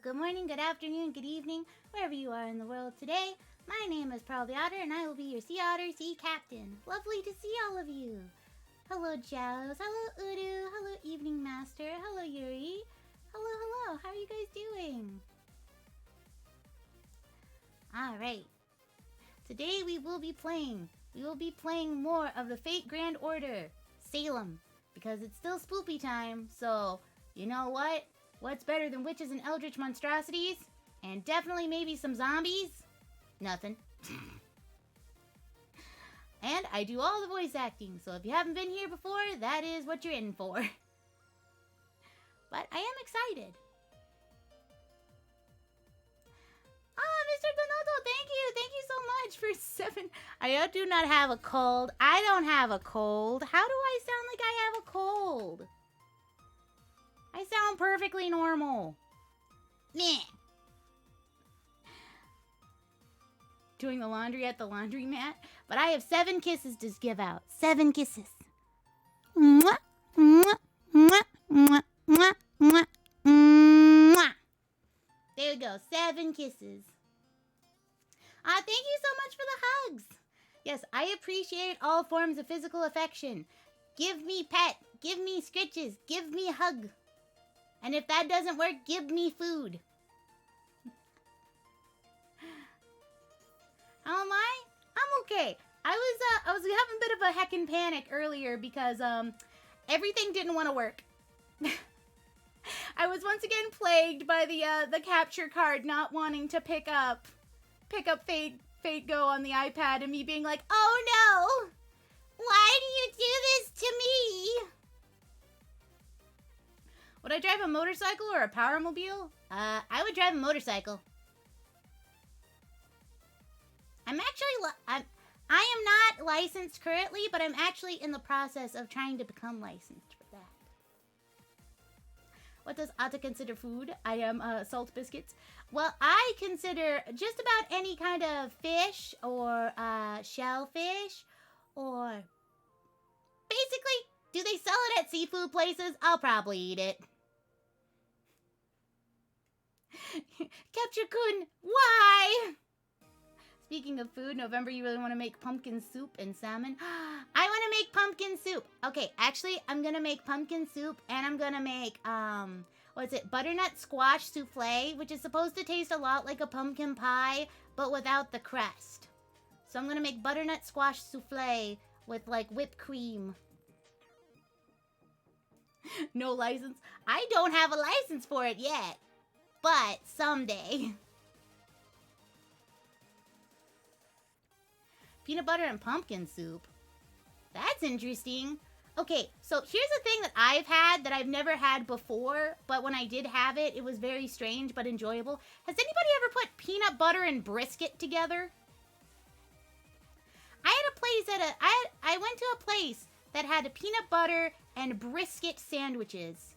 good morning, good afternoon, good evening, wherever you are in the world today. My name is Grand Otter, and I will be your Sea Otter Sea Captain. Lovely to see all of you. Hello, Jalos. Hello, Udu. Hello, Evening Master. Hello, Yuri. Hello. How are you guys doing? Alright. Today we will be playing more of the Fate Grand Order, Salem, because it's still spoopy time, so you know what? What's better than witches and eldritch monstrosities? And definitely maybe some zombies? Nothing. And I do all the voice acting, so if you haven't been here before, that is what you're in for. But I am excited. Oh, Mr. Donato, thank you. Thank you so much for 7. I do not have a cold. I don't have a cold. How do I sound like I have a cold? I sound perfectly normal. Meh. Doing the laundry at the laundromat. But I have 7 kisses to give out. 7 kisses. Mwah, mwah, mwah, mwah, mwah, mwah, mwah. There we go. 7 kisses. Thank you so much for the hugs. Yes, I appreciate all forms of physical affection. Give me pet. Give me scritches. Give me a hug. And if that doesn't work, give me food. How am I? I'm okay. I was having a bit of a heckin' panic earlier because everything didn't want to work. I was once again plagued by the capture card not wanting to pick up Fate Go on the iPad and me being like, "Oh no! Why do you do this to me?" Would I drive a motorcycle or a powermobile? I would drive a motorcycle. I am not licensed currently, but I'm actually in the process of trying to become licensed for that. What does Atta consider food? I am salt biscuits. Well, I consider just about any kind of fish or shellfish or basically, do they sell it at seafood places? I'll probably eat it. Capture-kun, why? Speaking of food, November, you really want to make pumpkin soup and salmon? I want to make pumpkin soup. Okay, actually, I'm going to make pumpkin soup, and I'm going to make, butternut squash souffle, which is supposed to taste a lot like a pumpkin pie, but without the crust. So I'm going to make butternut squash souffle with, like, whipped cream. No license. I don't have a license for it yet, but someday. Peanut butter and pumpkin soup. That's interesting. Okay, so here's the thing that I've had that I've never had before, but when I did have it, it was very strange but enjoyable. Has anybody ever put peanut butter and brisket together? I went to a place that had a peanut butter and brisket sandwiches,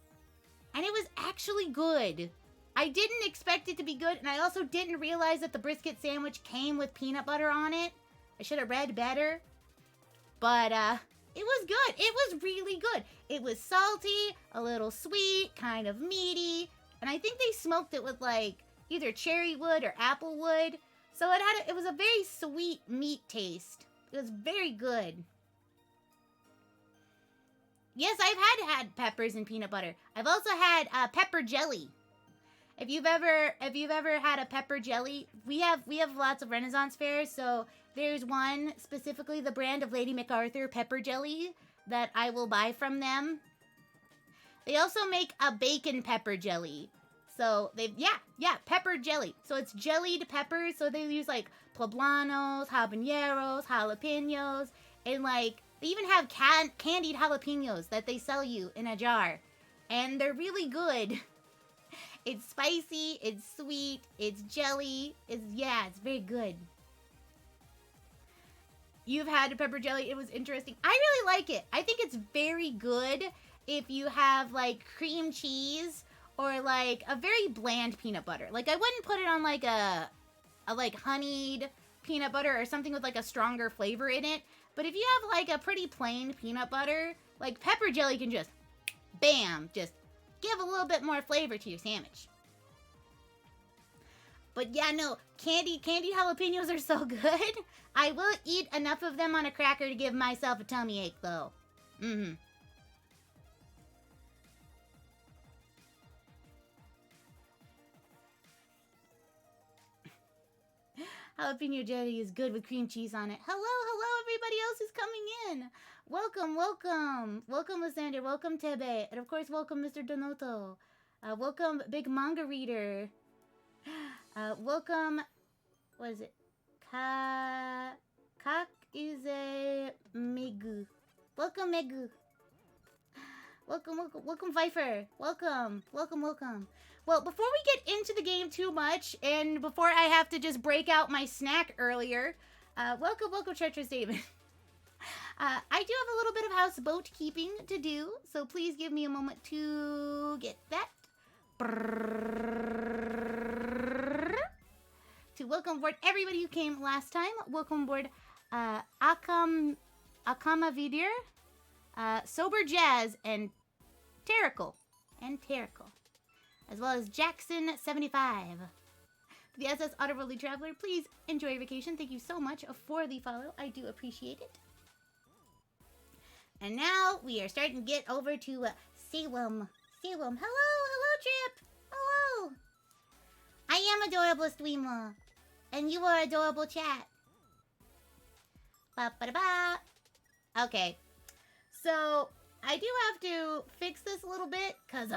and it was actually good. I didn't expect it to be good, and I also didn't realize that the brisket sandwich came with peanut butter on it. I should have read better, but it was good. It was really good. It was salty, a little sweet, kind of meaty, and I think they smoked it with like either cherry wood or apple wood. So it was a very sweet meat taste. It was very good. Yes, I've had peppers and peanut butter. I've also had pepper jelly. If you've ever had a pepper jelly, we have lots of Renaissance fairs, so there's one, specifically the brand of Lady MacArthur pepper jelly, that I will buy from them. They also make a bacon pepper jelly. So, pepper jelly. So it's jellied peppers, so they use, like, poblanos, habaneros, jalapenos, and, like, they even have candied jalapenos that they sell you in a jar. And they're really good. It's spicy, it's sweet, it's jelly, it's very good. You've had a pepper jelly, it was interesting. I really like it. I think it's very good if you have, like, cream cheese or, like, a very bland peanut butter. Like, I wouldn't put it on, like, a honeyed peanut butter or something with, like, a stronger flavor in it. But if you have, like, a pretty plain peanut butter, like, pepper jelly can just, bam, just give a little bit more flavor to your sandwich. But yeah, no, candied jalapenos are so good. I will eat enough of them on a cracker to give myself a tummy ache, though. Mm-hmm. Jalapeno jelly is good with cream cheese on it. Hello, everybody else who's coming in. Welcome. Welcome, Lysander. Welcome, Tebe. And of course, welcome, Mr. Donoto. Welcome, Big Manga Reader. Welcome, what is it? Kak is a Megu. Welcome, Megu. Welcome, Viper. Welcome. Well, before we get into the game too much, and before I have to just break out my snack earlier, welcome, Treacherous David. I do have a little bit of houseboat keeping to do, so please give me a moment to get that. To welcome aboard everybody who came last time. Welcome aboard Akama Vidir, Sober Jazz, and Heretical. As well as Jackson75. The SS Otterworldly Traveler, please enjoy your vacation. Thank you so much for the follow. I do appreciate it. And now we are starting to get over to Salem. Hello, Trip. Hello. I am adorable streamer. And you are adorable chat. Ba-ba-da-ba. Okay. So, I do have to fix this a little bit, because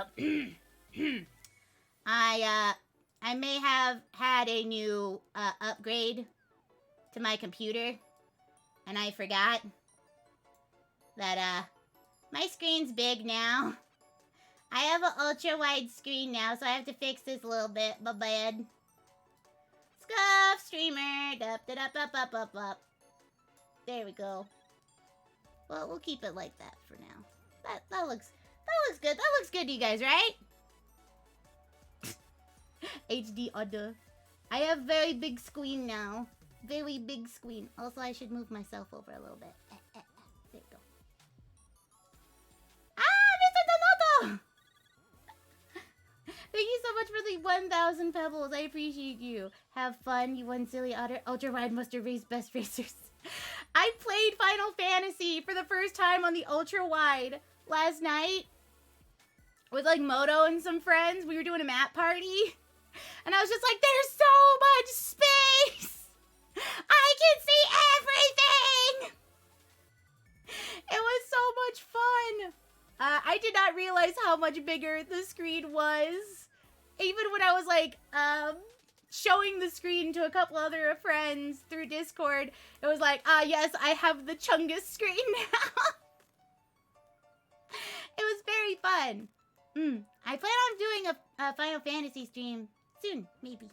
I may have had a new upgrade to my computer, and I forgot that my screen's big now. I have an ultra-wide screen now, so I have to fix this a little bit. My bad. Scuff streamer. Up. There we go. Well, we'll keep it like that for now. That looks good. That looks good to you guys, right? HD Otter. I have very big screen now. Very big screen. Also, I should move myself over a little bit. There you go. Ah, Mr. Donato! Thank you so much for the 1,000 pebbles. I appreciate you. Have fun, you one silly otter. Ultra Wide must have raised best racers. I played Final Fantasy for the first time on the Ultra Wide last night with like Moto and some friends. We were doing a map party. And I was just like, there's so much space! I can see everything! It was so much fun! I did not realize how much bigger the screen was. Even when I was like, showing the screen to a couple other friends through Discord, it was like, yes, I have the Chungus screen now. It was very fun. I plan on doing a Final Fantasy stream soon, maybe.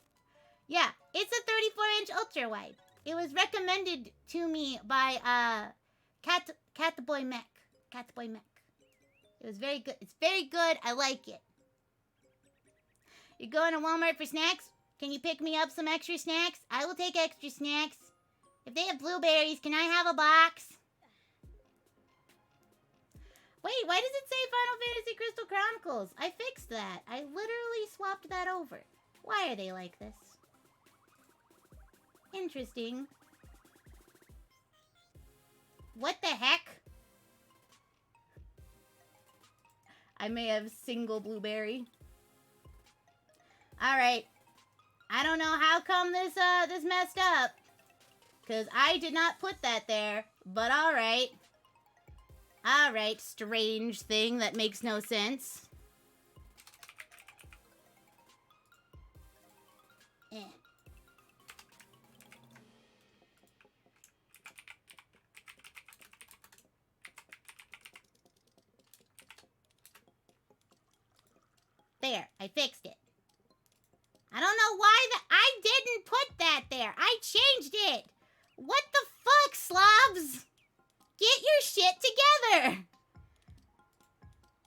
Yeah, it's a 34-inch ultra wide. It was recommended to me by Catboy Mech. It was very good. It's very good. I like it. You going to Walmart for snacks? Can you pick me up some extra snacks? I will take extra snacks. If they have blueberries, can I have a box? Wait, why does it say Final Fantasy Crystal Chronicles? I fixed that. I literally swapped that over. Why are they like this? Interesting. What the heck? I may have single blueberry. Alright. I don't know how come this messed up. Because I did not put that there. But alright. Alright, strange thing that makes no sense. There, I fixed it. I don't know why I didn't put that there. I changed it. What the fuck, slobs? Get your shit together.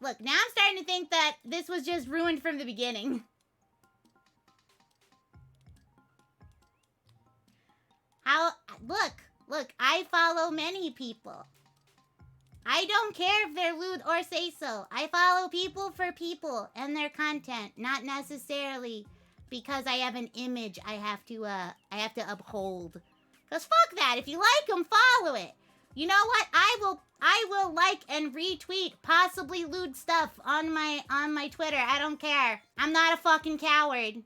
Look, now I'm starting to think that this was just ruined from the beginning. Look, I follow many people. I don't care if they're lewd or say so. I follow people for people and their content, not necessarily because I have an image I have to uphold. Cause fuck that. If you like them, follow it. You know what? I will like and retweet possibly lewd stuff on my Twitter. I don't care. I'm not a fucking coward.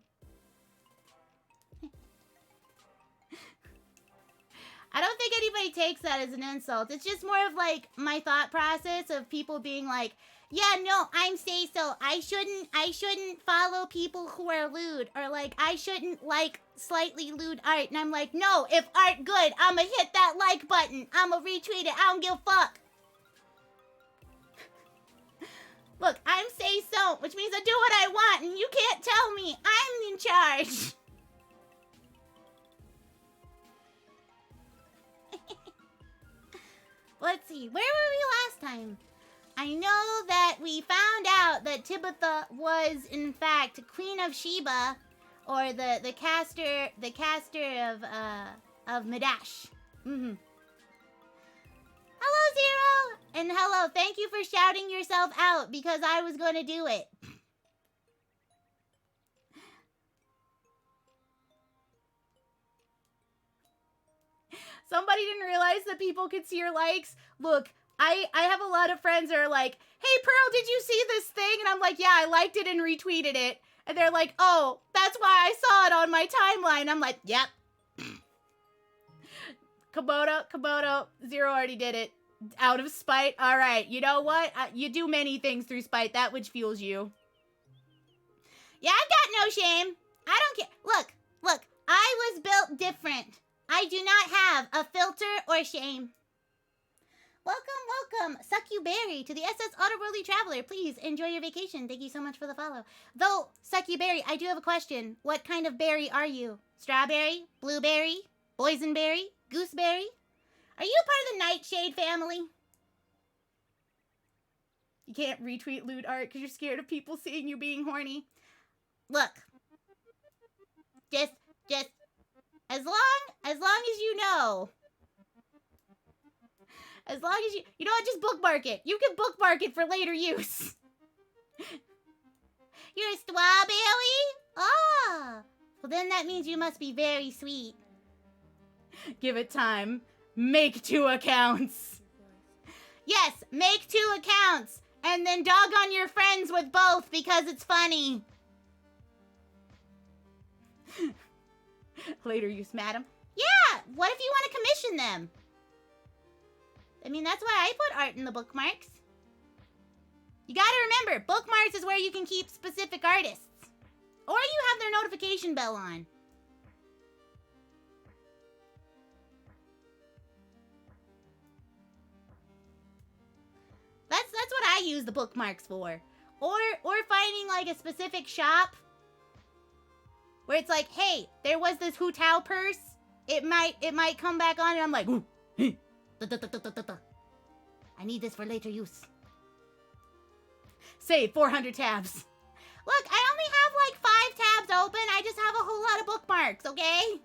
I don't think anybody takes that as an insult. It's just more of like my thought process of people being like, yeah, no, I'm say-so. I shouldn't follow people who are lewd. Or like, I shouldn't like slightly lewd art. And I'm like, no, if art good, I'ma hit that like button. I'ma retweet it. I don't give a fuck. Look, I'm say-so, which means I do what I want, and you can't tell me. I'm in charge. Let's see, where were we last time? I know that we found out that Tibitha was, in fact, Queen of Sheba, or the caster of Midash. Mm-hmm. Hello, Zero! And hello, thank you for shouting yourself out, because I was going to do it. Somebody didn't realize that people could see your likes. Look, I have a lot of friends that are like, hey, Pearl, did you see this thing? And I'm like, yeah, I liked it and retweeted it. And they're like, oh, that's why I saw it on my timeline. I'm like, yep. Komodo, Zero already did it. Out of spite. All right, you know what? You do many things through spite, that which fuels you. Yeah, I've got no shame. I don't care. Look, I was built different. I do not have a filter or shame. Welcome, Suck You Berry to the SS Otterworldly Traveler. Please enjoy your vacation. Thank you so much for the follow. Though, Suck You Berry, I do have a question. What kind of berry are you? Strawberry? Blueberry? Boysenberry? Gooseberry? Are you part of the Nightshade family? You can't retweet lewd art because you're scared of people seeing you being horny. Look. Just as long as you know. As long as you know what, just bookmark it. You can bookmark it for later use. You're a strawberry? Ah. Well, then that means you must be very sweet. Give it time. Make 2 accounts. Yes, make 2 accounts. And then dog on your friends with both because it's funny. Later use, madam. Yeah, what if you want to commission them? I mean, that's why I put art in the bookmarks. You gotta remember, bookmarks is where you can keep specific artists. Or you have their notification bell on. That's what I use the bookmarks for. Or finding like a specific shop where it's like, hey, there was this Hu Tao purse. It might come back on and I'm like, ooh, I need this for later use. Save 400 tabs. Look, I only have like 5 tabs open. I just have a whole lot of bookmarks, okay?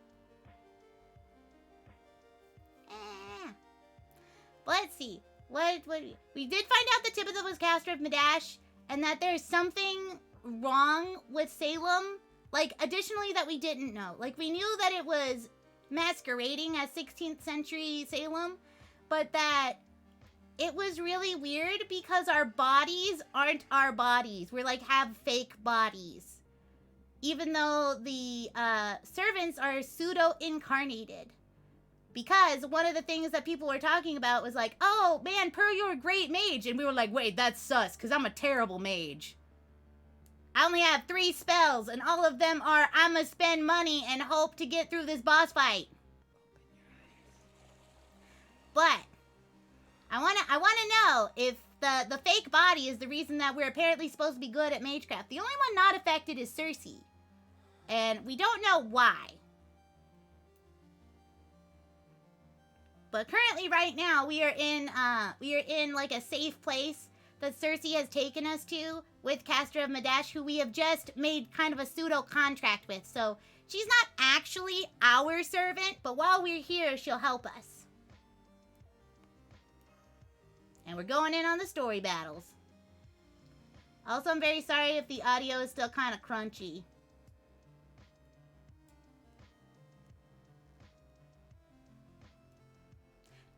Let's see. What we did find out that Tibitha was caster of Midash, and that there's something wrong with Salem. Like, additionally, that we didn't know. Like, we knew that it was masquerading as 16th century Salem, but that it was really weird because our bodies aren't our bodies. We're like, have fake bodies. Even though the servants are pseudo-incarnated. Because one of the things that people were talking about was like, oh, man, Pearl, you're a great mage. And we were like, wait, that's sus, because I'm a terrible mage. I only have 3 spells, and all of them are, I'ma spend money and hope to get through this boss fight. But I wanna know if the fake body is the reason that we're apparently supposed to be good at magecraft. The only one not affected is Cersei. And we don't know why. But currently, right now, we are in like a safe place that Cersei has taken us to with Caster of Midash, who we have just made kind of a pseudo contract with. So she's not actually our servant, but while we're here, she'll help us. And we're going in on the story battles. Also, I'm very sorry if the audio is still kind of crunchy.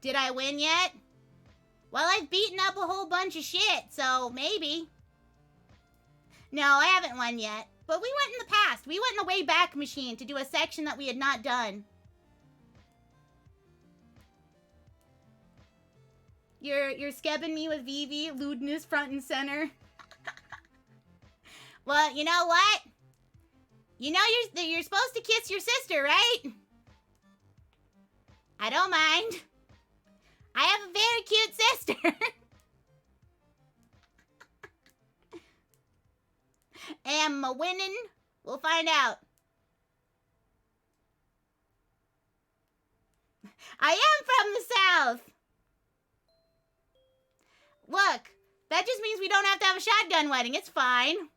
Did I win yet? Well, I've beaten up a whole bunch of shit, so maybe. No, I haven't won yet. But we went in the past. We went in the Wayback Machine to do a section that we had not done. You're skebbing me with Vivi, lewdness front and center. Well, you know what? You know you're supposed to kiss your sister, right? I don't mind. I have a very cute sister. Am I winning? We'll find out. I am from the South. Look, that just means we don't have to have a shotgun wedding. It's fine.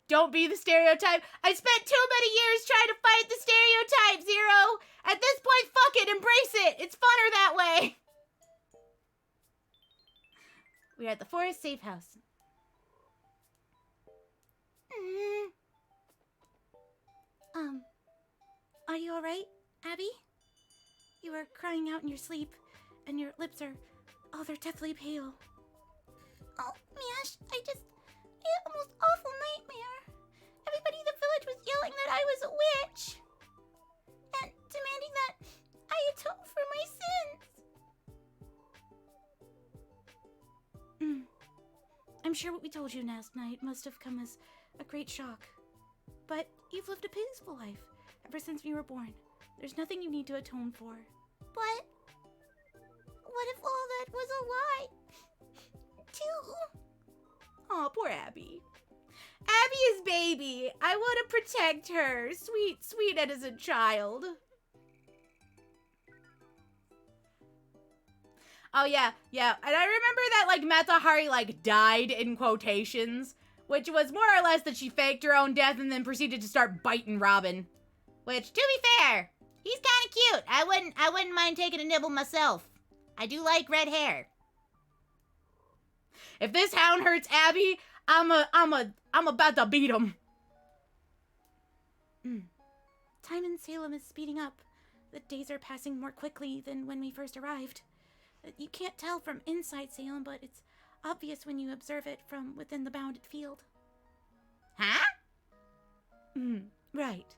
Don't be the stereotype. I spent too many years trying to fight the stereotype, Zero. At this point, fuck it. Embrace it. It's funner that way. We are at the Forest Safe House. Are you alright, Abby? You are crying out in your sleep, and your lips are, they're deathly pale. Oh, Miash, I had a most awful nightmare. Everybody in the village was yelling that I was a witch, and demanding that I atone for my sins. I'm sure what we told you last night must have come as a great shock. But you've lived a peaceful life ever since you were born. There's nothing you need to atone for. But what if all that was a lie? Too? Aw, poor Abby. Abby is baby. I want to protect her. Sweet innocent child. Oh, yeah. And I remember that, like, Matahari, like, died in quotations, which was more or less that she faked her own death and then proceeded to start biting Robin. Which, to be fair, he's kind of cute. I wouldn't mind taking a nibble myself. I do like red hair. If this hound hurts Abby, I'm about to beat him. Time in Salem is speeding up. The days are passing more quickly than when we first arrived. You can't tell from inside Salem, but it's obvious when you observe it from within the bounded field. Huh? Right.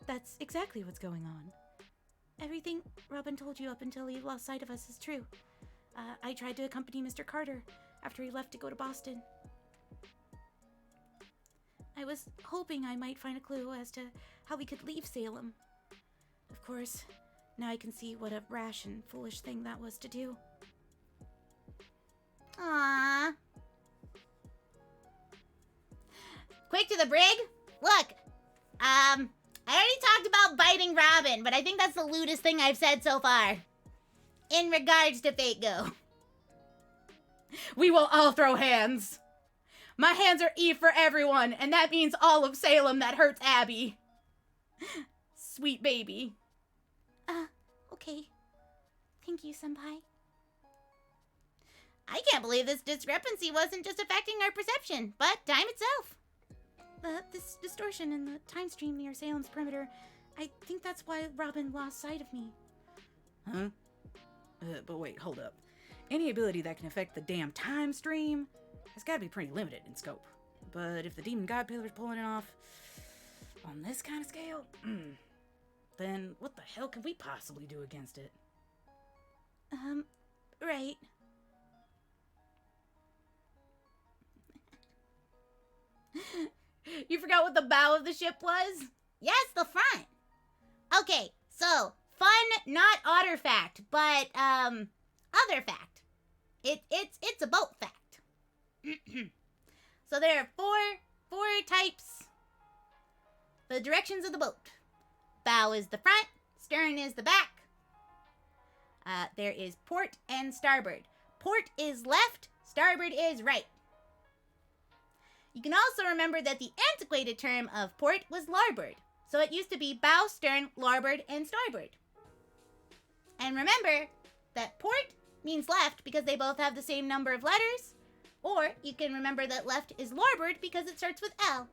That's exactly what's going on. Everything Robin told you up until he lost sight of us is true. I tried to accompany Mr. Carter after he left to go to Boston. I was hoping I might find a clue as to how we could leave Salem. Of course, now I can see what a rash and foolish thing that was to do. Aww. Quick to the brig? Look, I already talked about biting Robin, but I think that's the lewdest thing I've said so far. In regards to Fate Go. We will all throw hands. My hands are E for everyone, and that means all of Salem that hurts Abby. Sweet baby. Okay. Thank you, Senpai. I can't believe this discrepancy wasn't just affecting our perception, but time itself. This distortion in the time stream near Salem's perimeter, I think that's why Robin lost sight of me. Huh? But wait, hold up. Any ability that can affect the damn time stream has got to be pretty limited in scope. But if the Demon God Pillar's pulling it off on this kind of scale, then what the hell can we possibly do against it? Right. You forgot what the bow of the ship was? Yes, the front. Okay, so fun, not otter fact, but other fact. It's a boat fact. So there are four types. The directions of the boat. Bow is the front, stern is the back. There is port and starboard. Port is left, starboard is right. You can also remember that the antiquated term of port was larboard. So it used to be bow, stern, larboard, and starboard. And remember that port means left because they both have the same number of letters. Or you can remember that left is larboard because it starts with L.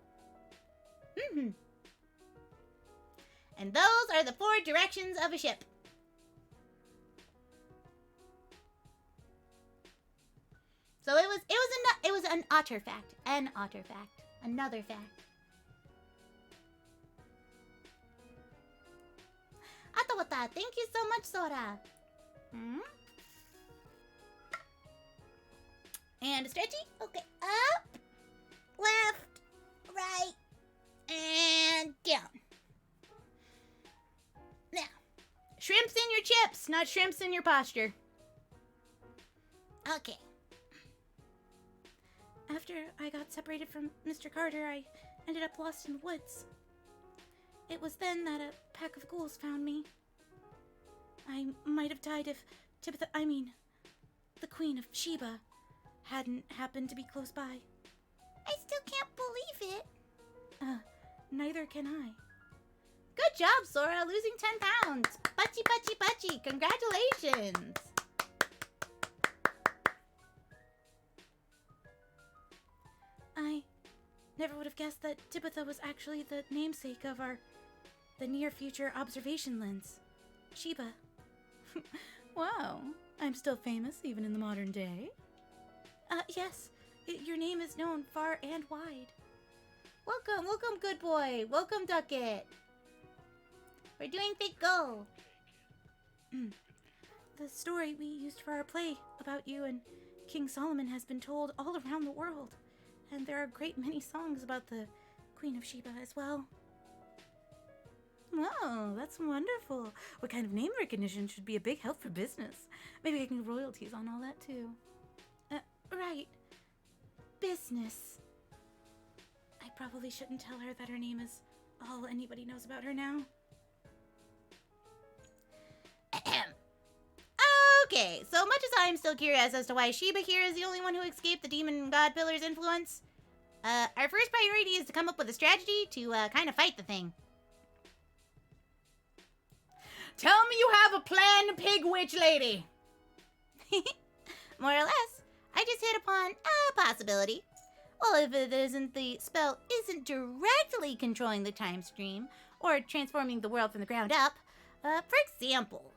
And those are the four directions of a ship. So it was an otter fact. An otter fact. Another fact. Atawata, thank you so much, Sora. And a stretchy. Okay, up, left, right, and down. Now, shrimps in your chips, not shrimps in your posture. Okay. After I got separated from Mr. Carter, I ended up lost in the woods. It was then that a pack of ghouls found me. I might have died if the Queen of Sheba hadn't happened to be close by. I still can't believe it. Neither can I. Good job, Sora, losing 10 pounds. Pachi, pachi, pachi. Congratulations. I never would have guessed that Tabitha was actually the namesake of the near-future observation lens, Sheba. Wow, I'm still famous even in the modern day. Yes, your name is known far and wide. Welcome, welcome, good boy. Welcome, Ducket. We're doing Fake Go. The story we used for our play about you and King Solomon has been told all around the world. And there are a great many songs about the Queen of Sheba as well. Wow, that's wonderful. What kind of name recognition should be a big help for business? Maybe I can get royalties on all that too. Right. Business. I probably shouldn't tell her that her name is all anybody knows about her now. Okay, so much as I'm still curious as to why Sheba here is the only one who escaped the demon god pillar's influence, our first priority is to come up with a strategy to kind of fight the thing. Tell me you have a plan, pig witch lady. More or less, I just hit upon a possibility. Well, if it isn't, the spell isn't directly controlling the time stream or transforming the world from the ground up. For example,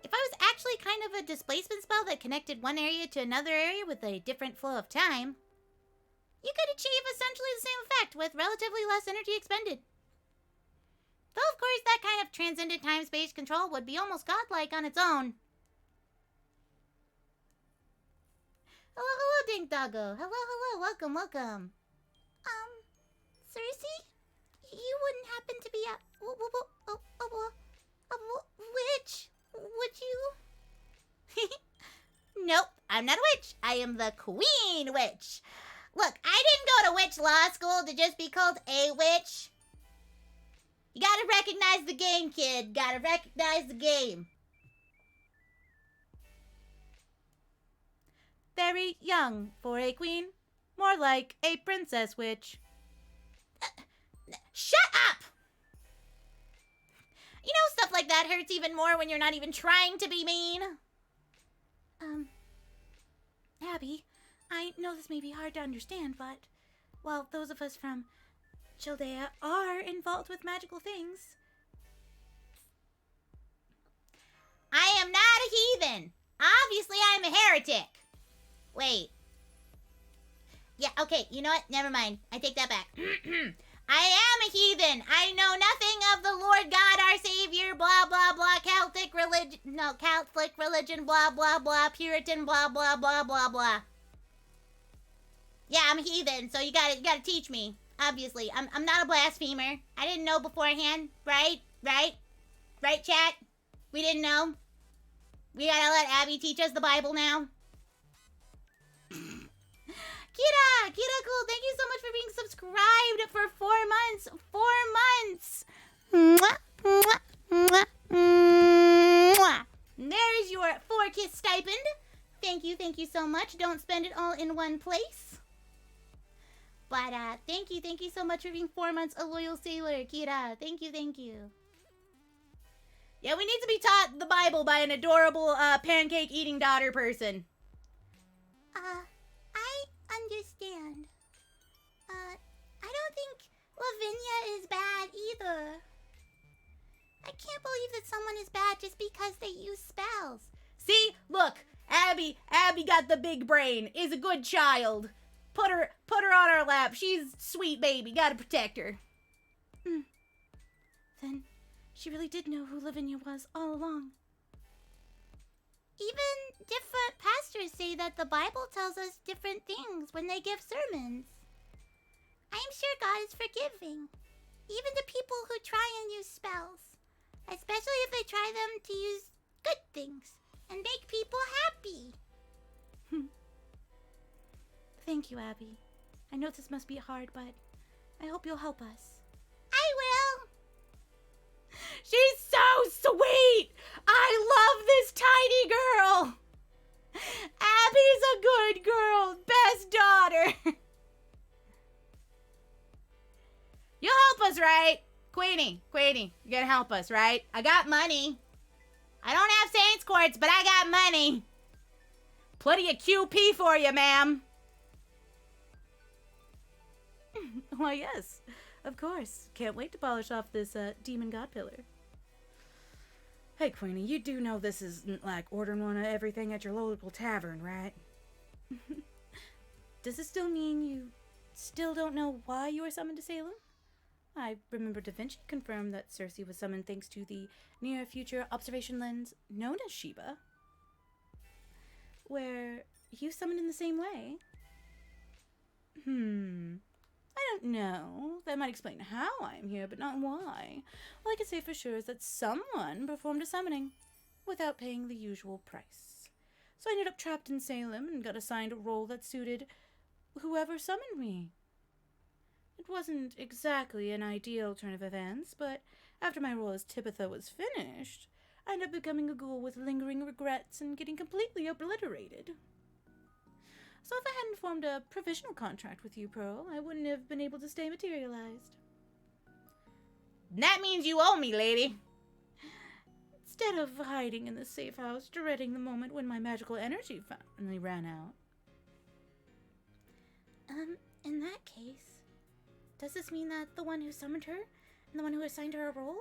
if I was actually kind of a displacement spell that connected one area to another area with a different flow of time, you could achieve essentially the same effect with relatively less energy expended. Though, of course, that kind of transcendent time-space control would be almost godlike on its own. Hello, Dink Doggo. Hello, welcome, welcome. Cersei? You wouldn't happen to be a witch, would you? Nope, I'm not a witch. I am the Queen Witch. Look, I didn't go to witch law school to just be called a witch. You gotta recognize the game, kid. Gotta recognize the game. Very young for a queen. More like a princess witch. Shut up! You know, stuff like that hurts even more when you're not even trying to be mean. Abby, I know this may be hard to understand, but while those of us from Chaldea are involved with magical things, I am not a heathen. Obviously, I'm a heretic. Wait. Yeah, okay, you know what? Never mind. I take that back. I am a heathen. I know nothing of the Lord God, our Savior, blah, blah, blah, Catholic religion, blah, blah, blah, Puritan, blah, blah, blah, blah, blah. Yeah, I'm a heathen, so you gotta teach me. Obviously, I'm not a blasphemer. I didn't know beforehand, right? Right, chat? We didn't know. We gotta let Abby teach us the Bible now. Kira, cool. Thank you so much for being subscribed for 4 months. 4 months. Mwah, mwah, mwah, mwah. There's your 4-kiss stipend. Thank you so much. Don't spend it all in one place. But thank you so much for being 4 months a loyal sailor, Kira. Thank you. Yeah, we need to be taught the Bible by an adorable pancake-eating daughter person. I understand. I don't think Lavinia is bad either. I can't believe that someone is bad just because they use spells. See, look, Abby got the big brain, is a good child. Put her on our lap. She's sweet baby. Gotta protect her. Then she really did know who Lavinia was all along. Even different pastors say that the Bible tells us different things when they give sermons. I'm sure God is forgiving, even to people who try and use spells, especially if they try them to use good things and make people happy. Thank you, Abby. I know this must be hard, but I hope you'll help us. I will. She's so sweet! I love this tiny girl! Abby's a good girl, best daughter. You'll help us, right? Queenie, you're gonna help us, right? I got money. I don't have Saints Quartz, but I got money. Plenty of QP for you, ma'am. Why, yes, of course. Can't wait to polish off this demon god pillar. Hey, Queenie, you do know this isn't like ordering one of everything at your local tavern, right? Does this still mean you still don't know why you were summoned to Salem? I remember Da Vinci confirmed that Circe was summoned thanks to the near-future observation lens known as Sheba. Were you summoned in the same way? I don't know. That might explain how I'm here, but not why. All I can say for sure is that someone performed a summoning without paying the usual price. So I ended up trapped in Salem and got assigned a role that suited whoever summoned me. It wasn't exactly an ideal turn of events, but after my role as Tibitha was finished, I ended up becoming a ghoul with lingering regrets and getting completely obliterated. So if I hadn't formed a provisional contract with you, Pearl, I wouldn't have been able to stay materialized. That means you owe me, lady. Instead of hiding in the safe house, dreading the moment when my magical energy finally ran out. In that case, does this mean that the one who summoned her and the one who assigned her a role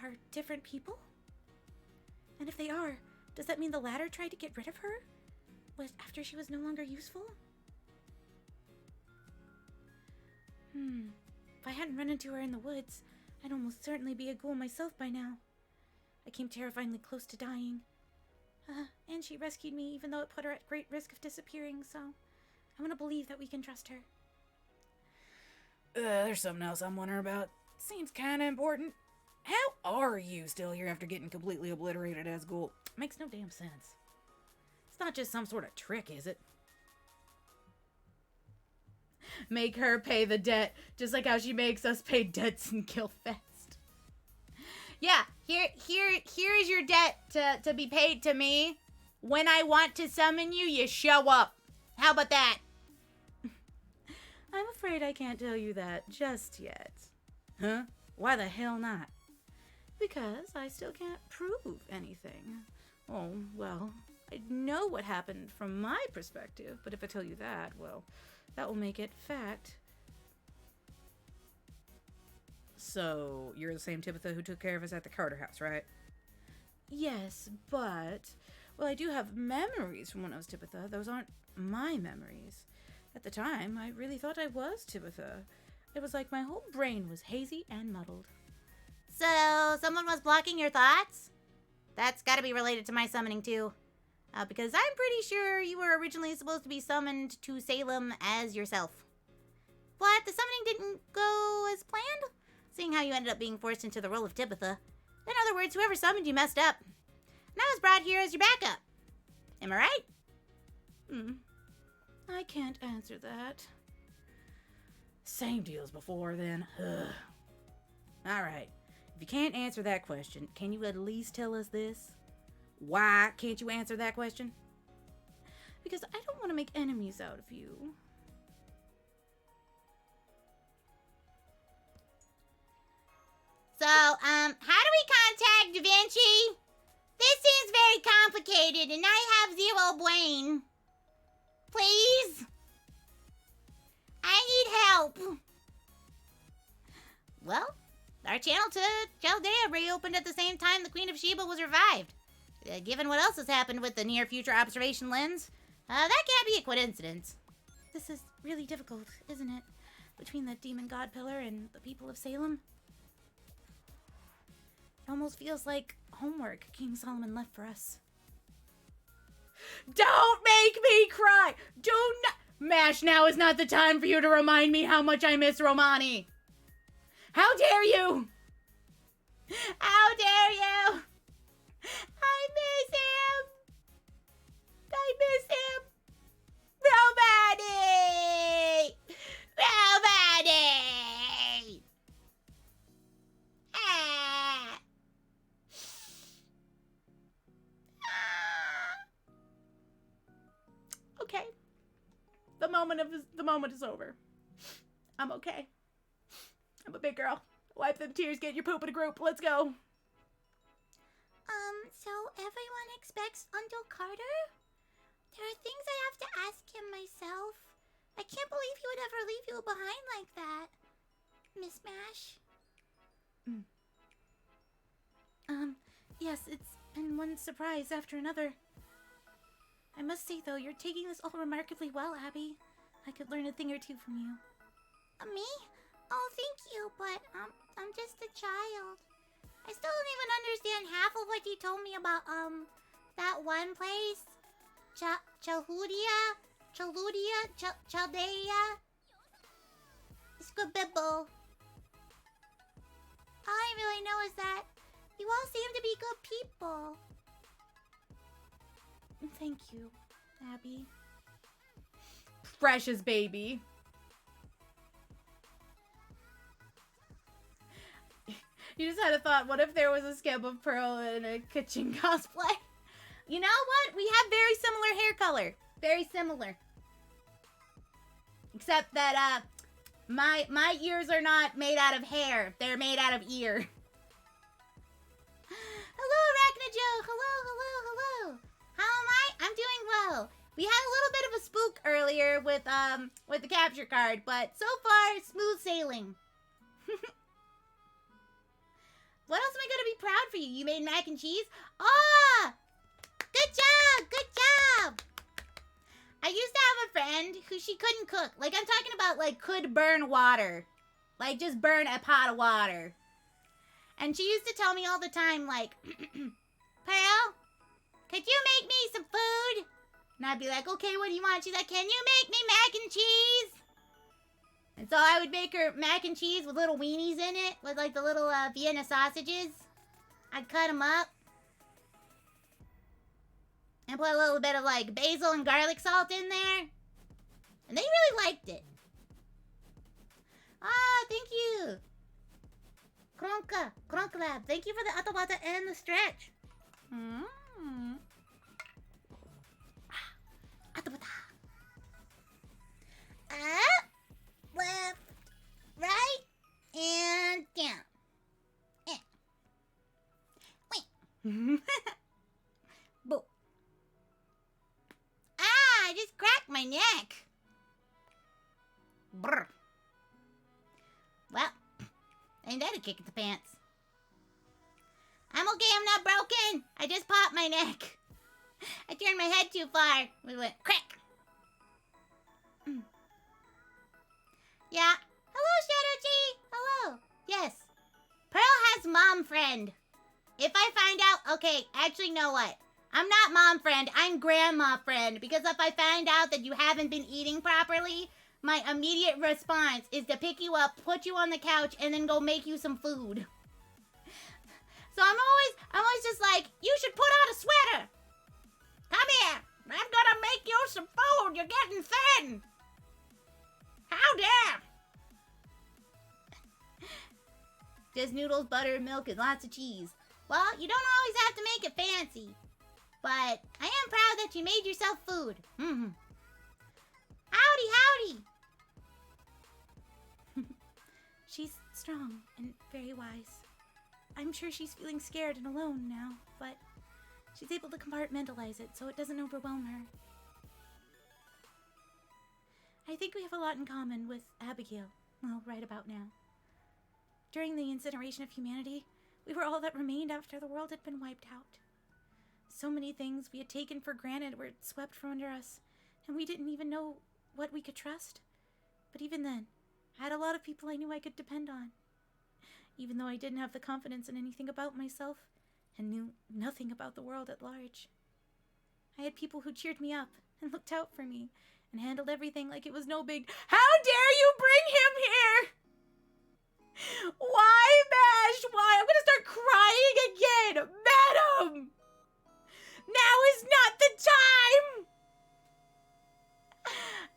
are different people? And if they are, does that mean the latter tried to get rid of her? After she was no longer useful? If I hadn't run into her in the woods, I'd almost certainly be a ghoul myself by now. I came terrifyingly close to dying. And she rescued me even though it put her at great risk of disappearing, so I want to believe that we can trust her. There's something else I'm wondering about. Seems kind of important. How are you still here after getting completely obliterated as ghoul? Makes no damn sense. It's not just some sort of trick, is it? Make her pay the debt, just like how she makes us pay debts in Killfest. Yeah, here is your debt to be paid to me. When I want to summon you, you show up. How about that? I'm afraid I can't tell you that just yet. Huh? Why the hell not? Because I still can't prove anything. Oh, well, I know what happened from my perspective, but if I tell you that, well, that will make it fact. So, you're the same Tibitha who took care of us at the Carter house, right? Yes, but, well, I do have memories from when I was Tibitha. Those aren't my memories. At the time, I really thought I was Tibitha. It was like my whole brain was hazy and muddled. So, someone was blocking your thoughts? That's gotta be related to my summoning, too. Because I'm pretty sure you were originally supposed to be summoned to Salem as yourself. But the summoning didn't go as planned, seeing how you ended up being forced into the role of Tibitha. In other words, whoever summoned you messed up. And I was brought here as your backup. Am I right? I can't answer that. Same deal as before, then. Alright. If you can't answer that question, can you at least tell us this? Why can't you answer that question? Because I don't want to make enemies out of you. So, how do we contact Da Vinci? This seems very complicated and I have zero brain. Please? I need help. Well, our channel to Chaldea reopened at the same time the Queen of Sheba was revived. Given what else has happened with the near future observation lens, that can't be a coincidence. This is really difficult, isn't it? Between the demon god pillar and the people of Salem. It almost feels like homework King Solomon left for us. Don't make me cry! Do not— Mash, now is not the time for you to remind me how much I miss Romani. How dare you! How dare you! I miss him! I miss him! Romani! Romani! Ah. Okay. The moment is over. I'm okay. I'm a big girl. Wipe them tears, get your poop in a group. Let's go. So everyone expects Uncle Carter? There are things I have to ask him myself. I can't believe he would ever leave you behind like that, Miss Mash. Yes, it's been one surprise after another. I must say, though, you're taking this all remarkably well, Abby. I could learn a thing or two from you. Me? Oh, thank you, but, I'm just a child. I still don't even understand half of what you told me about, that one place. Chaldea? Squibibble. All I really know is that you all seem to be good people. Thank you, Abby. Precious baby. You just had a thought, what if there was a skip of Pearl in a kitchen cosplay? You know what? We have very similar hair color. Very similar. Except that, my ears are not made out of hair. They're made out of ear. Hello, Arachnajo. Hello. How am I? I'm doing well. We had a little bit of a spook earlier with the capture card, but so far, smooth sailing. What else am I gonna be proud for you? You made mac and cheese? Ah! Good job! I used to have a friend who she couldn't cook. Like, I'm talking about, like, could burn water. Like, just burn a pot of water. And she used to tell me all the time, like, Pearl, could you make me some food? And I'd be like, okay, what do you want? She's like, can you make me mac and cheese? And so I would make her mac and cheese with little weenies in it, with like the little Vienna sausages. I'd cut them up. And put a little bit of like basil and garlic salt in there. And they really liked it. Ah, thank you. Kronka Lab. Thank you for the Atabata and the stretch. Atabata. Up, left, right, and down. Wait. Boo. I just cracked my neck. Brr. Well, ain't that a kick in the pants? I'm okay, I'm not broken. I just popped my neck. I turned my head too far. We went crack. Yeah. Hello, Shadow G. Hello. Yes. Pearl has mom friend. If I find out, okay, actually, know what? I'm not mom friend, I'm grandma friend. Because if I find out that you haven't been eating properly, my immediate response is to pick you up, put you on the couch, and then go make you some food. So I'm always just like, you should put on a sweater. Come here. I'm gonna make you some food. You're getting thin. How dare. Just noodles, butter, milk, and lots of cheese. Well, you don't always have to make it fancy. But I am proud that you made yourself food. Howdy. She's strong and very wise. I'm sure she's feeling scared and alone now, but she's able to compartmentalize it so it doesn't overwhelm her. I think we have a lot in common with Abigail, well, right about now. During the incineration of humanity, we were all that remained after the world had been wiped out. So many things we had taken for granted were swept from under us, and we didn't even know what we could trust. But even then, I had a lot of people I knew I could depend on. Even though I didn't have the confidence in anything about myself and knew nothing about the world at large. I had people who cheered me up and looked out for me and handled everything like it was no big. How dare you bring him here? Why, Mash? Why? I'm gonna start crying again. Madam! Now is not the time!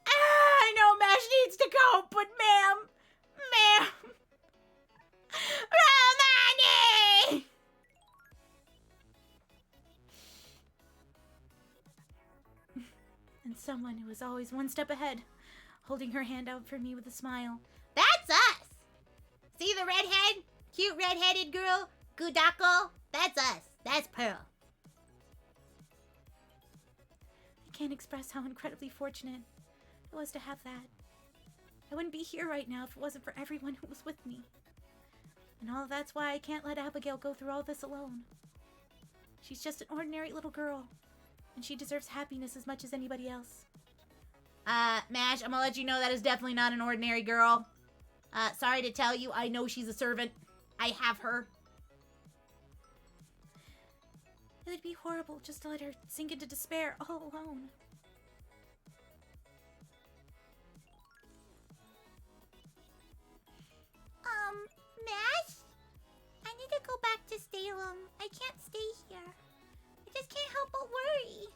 I know Mash needs to go, but ma'am. Romani! And someone who was always one step ahead, holding her hand out for me with a smile. That's us! See the redhead? Cute redheaded girl? Gudako? That's us. That's Pearl. I can't express how incredibly fortunate it was to have that. I wouldn't be here right now if it wasn't for everyone who was with me. And all that's why I can't let Abigail go through all this alone. She's just an ordinary little girl, and she deserves happiness as much as anybody else. Mash, I'm gonna let you know that is definitely not an ordinary girl. Sorry to tell you, I know she's a servant. I have her. It would be horrible just to let her sink into despair all alone. Mash? I need to go back to Salem. I can't stay here. I just can't help but worry.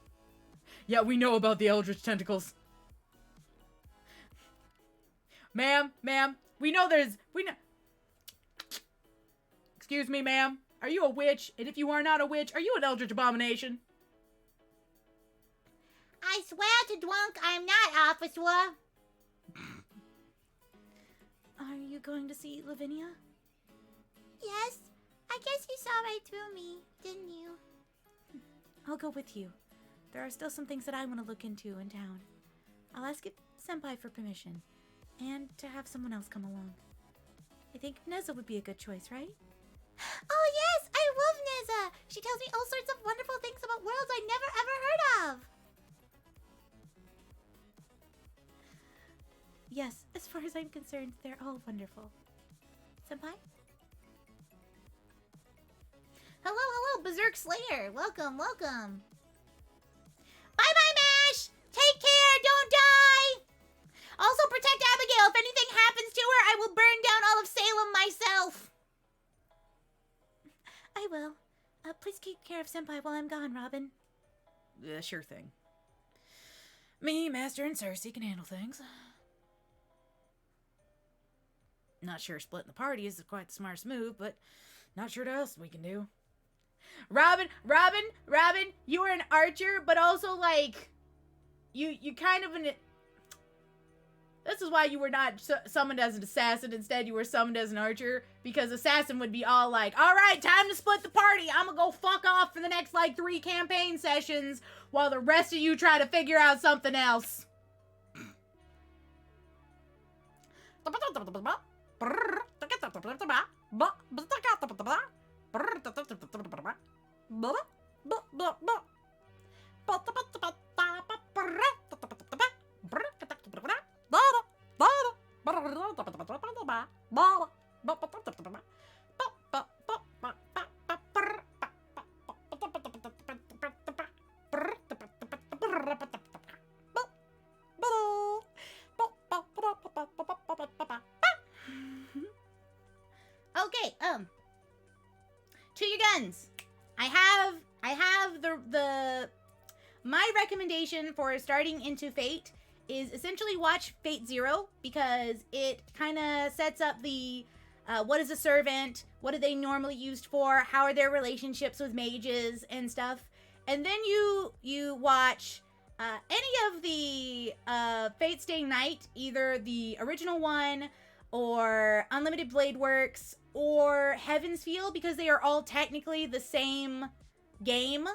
Yeah, we know about the Eldritch tentacles. Ma'am, we know. Excuse me, ma'am. Are you a witch? And if you are not a witch, are you an Eldritch abomination? I swear to Dwunk, I'm not, officer. Are you going to see Lavinia? Yes. I guess you saw right through me, didn't you? I'll go with you. There are still some things that I want to look into in town. I'll ask Senpai for permission. And to have someone else come along. I think Neza would be a good choice, right? Oh yes! I love Neza! She tells me all sorts of wonderful things about worlds I never ever heard of! Yes, as far as I'm concerned, they're all wonderful. Senpai? Hello, Berserk Slayer! Welcome! Bye-bye, Mash! Take care! Don't die! Also, protect Abigail. If anything happens to her, I will burn down all of Salem myself. I will. Please keep care of Senpai while I'm gone, Robin. Sure thing. Me, Master, and Cersei can handle things. Not sure splitting the party is quite the smartest move, but not sure what else we can do. Robin, you were an archer, but also, like, you kind of an... This is why you were not summoned as an assassin. Instead, you were summoned as an archer. Because assassin would be all like, alright, time to split the party. I'm gonna go fuck off for the next, 3 campaign sessions. While the rest of you try to figure out something else. Okay, to your guns. I have my recommendation for starting into Fate is essentially watch Fate Zero, because it kind of sets up the what is a servant, what are they normally used for, how are their relationships with mages and stuff, and then you watch any of the Fate Stay Night, either the original one or Unlimited Blade Works or Heaven's Feel, because they are all technically the same game,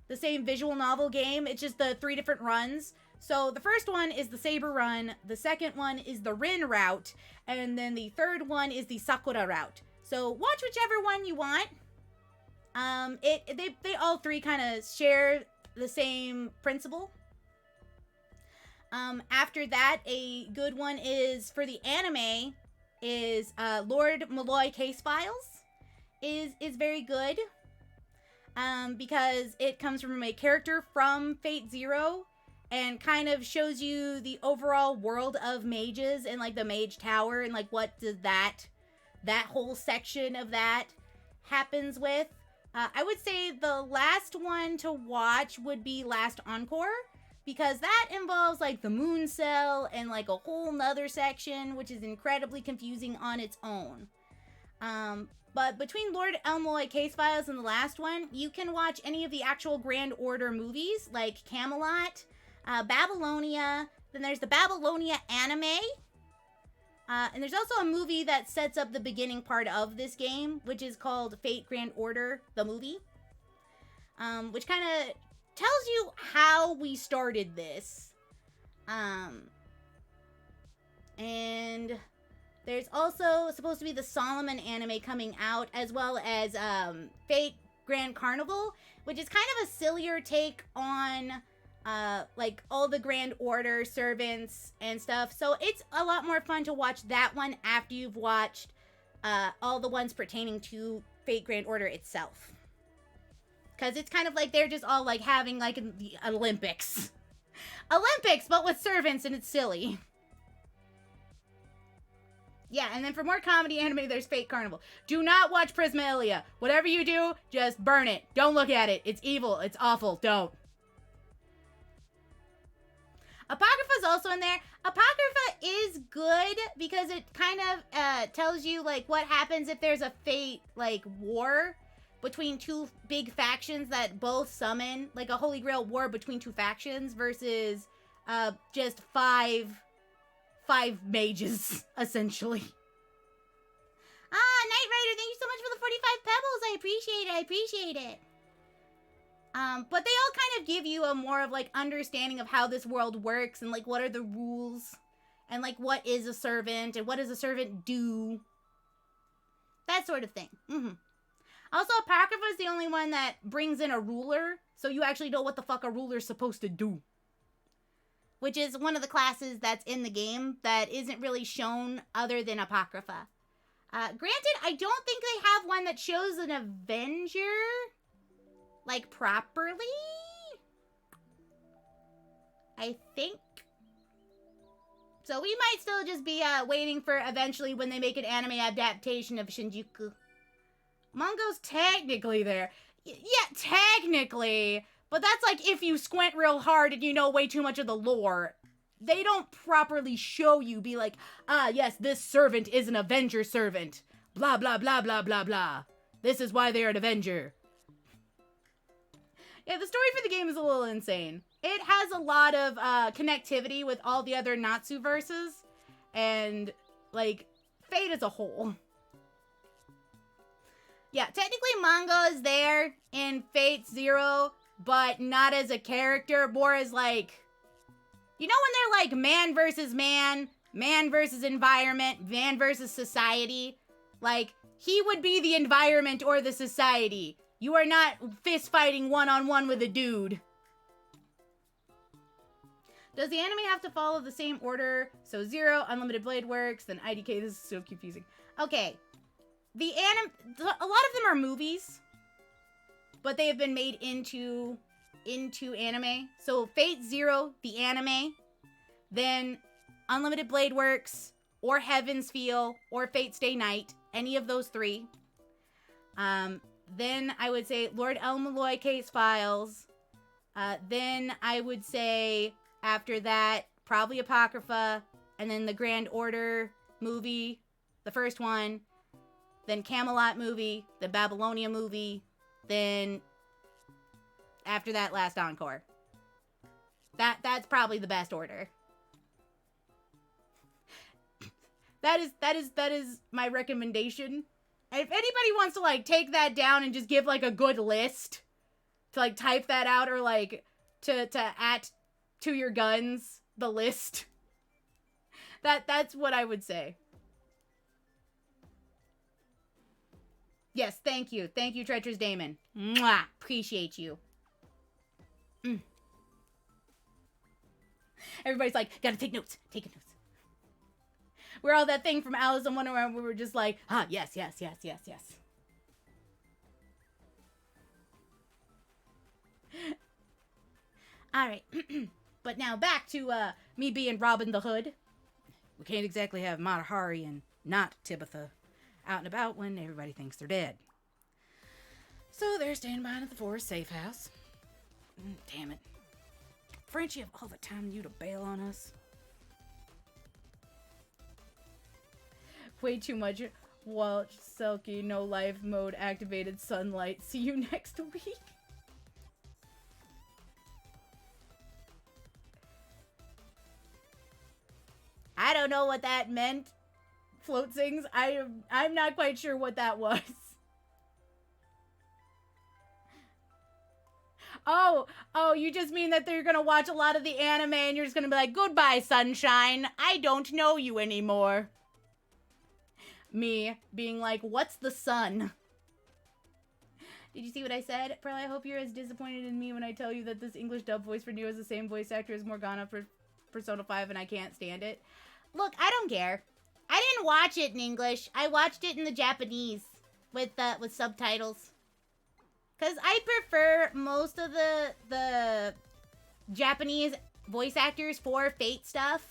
the same visual novel game. It's just the 3 different runs. So the first one is the Saber run, the second one is the Rin route, and then the third one is the Sakura route. So watch whichever one you want. They all three kind of share the same principle. After that, a good one is for the anime is Lord Malloy Case Files is very good. Because it comes from a character from Fate Zero and kind of shows you the overall world of mages and like the mage tower and like what does that whole section of that happens with. I would say the last one to watch would be Last Encore, because that involves like the moon cell and like a whole nother section, which is incredibly confusing on its own. But between Lord Elmloy Case Files and the last one, you can watch any of the actual Grand Order movies, like Camelot, Babylonia, then there's the Babylonia anime, and there's also a movie that sets up the beginning part of this game, which is called Fate Grand Order, the movie, which kind of tells you how we started this. And there's also supposed to be the Salem anime coming out, as well as Fate Grand Carnival, which is kind of a sillier take on like all the Grand Order servants and stuff. So it's a lot more fun to watch that one after you've watched all the ones pertaining to Fate Grand Order itself. Because it's kind of like they're just all like having like the Olympics. Olympics, but with servants, and it's silly. Yeah, and then for more comedy anime, there's Fate Carnival. Do not watch Prismalia. Whatever you do, just burn it. Don't look at it. It's evil. It's awful. Don't. Apocrypha's also in there. Apocrypha is good because it kind of tells you like what happens if there's a Fate like war between two big factions that both summon, like a Holy Grail war between two factions versus just five mages, essentially. Knight Rider, thank you so much for the 45 pebbles. I appreciate it. But they all kind of give you a more of like understanding of how this world works and like what are the rules and like what is a servant and what does a servant do. That sort of thing. Also, Apocrypha is the only one that brings in a ruler, so you actually know what the fuck a ruler's supposed to do. Which is one of the classes that's in the game that isn't really shown other than Apocrypha. Granted, I don't think they have one that shows an Avenger, like, properly. I think. So we might still just be waiting for eventually when they make an anime adaptation of Shinjuku. Mongo's technically there. Yeah, technically. But that's like if you squint real hard and you know way too much of the lore. They don't properly show you, be like, yes, this servant is an Avenger servant. Blah, blah, blah, blah, blah, blah. This is why they're an Avenger. Yeah, the story for the game is a little insane. It has a lot of connectivity with all the other Natsu verses. And, like, Fate as a whole. Yeah, technically Manga is there in Fate Zero, but not as a character, more as like, you know when they're like man versus environment, man versus society? Like, he would be the environment or the society. You are not fist fighting one-on-one with a dude. Does the anime have to follow the same order? So Zero, Unlimited Blade Works, then IDK, this is so confusing. Okay. A lot of them are movies, but they have been made into anime. So Fate Zero, the anime, then Unlimited Blade Works, or Heaven's Feel, or Fate Stay Night, any of those three. Then I would say Lord Elmaloy Case Files. Then I would say after that probably Apocrypha, and then the Grand Order movie, the first one. Then Camelot movie, the Babylonia movie, then after that, Last Encore. That's probably the best order. That is my recommendation. And if anybody wants to like take that down and just give like a good list to like type that out or like to add to your guns the list, that's what I would say. Yes, thank you. Thank you, Treacherous Damon. Mwah! Appreciate you. Everybody's like, gotta take notes. Taking notes. We're all that thing from Alice in Wonderland where we were just like, yes, yes, yes, yes, yes. Alright. But now back to me being Robin the Hood. We can't exactly have Mata Hari and not Tabitha out and about when everybody thinks they're dead. So they're standing behind at the forest safe house. Damn it. Frenchie, have all the time you to bail on us. Way too much Welch, Selkie, no life mode, activated sunlight. See you next week. I don't know what that meant. Float sings. I'm not quite sure what that was. Oh, you just mean that you're gonna watch a lot of the anime and you're just gonna be like, goodbye, sunshine. I don't know you anymore. Me being like, what's the sun? Did you see what I said? Pearl, I hope you're as disappointed in me when I tell you that this English dub voice for Neo is the same voice actor as Morgana for Persona 5 and I can't stand it. Look, I don't care. I didn't watch it in English. I watched it in the Japanese with subtitles. Because I prefer most of the Japanese voice actors for Fate stuff.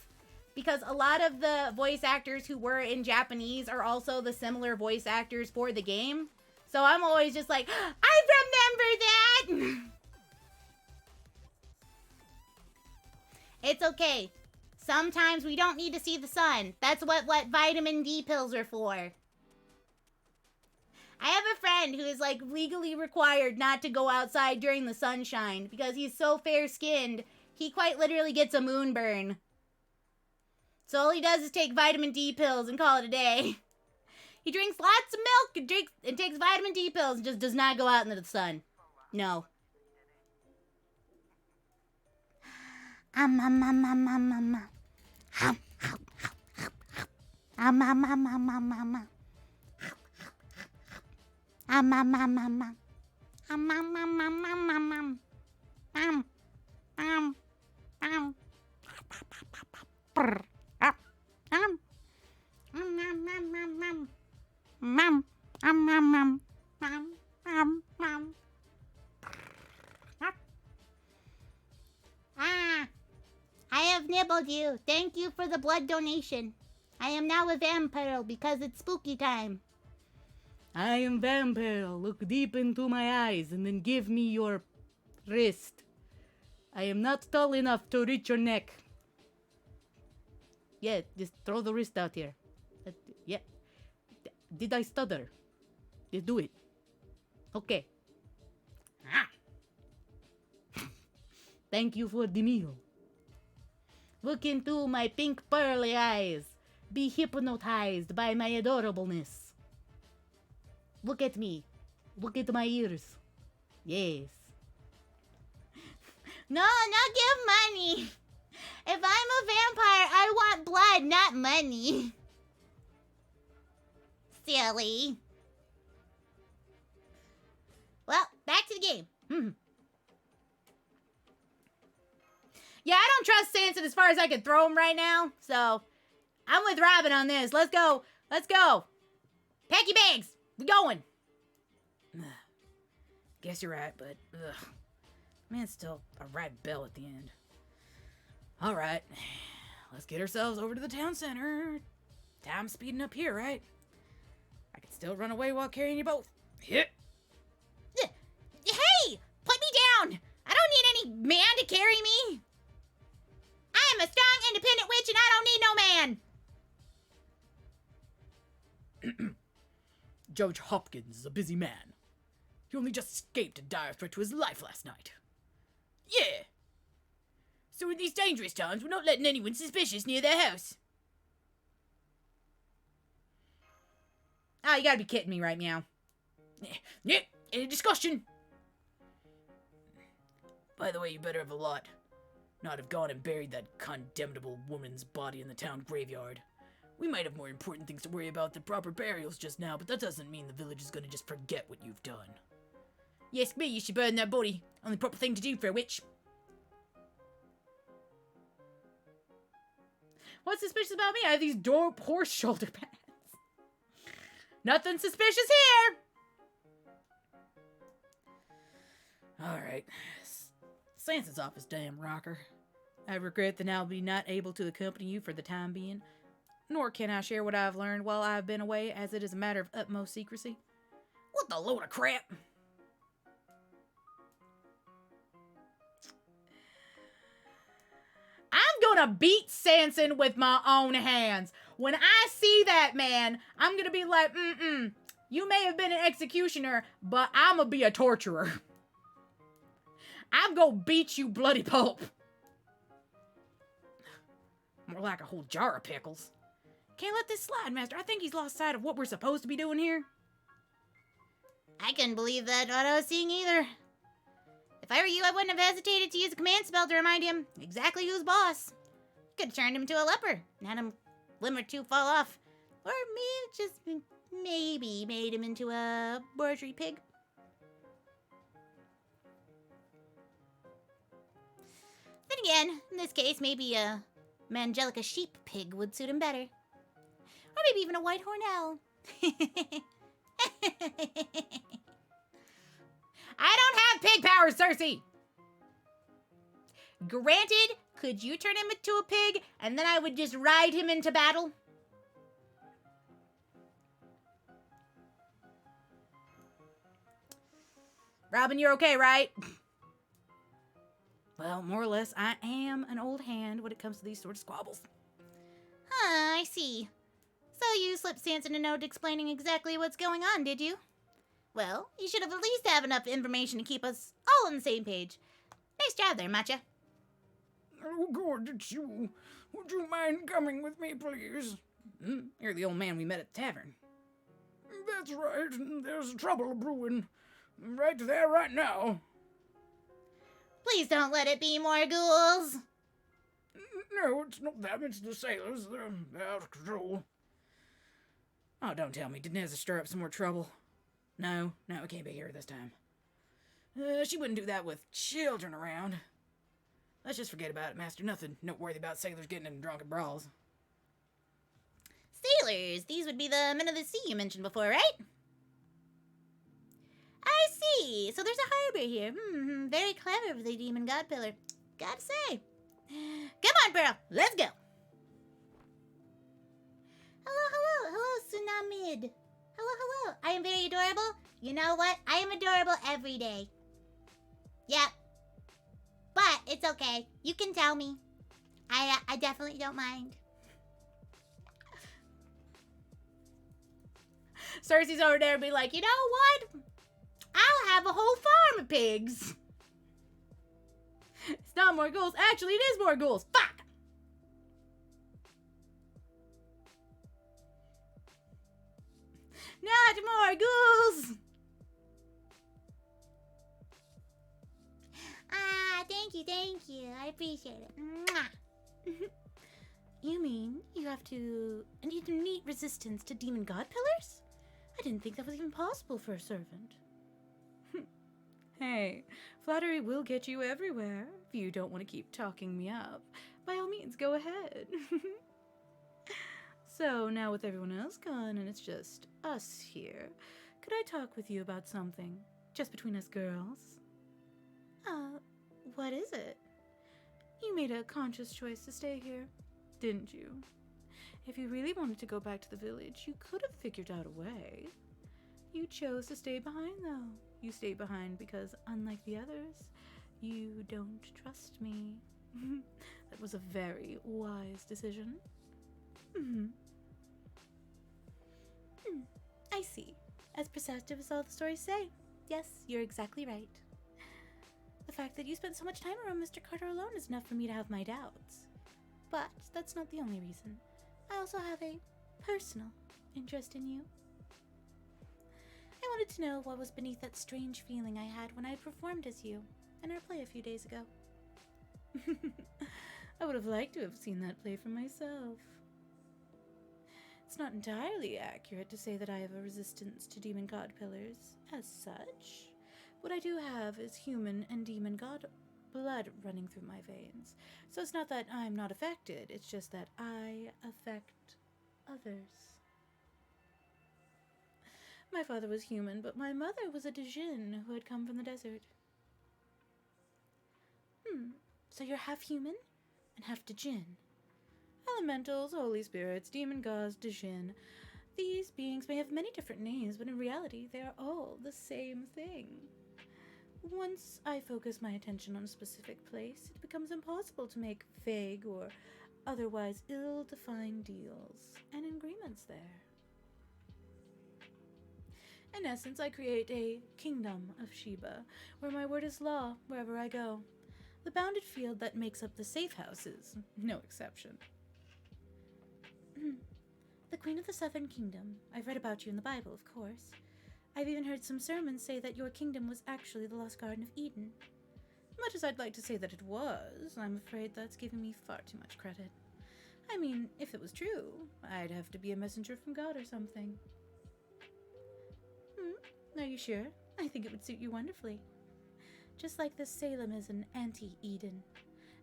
Because a lot of the voice actors who were in Japanese are also the similar voice actors for the game. So I'm always just like, I remember that! It's okay. Sometimes we don't need to see the sun. That's what vitamin D pills are for. I have a friend who is like legally required not to go outside during the sunshine because he's so fair-skinned, he quite literally gets a moonburn. So all he does is take vitamin D pills and call it a day. He drinks lots of milk and takes vitamin D pills and just does not go out into the sun. No. I have nibbled you. Thank you for the blood donation. I am now a vampire because it's spooky time. I am vampire. Look deep into my eyes and then give me your wrist. I am not tall enough to reach your neck. Yeah, just throw the wrist out here. Yeah. Did I stutter? Just do it. Okay. Thank you for the meal. Look into my pink pearly eyes. Be hypnotized by my adorableness. Look at me. Look at my ears. Yes. No, not give money. If I'm a vampire, I want blood, not money. Silly. Well, back to the game. Yeah, I don't trust Sanson as far as I can throw him right now. So, I'm with Robin on this. Let's go. Let's go. Pack your bags. We going. Guess you're right, but man, still a right bell at the end. All right, let's get ourselves over to the town center. Time's speeding up here, right? I can still run away while carrying you both. Hit. Hey, put me down. I don't need any man to carry me. I am a strong, independent witch, and I don't need no man. Judge Hopkins is a busy man. He only just escaped a dire threat to his life last night. Yeah. So in these dangerous times, we're not letting anyone suspicious near their house. Oh, you gotta be kidding me right now. Yeah, any discussion? By the way, you better have a lot. Not have gone and buried that condemnable woman's body in the town graveyard. We might have more important things to worry about than proper burials just now, but that doesn't mean the village is gonna just forget what you've done. Yes, me, you should burn that body. Only proper thing to do for a witch. What's suspicious about me? I have these dope horse shoulder pads. Nothing suspicious here! Alright. Sansa's off his damn rocker. I regret that I'll be not able to accompany you for the time being, nor can I share what I've learned while I've been away, as it is a matter of utmost secrecy. What the load of crap? I'm gonna beat Sanson with my own hands. When I see that man, I'm gonna be like, you may have been an executioner, but I'm gonna be a torturer. I'm gonna beat you bloody pulp. More like a whole jar of pickles. Can't let this slide, Master. I think he's lost sight of what we're supposed to be doing here. I couldn't believe that what I was seeing either. If I were you, I wouldn't have hesitated to use a command spell to remind him exactly who's boss. Could have turned him into a leper, and had him limb or two fall off. Or maybe made him into a bordery pig. Then again, in this case, maybe a Mangelica sheep pig would suit him better. Or maybe even a white horn owl. I don't have pig powers, Cersei! Granted, could you turn him into a pig, and then I would just ride him into battle? Robin, you're okay, right? Well, more or less, I am an old hand when it comes to these sort of squabbles. Huh, I see. So you slipped Sanson a note explaining exactly what's going on, did you? Well, you should have at least have enough information to keep us all on the same page. Nice job there, Matcha. Oh, good, it's you. Would you mind coming with me, please? You're the old man we met at the tavern. That's right. There's trouble brewing. Right there, right now. Please don't let it be more ghouls. No, it's not them. It's the sailors. They're out of control. Oh, don't tell me. Did Nezza stir up some more trouble? No, it can't be here this time. She wouldn't do that with children around. Let's just forget about it, Master. Nothing noteworthy about sailors getting in drunken brawls. Sailors, these would be the men of the sea you mentioned before, right? I see. So there's a harbor here. Very clever for the demon god pillar. Gotta say. Come on, Pearl. Let's go. Hello, Tsunamid. Hello. I am very adorable. You know what? I am adorable every day. Yep. But it's okay. You can tell me. I definitely don't mind. Cersei's over there and be like, you know what? I'll have a whole farm of pigs. It's not more ghouls. Actually, it is more ghouls. Fuck! Not more ghouls! Thank you. I appreciate it. Mwah. You mean you have to need to meet resistance to demon god pillars? I didn't think that was even possible for a servant. Hey, flattery will get you everywhere. If you don't want to keep talking me up, by all means, go ahead. So, now with everyone else gone and it's just us here, could I talk with you about something? Just between us girls? What is it? You made a conscious choice to stay here, didn't you? If you really wanted to go back to the village, you could have figured out a way. You chose to stay behind, though. You stayed behind because, unlike the others, you don't trust me. That was a very wise decision. I see. As perceptive as all the stories say. Yes, you're exactly right. The fact that you spent so much time around Mr. Carter alone is enough for me to have my doubts. But that's not the only reason. I also have a personal interest in you. I wanted to know what was beneath that strange feeling I had when I performed as you in our play a few days ago. I would have liked to have seen that play for myself. It's not entirely accurate to say that I have a resistance to demon god pillars as such. What I do have is human and demon god blood running through my veins. So it's not that I'm not affected, it's just that I affect others. My father was human, but my mother was a djinn who had come from the desert. So you're half human and half djinn. Elementals, holy spirits, demon gods, djinn. These beings may have many different names, but in reality, they are all the same thing. Once I focus my attention on a specific place, it becomes impossible to make vague or otherwise ill-defined deals and agreements there. In essence, I create a kingdom of Sheba, where my word is law wherever I go. The bounded field that makes up the safe house is no exception. The Queen of the Southern Kingdom. I've read about you in the Bible, of course. I've even heard some sermons say that your kingdom was actually the lost Garden of Eden. Much as I'd like to say that it was, I'm afraid that's giving me far too much credit. I mean, if it was true, I'd have to be a messenger from God or something. Are you sure? I think it would suit you wonderfully. Just like this Salem is an anti-Eden.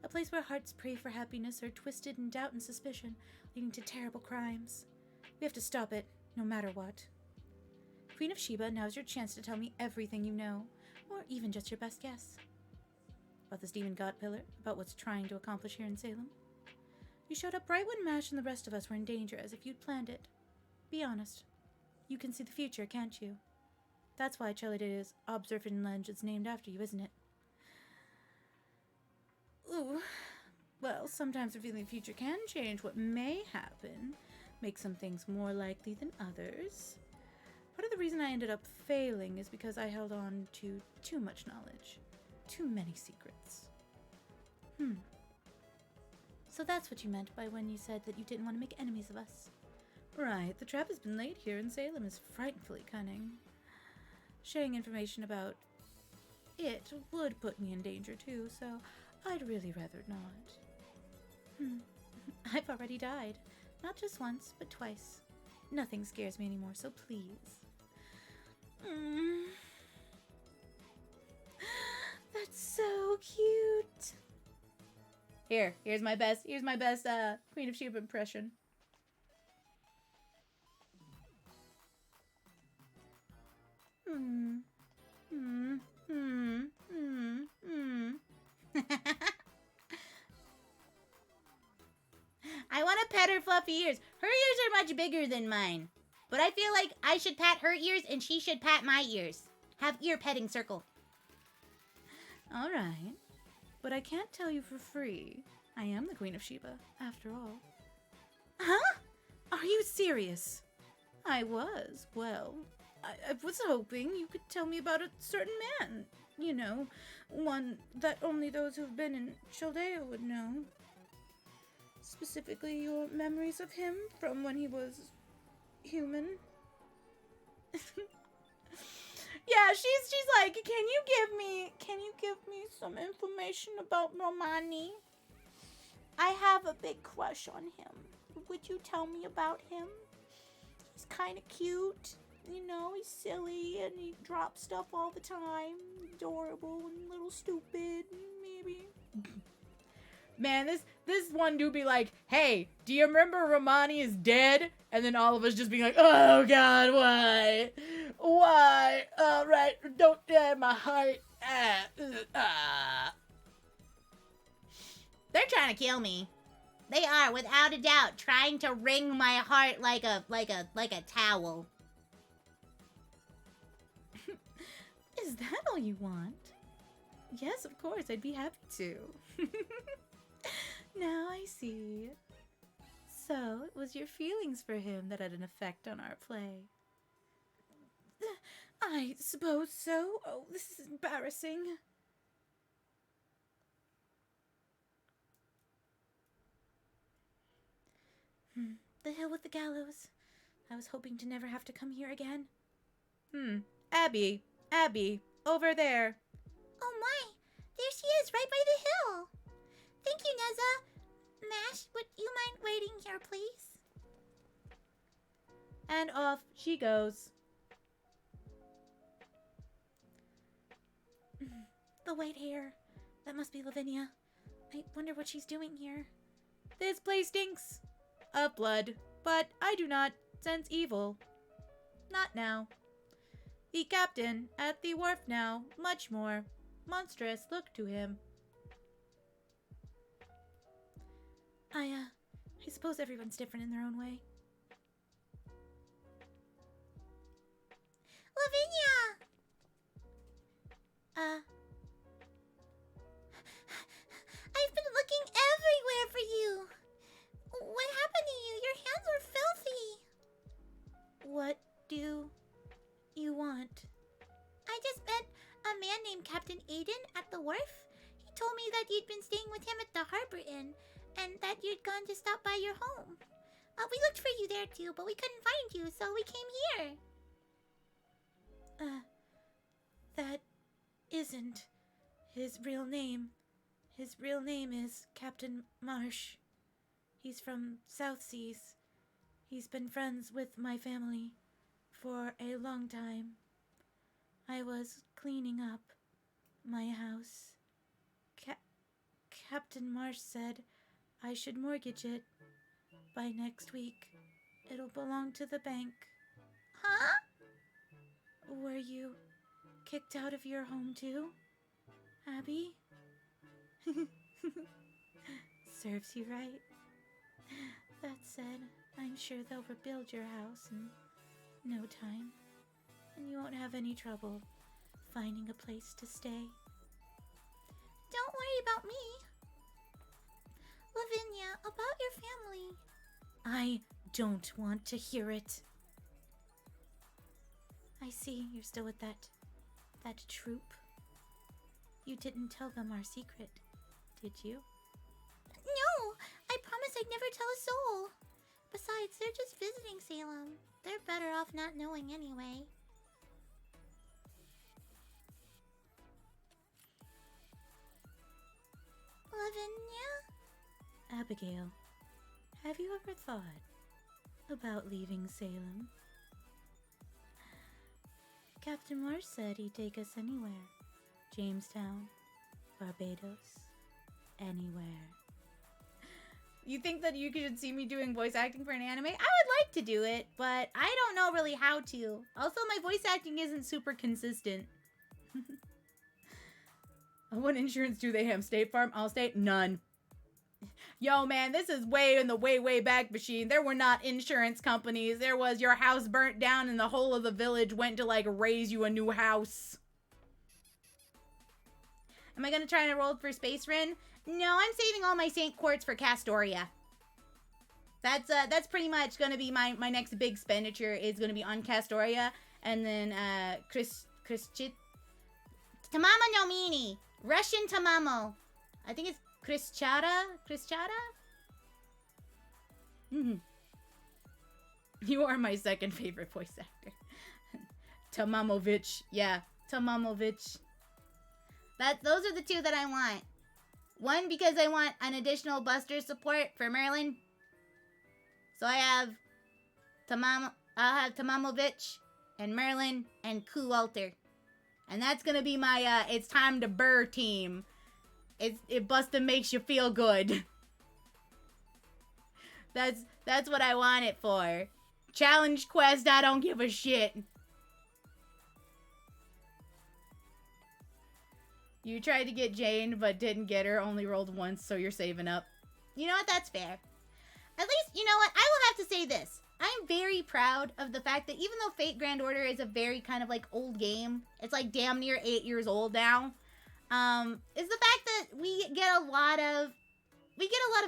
A place where hearts pray for happiness are twisted in doubt and suspicion, leading to terrible crimes. We have to stop it, no matter what. Queen of Sheba, now's your chance to tell me everything you know, or even just your best guess. About this demon god pillar, about what's trying to accomplish here in Salem. You showed up right when Mash and the rest of us were in danger, as if you'd planned it. Be honest. You can see the future, can't you? That's why Chelida's observant lens is named after you, isn't it? Ooh. Well, sometimes revealing the future can change what may happen, make some things more likely than others. Part of the reason I ended up failing is because I held on to too much knowledge. Too many secrets. So that's what you meant by when you said that you didn't want to make enemies of us. Right, the trap has been laid here in Salem is frightfully cunning. Sharing information about it would put me in danger too, so I'd really rather not. I've already died. Not just once, but twice. Nothing scares me anymore, so please. That's so cute. Here's my best Queen of Sheba impression. I want to pet her fluffy ears. Her ears are much bigger than mine. But I feel like I should pat her ears and she should pat my ears. Have ear petting circle. All right. But I can't tell you for free. I am the Queen of Sheba, after all. Huh? Are you serious? I was. Well, I was hoping you could tell me about a certain man. You know, one that only those who've been in Chaldea would know. Specifically, your memories of him from when he was human. Yeah, she's like, can you give me some information about Romani? I have a big crush on him. Would you tell me about him? He's kind of cute. You know, he's silly and he drops stuff all the time. Adorable and a little stupid, maybe. Man, this one dude be like, hey, do you remember Romani is dead? And then all of us just being like, oh god, why? Why? Alright, don't tear my heart. They're trying to kill me. They are, without a doubt, trying to wring my heart like a towel. Is that all you want? Yes, of course, I'd be happy to. Now I see. So, it was your feelings for him that had an effect on our play. I suppose so. Oh, this is embarrassing. The hill with the gallows. I was hoping to never have to come here again. Abby, over there. Oh my, there she is, right by the hill. Thank you, Neza. Mash, would you mind waiting here, please? And off she goes. The white hair. That must be Lavinia. I wonder what she's doing here. This place stinks of blood, but I do not sense evil. Not now. The captain at the wharf now, much more monstrous look to him. I suppose everyone's different in their own way. Lavinia! I've been looking everywhere for you. What happened to you? Your hands were filthy. What do you want? I just met a man named Captain Aiden at the wharf. He told me that you'd been staying with him at the Harbor Inn and that you'd gone to stop by your home. We looked for you there too, but we couldn't find you, so we came here. That isn't his real name. His real name is Captain Marsh. He's from South Seas. He's been friends with my family for a long time. I was cleaning up my house. Captain Marsh said I should mortgage it by next week. It'll belong to the bank. Huh? Were you kicked out of your home too, Abby? Serves you right. That said, I'm sure they'll rebuild your house in no time, and you won't have any trouble finding a place to stay. Don't worry about me. Lavinia, about your family. I don't want to hear it. I see you're still with that troop. You didn't tell them our secret, did you? No, I promised I'd never tell a soul. Besides, they're just visiting Salem. They're better off not knowing anyway. Lavinia? Abigail, have you ever thought about leaving Salem? Captain Marsh said he'd take us anywhere. Jamestown, Barbados, anywhere. You think that you could see me doing voice acting for an anime? I would like to do it, but I don't know really how to. Also, my voice acting isn't super consistent. What insurance do they have? State Farm? Allstate? None. Yo, man, this is way in the way back machine. There were not insurance companies. There was your house burnt down and the whole of the village went to, like, raise you a new house. Am I gonna try to roll for Space Rin? No, I'm saving all my Saint Quartz for Castoria. That's pretty much gonna be my next big expenditure is gonna be on Castoria. And then, Tamamo no Mini. Russian Tamamo. I think it's Krischada? You are my second favorite voice actor. Tamamovich. Yeah, Tamamovich. Those are the two that I want. One, because I want an additional Buster support for Merlin. So I'll have Tamamovich and Merlin and Ku Alter. And that's gonna be my It's Time to Burr team. It Busta makes you feel good. That's what I want it for. Challenge quest, I don't give a shit. You tried to get Jane, but didn't get her. Only rolled once, so you're saving up. You know what? That's fair. At least, you know what? I will have to say this. I'm very proud of the fact that even though Fate Grand Order is a very kind of like old game, it's like damn near 8 years old now, is the fact that we get a lot of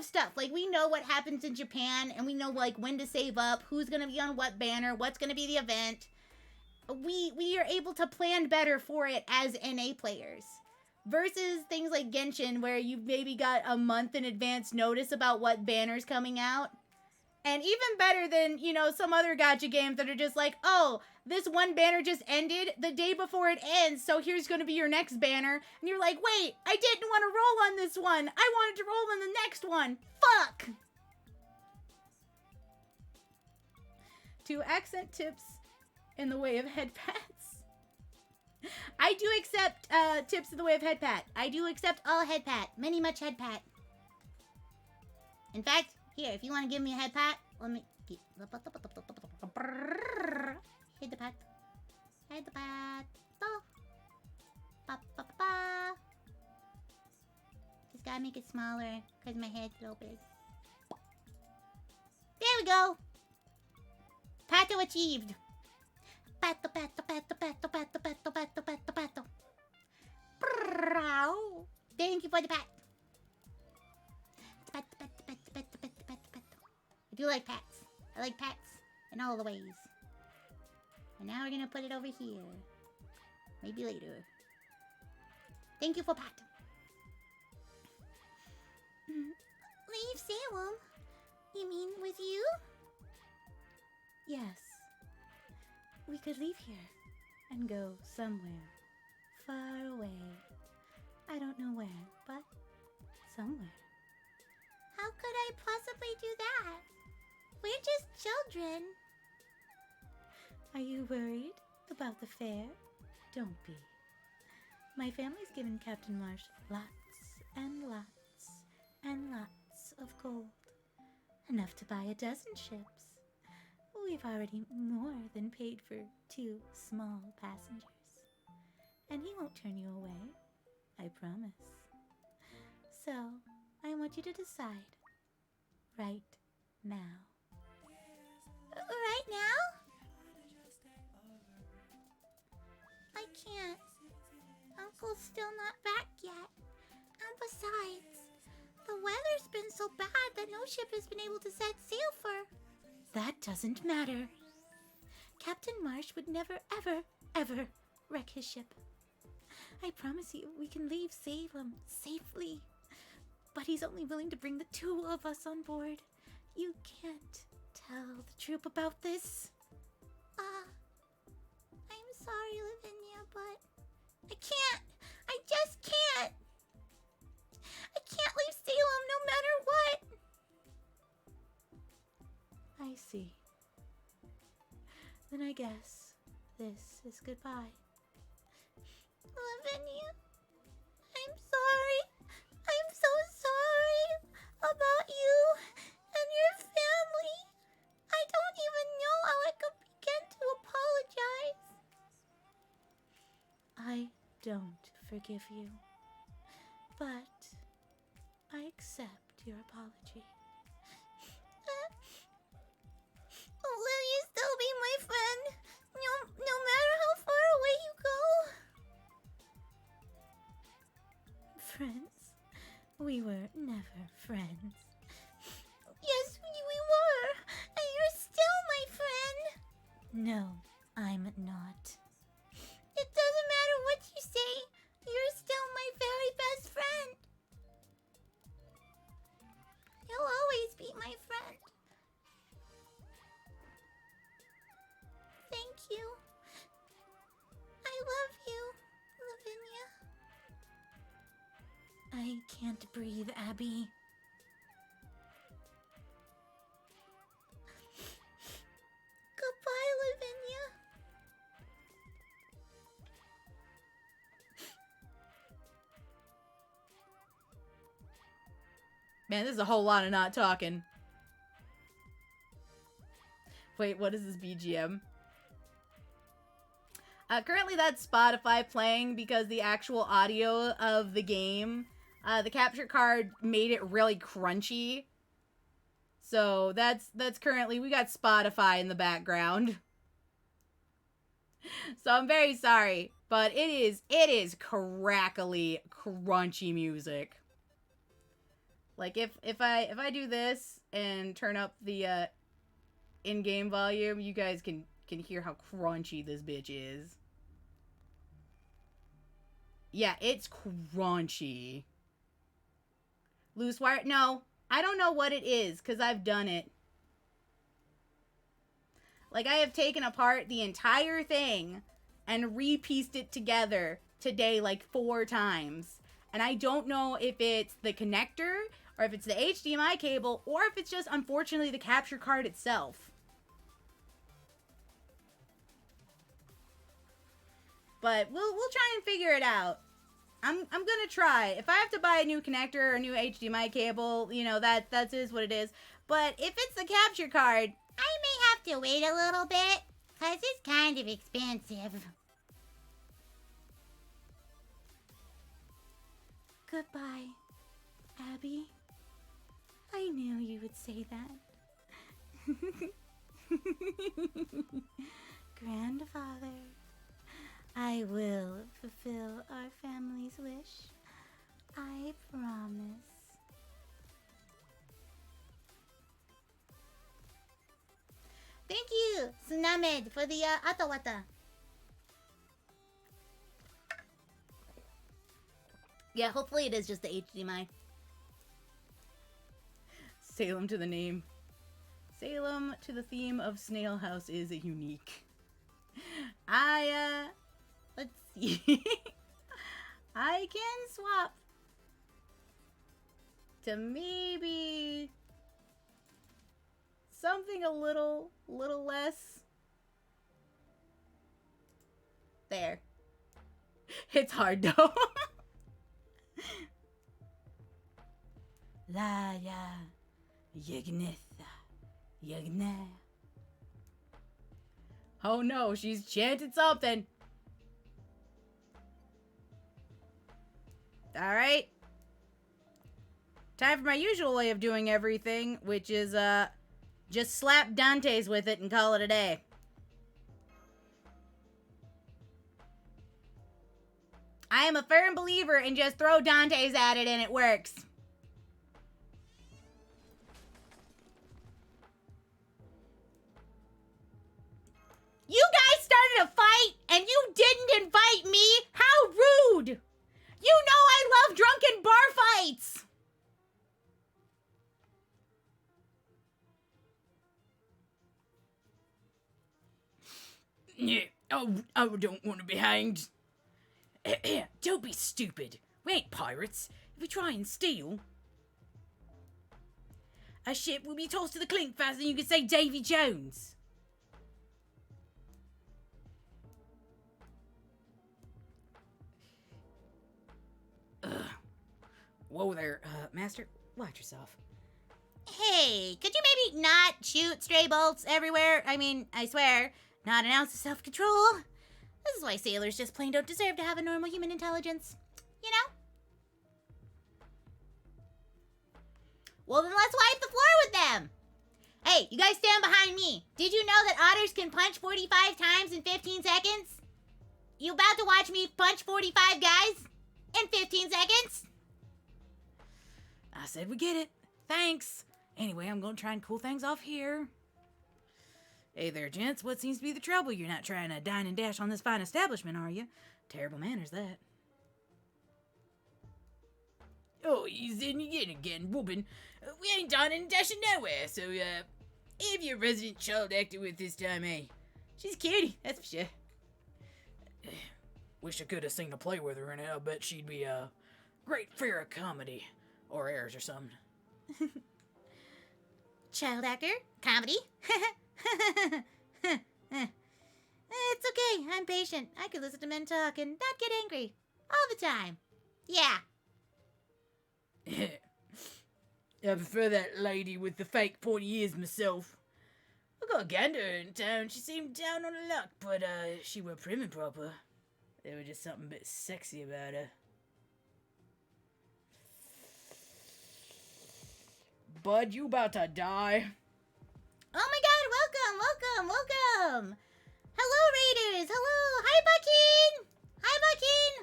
stuff. Like, we know what happens in Japan, and we know, like, when to save up, who's gonna be on what banner, what's gonna be the event. We are able to plan better for it as NA players. Versus things like Genshin, where you've maybe got a month in advance notice about what banner's coming out. And even better than, you know, some other gacha games that are just like, oh, this one banner just ended the day before it ends, so here's going to be your next banner. And you're like, wait, I didn't want to roll on this one. I wanted to roll on the next one. Fuck! to accent tips in the way of head pats. I do accept tips in the way of head pat. I do accept all head pat. Many much head pat. In fact, here, if you want to give me a head pat, let me... Head the pat. Head the pat. Ba, ba, ba. Just gotta make it smaller, because my head's so big. There we go! Pato achieved! Pato, pato, pato, pato, pato, pato, pato, pato, pato. Prow. Thank you for the pat. Pat, pat, pat, pat, pat, pat, pat. I do like pats. I like pats in all the ways. And now we're gonna put it over here. Maybe later. Thank you for pat. Leave Salem? You mean with you? Yes. We could leave here and go somewhere far away. I don't know where, but somewhere. How could I possibly do that? We're just children. Are you worried about the fair? Don't be. My family's given Captain Marsh lots and lots and lots of gold. Enough to buy 12 ships. We've already more than paid for 2 small passengers. And he won't turn you away, I promise. So, I want you to decide. Right now. Right now? I can't. Uncle's still not back yet. And besides, the weather's been so bad that no ship has been able to set sail for. That doesn't matter. Captain Marsh would never, ever, ever wreck his ship. I promise you, we can leave Salem safely. But he's only willing to bring the 2 of us on board. You can't tell the troop about this. I'm sorry, Lavinia, but I can't. I just can't. I can't leave Salem no matter what. I see. Then I guess this is goodbye. Lavinia, I'm sorry. I'm so sorry about you and your family. I don't even know how I could begin to apologize. I don't forgive you, but I accept your apology. Will you still be my friend, no matter how far away you go? Friends? We were never friends. Yes, we were, and you're still my friend. No, I'm not. It doesn't matter what you say, you're still my very best friend. You'll always be my friend. Thank you. I love you, Lavinia. I can't breathe, Abby. Goodbye, Lavinia. Man, this is a whole lot of not talking. Wait, what is this BGM? Currently that's Spotify playing because the actual audio of the game, the capture card made it really crunchy. So that's currently, we got Spotify in the background. So I'm very sorry, but it is crackly, crunchy music. Like if I do this and turn up the in-game volume, you guys can hear how crunchy this bitch is. Yeah, it's crunchy. Loose wire? No, I don't know what it is because I've done it. Like, I have taken apart the entire thing and re-pieced it together today like 4 times. And I don't know if it's the connector, or if it's the HDMI cable, or if it's just, unfortunately, the capture card itself. But we'll try and figure it out. I'm gonna try. If I have to buy a new connector or a new HDMI cable, you know, that is what it is. But if it's the capture card, I may have to wait a little bit, because it's kind of expensive. Goodbye, Abby. I knew you would say that. Grandfather, I will fulfill our family's wish. I promise. Thank you, Sunamed, for the atawata. Yeah, hopefully it is just the HDMI. Salem to the name. Salem to the theme of Snail House is unique. Let's see. I can swap to maybe something a little less. There. It's hard though. La ya Yagnitha Yagna. Oh no, she's chanted something. Alright. Time for my usual way of doing everything, which is just slap Dante's with it and call it a day. I am a firm believer in just throw Dante's at it and it works. You guys started a fight and you didn't invite me? How rude! You know I love drunken bar fights! Yeah, I don't want to be hanged. Don't be stupid. We ain't pirates. If we try and steal, a ship will be tossed to the clink faster than you can say Davy Jones. Whoa there, Master. Watch yourself. Hey, could you maybe not shoot stray bolts everywhere? I mean, I swear, not an ounce of self-control. This is why sailors just plain don't deserve to have a normal human intelligence. You know? Well, then let's wipe the floor with them. Hey, you guys stand behind me. Did you know that otters can punch 45 times in 15 seconds? You about to watch me punch 45 guys in 15 seconds? I said we get it. Thanks. Anyway, I'm gonna try and cool things off here. Hey there, gents. What seems to be the trouble? You're not trying to dine and dash on this fine establishment, are you? Terrible manners, that. Oh, he's in again, whooping. We ain't dining and dashing nowhere, so, if your resident child acted with this time, eh? She's a cutie, that's for sure. Wish I could have seen a play with her in it. I bet she'd be a great for a comedy. Or airs or something. Child actor? Comedy? It's okay, I'm patient. I could listen to men talk and not get angry. All the time. Yeah. I prefer that lady with the fake pointy ears myself. I got a gander in town. She seemed down on her luck, but she were prim and proper. There was just something a bit sexy about her. Bud, you about to die. Oh my god, welcome! Hello, Raiders! Hello! Hi, Bucking! Hi, Bucking!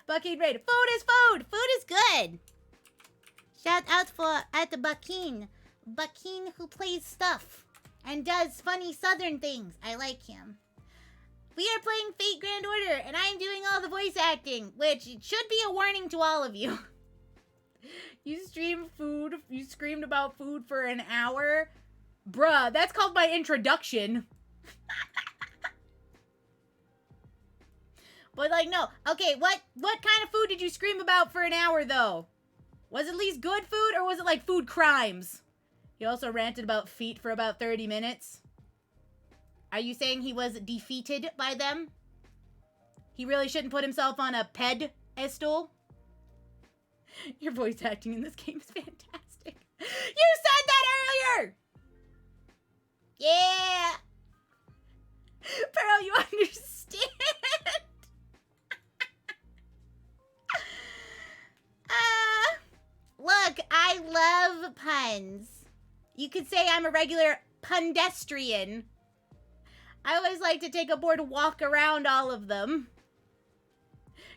Bucking Raider, Food is food! Food is good! Shout out at the Bucking. Bucking who plays stuff and does funny southern things. I like him. We are playing Fate Grand Order, and I'm doing all the voice acting, which should be a warning to all of you. You screamed about food for an hour? Bruh, that's called my introduction. But, like, no. Okay, what kind of food did you scream about for an hour, though? Was it at least good food, or was it, like, food crimes? He also ranted about feet for about 30 minutes. Are you saying he was defeated by them? He really shouldn't put himself on a pedestal. Your voice acting in this game is fantastic. You said that earlier! Yeah! Pearl, you understand? Look, I love puns. You could say I'm a regular pundestrian. I always like to take a board walk around all of them.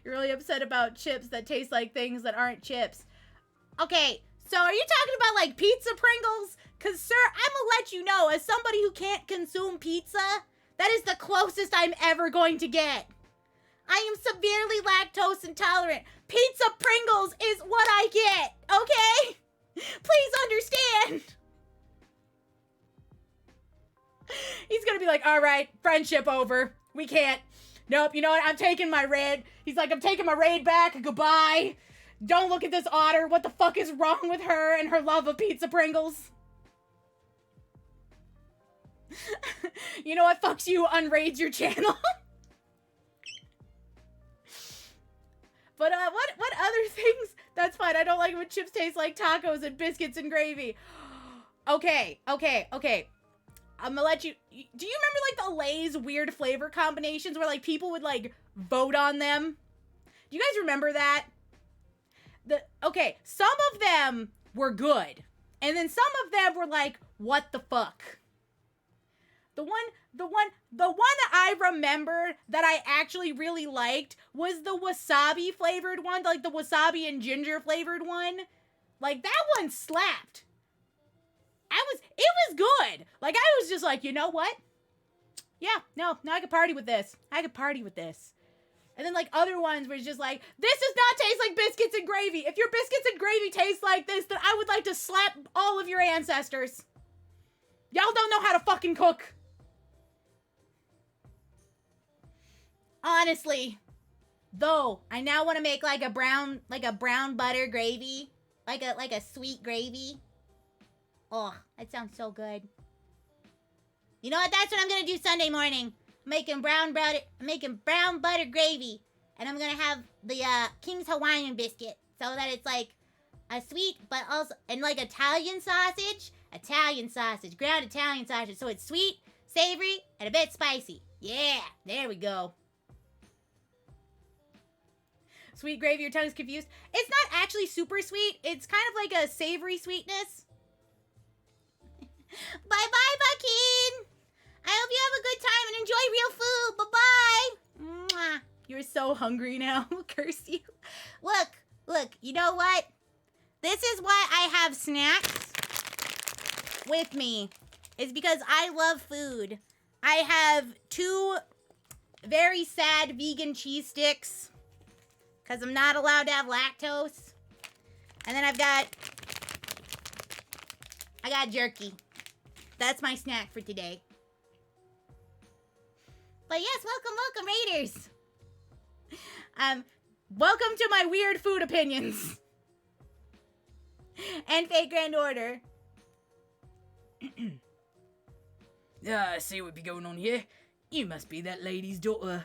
You're really upset about chips that taste like things that aren't chips. Okay, so are you talking about like pizza Pringles? Cause sir, I'm gonna let you know, as somebody who can't consume pizza, that is the closest I'm ever going to get. I am severely lactose intolerant. Pizza Pringles is what I get, okay? Please understand. He's gonna be like, all right, friendship over. We can't. Nope, you know what? I'm taking my raid. He's like, I'm taking my raid back. Goodbye. Don't look at this otter. What the fuck is wrong with her and her love of pizza Pringles? You know what? Fucks you, unraids your channel. But what other things? That's fine. I don't like when chips taste like tacos and biscuits and gravy. Okay. I'm gonna let you... Do you remember, like, the Lay's weird flavor combinations where, like, people would, like, vote on them? Do you guys remember that? Okay, some of them were good. And then some of them were like, what the fuck? The one that I remember that I actually really liked was the wasabi flavored one, like the wasabi and ginger flavored one. Like, that one slapped. It was good. Like, I was just like, you know what? Yeah, no, now I could party with this. And then, like, other ones were just like, this does not taste like biscuits and gravy. If your biscuits and gravy taste like this, then I would like to slap all of your ancestors. Y'all don't know how to fucking cook. Honestly, though, I now want to make like a brown butter gravy, like a sweet gravy. Oh, that sounds so good. You know what? That's what I'm gonna do Sunday morning. Making brown butter gravy, and I'm gonna have the King's Hawaiian biscuit, so that it's like a sweet, but also and like Italian sausage, ground Italian sausage, so it's sweet, savory, and a bit spicy. Yeah, there we go. Sweet gravy, your tongue's confused. It's not actually super sweet. It's kind of like a savory sweetness. Bye-bye, Buckin! I hope you have a good time and enjoy real food. Bye-bye! Mwah. You're so hungry now. Curse you. Look, you know what? This is why I have snacks with me. It's because I love food. I have 2 very sad vegan cheese sticks, because I'm not allowed to have lactose. And then I got jerky. That's my snack for today. But yes, welcome, Raiders. Welcome to my weird food opinions. And fake Grand Order. I see what be going on here. You must be that lady's daughter.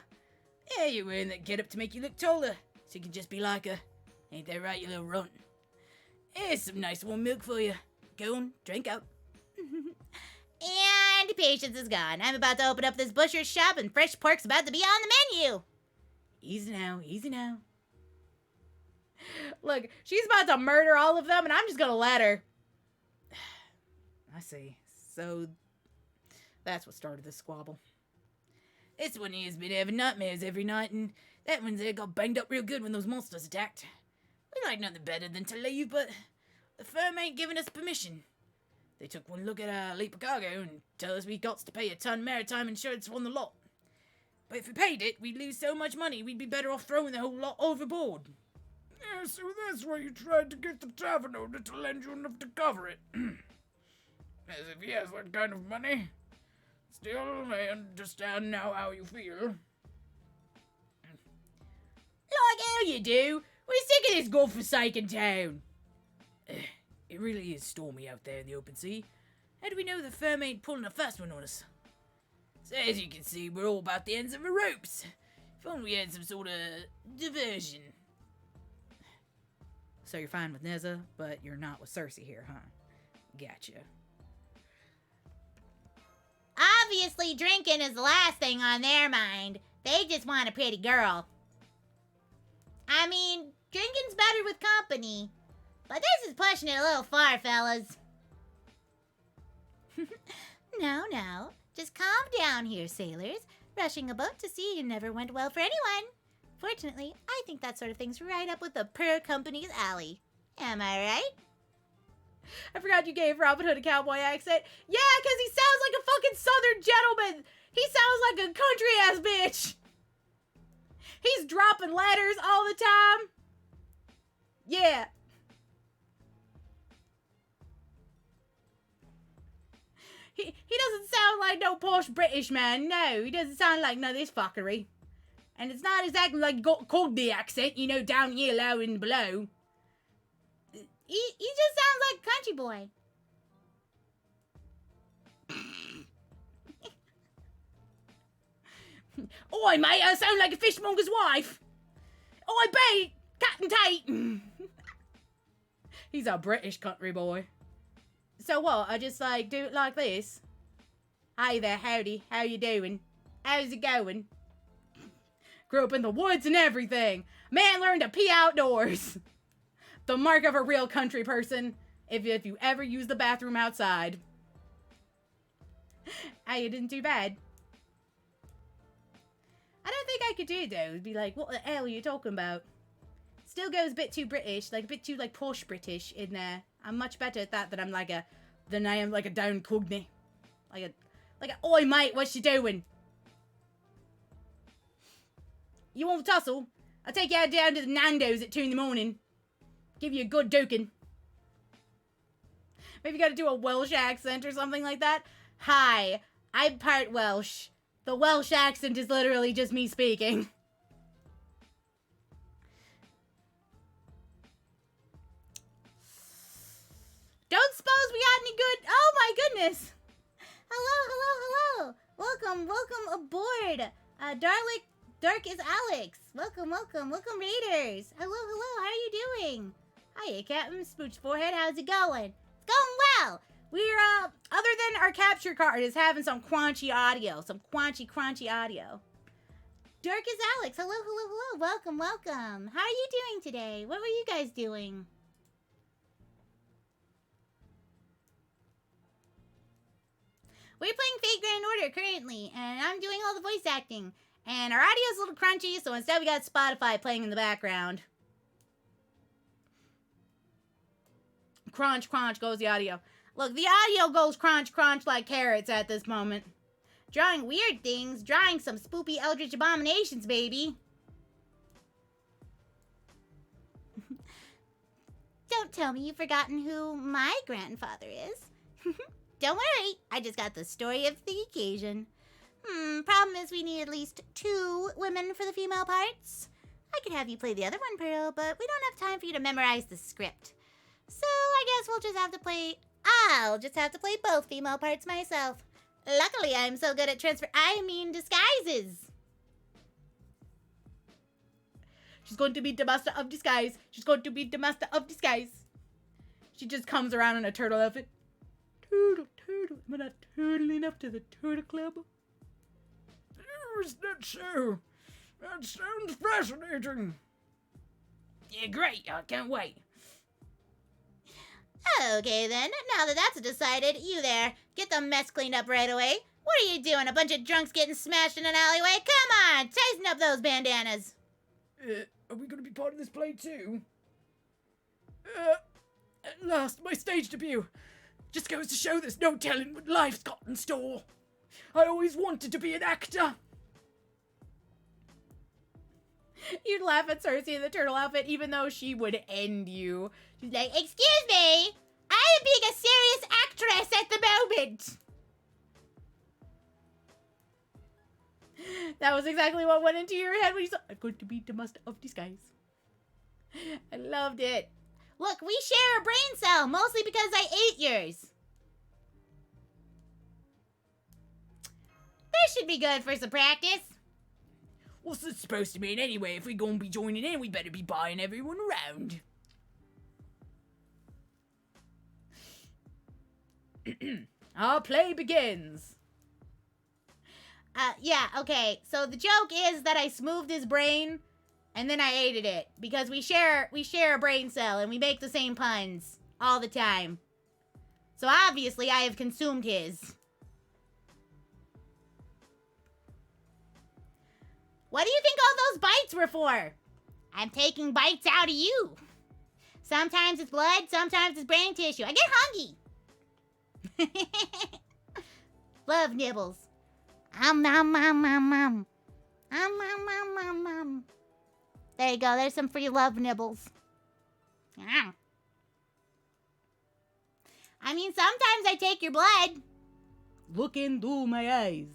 Yeah, you're wearing that getup to make you look taller, so you can just be like her. Ain't that right, you little runt? Here's some nice warm milk for you. Go on, drink up. And patience is gone. I'm about to open up this butcher's shop and fresh pork's about to be on the menu. Easy now. Look, she's about to murder all of them, and I'm just gonna let her. I see. So, that's what started this squabble. This one here's been having nightmares every night, and that one's there got banged up real good when those monsters attacked. We like nothing better than to leave, but the firm ain't giving us permission. They took one look at our leap of cargo and tell us we got to pay a ton maritime insurance on the lot. But if we paid it, we'd lose so much money we'd be better off throwing the whole lot overboard. Yeah, so that's why you tried to get the tavern owner to lend you enough to cover it. As if he has that kind of money. Still, I understand now how you feel. Like how you do? We're sick of this godforsaken town. It really is stormy out there in the open sea. How do we know the firm ain't pulling a fast one on us? So as you can see, we're all about the ends of the ropes. If only we had some sort of diversion. So you're fine with Neza, but you're not with Cersei here, huh? Gotcha. Obviously, drinking is the last thing on their mind. They just want a pretty girl. I mean, drinking's better with company. But this is pushing it a little far, fellas. No. Just calm down here, sailors. Rushing a boat to sea never went well for anyone. Fortunately, I think that sort of thing's right up with the per company's alley. Am I right? I forgot you gave Robin Hood a cowboy accent. Yeah, because he sounds like a fucking southern gentleman. He sounds like a country-ass bitch. He's dropping letters all the time. Yeah. He doesn't sound like no posh British man. No, he doesn't sound like none of this fuckery. And it's not exactly like Cockney accent, you know, down here low and below. He just sounds like a country boy. Oi, mate, I sound like a fishmonger's wife. Oi, bait, Captain Tate. He's a British country boy. So what, I just, like, do it like this? Hey there, howdy, how you doing? How's it going? Grew up in the woods and everything. Man learned to pee outdoors. The mark of a real country person, if you ever use the bathroom outside. Hey, you didn't do bad. I don't think I could do it, though. It'd be like, what the hell are you talking about? Still goes a bit too British, like a bit too, like, posh British in there. I'm much better at that than I am like a down Cockney. Like a, oi mate, what's you doing? You want to tussle? I'll take you out down to the Nando's at 2 in the morning. Give you a good duking. Maybe you gotta do a Welsh accent or something like that. Hi, I'm part Welsh. The Welsh accent is literally just me speaking. Don't suppose we got any good... Oh my goodness! Hello. Welcome aboard. Dark is Alex. Welcome, Raiders. Hello, how are you doing? Hiya, Captain Smooch Forehead, how's it going? It's going well. We're, other than our capture card is having some crunchy audio. Some crunchy audio. Dark is Alex. Hello. Welcome. How are you doing today? What were you guys doing? We're playing Fate Grand Order currently, and I'm doing all the voice acting. And our audio's a little crunchy, so instead we got Spotify playing in the background. Crunch goes the audio. Look, the audio goes crunch like carrots at this moment. Drawing weird things, drawing some spoopy eldritch abominations, baby. Don't tell me you've forgotten who my grandfather is. Don't worry, I just got the story of the occasion. Problem is we need at least 2 women for the female parts. I could have you play the other one, Pearl, but we don't have time for you to memorize the script. So I guess I'll just have to play both female parts myself. Luckily, I'm so good at disguises. She's going to be the master of disguise. She just comes around in a turtle outfit. Turtle. Am I not turtling up to the turtle club? Oh, is that so? That sounds fascinating. Yeah, great. I can't wait. Okay then, now that that's decided, you there, get the mess cleaned up right away. What are you doing, a bunch of drunks getting smashed in an alleyway? Come on, tighten up those bandanas. Are we going to be part of this play too? At last, my stage debut. Just goes to show there's no telling what life's got in store. I always wanted to be an actor. You'd laugh at Cersei in the turtle outfit even though she would end you. She's like, excuse me, I am being a serious actress at the moment. That was exactly what went into your head when you saw, I'm going to be the master of disguise. I loved it. Look, we share a brain cell, mostly because I ate yours. This should be good for some practice. What's this supposed to mean anyway? If we gonna be joining in, we better be buying everyone around. Our play begins. Yeah, okay. So the joke is that I smoothed his brain and then I ate it because we share a brain cell and we make the same puns all the time. So obviously I have consumed his. What do you think all those bites were for? I'm taking bites out of you. Sometimes it's blood, sometimes it's brain tissue. I get hungry. Love nibbles. Nom nom nom nom. Nom. There you go. There's some free love nibbles. Yeah. I mean, sometimes I take your blood. Look into my eyes.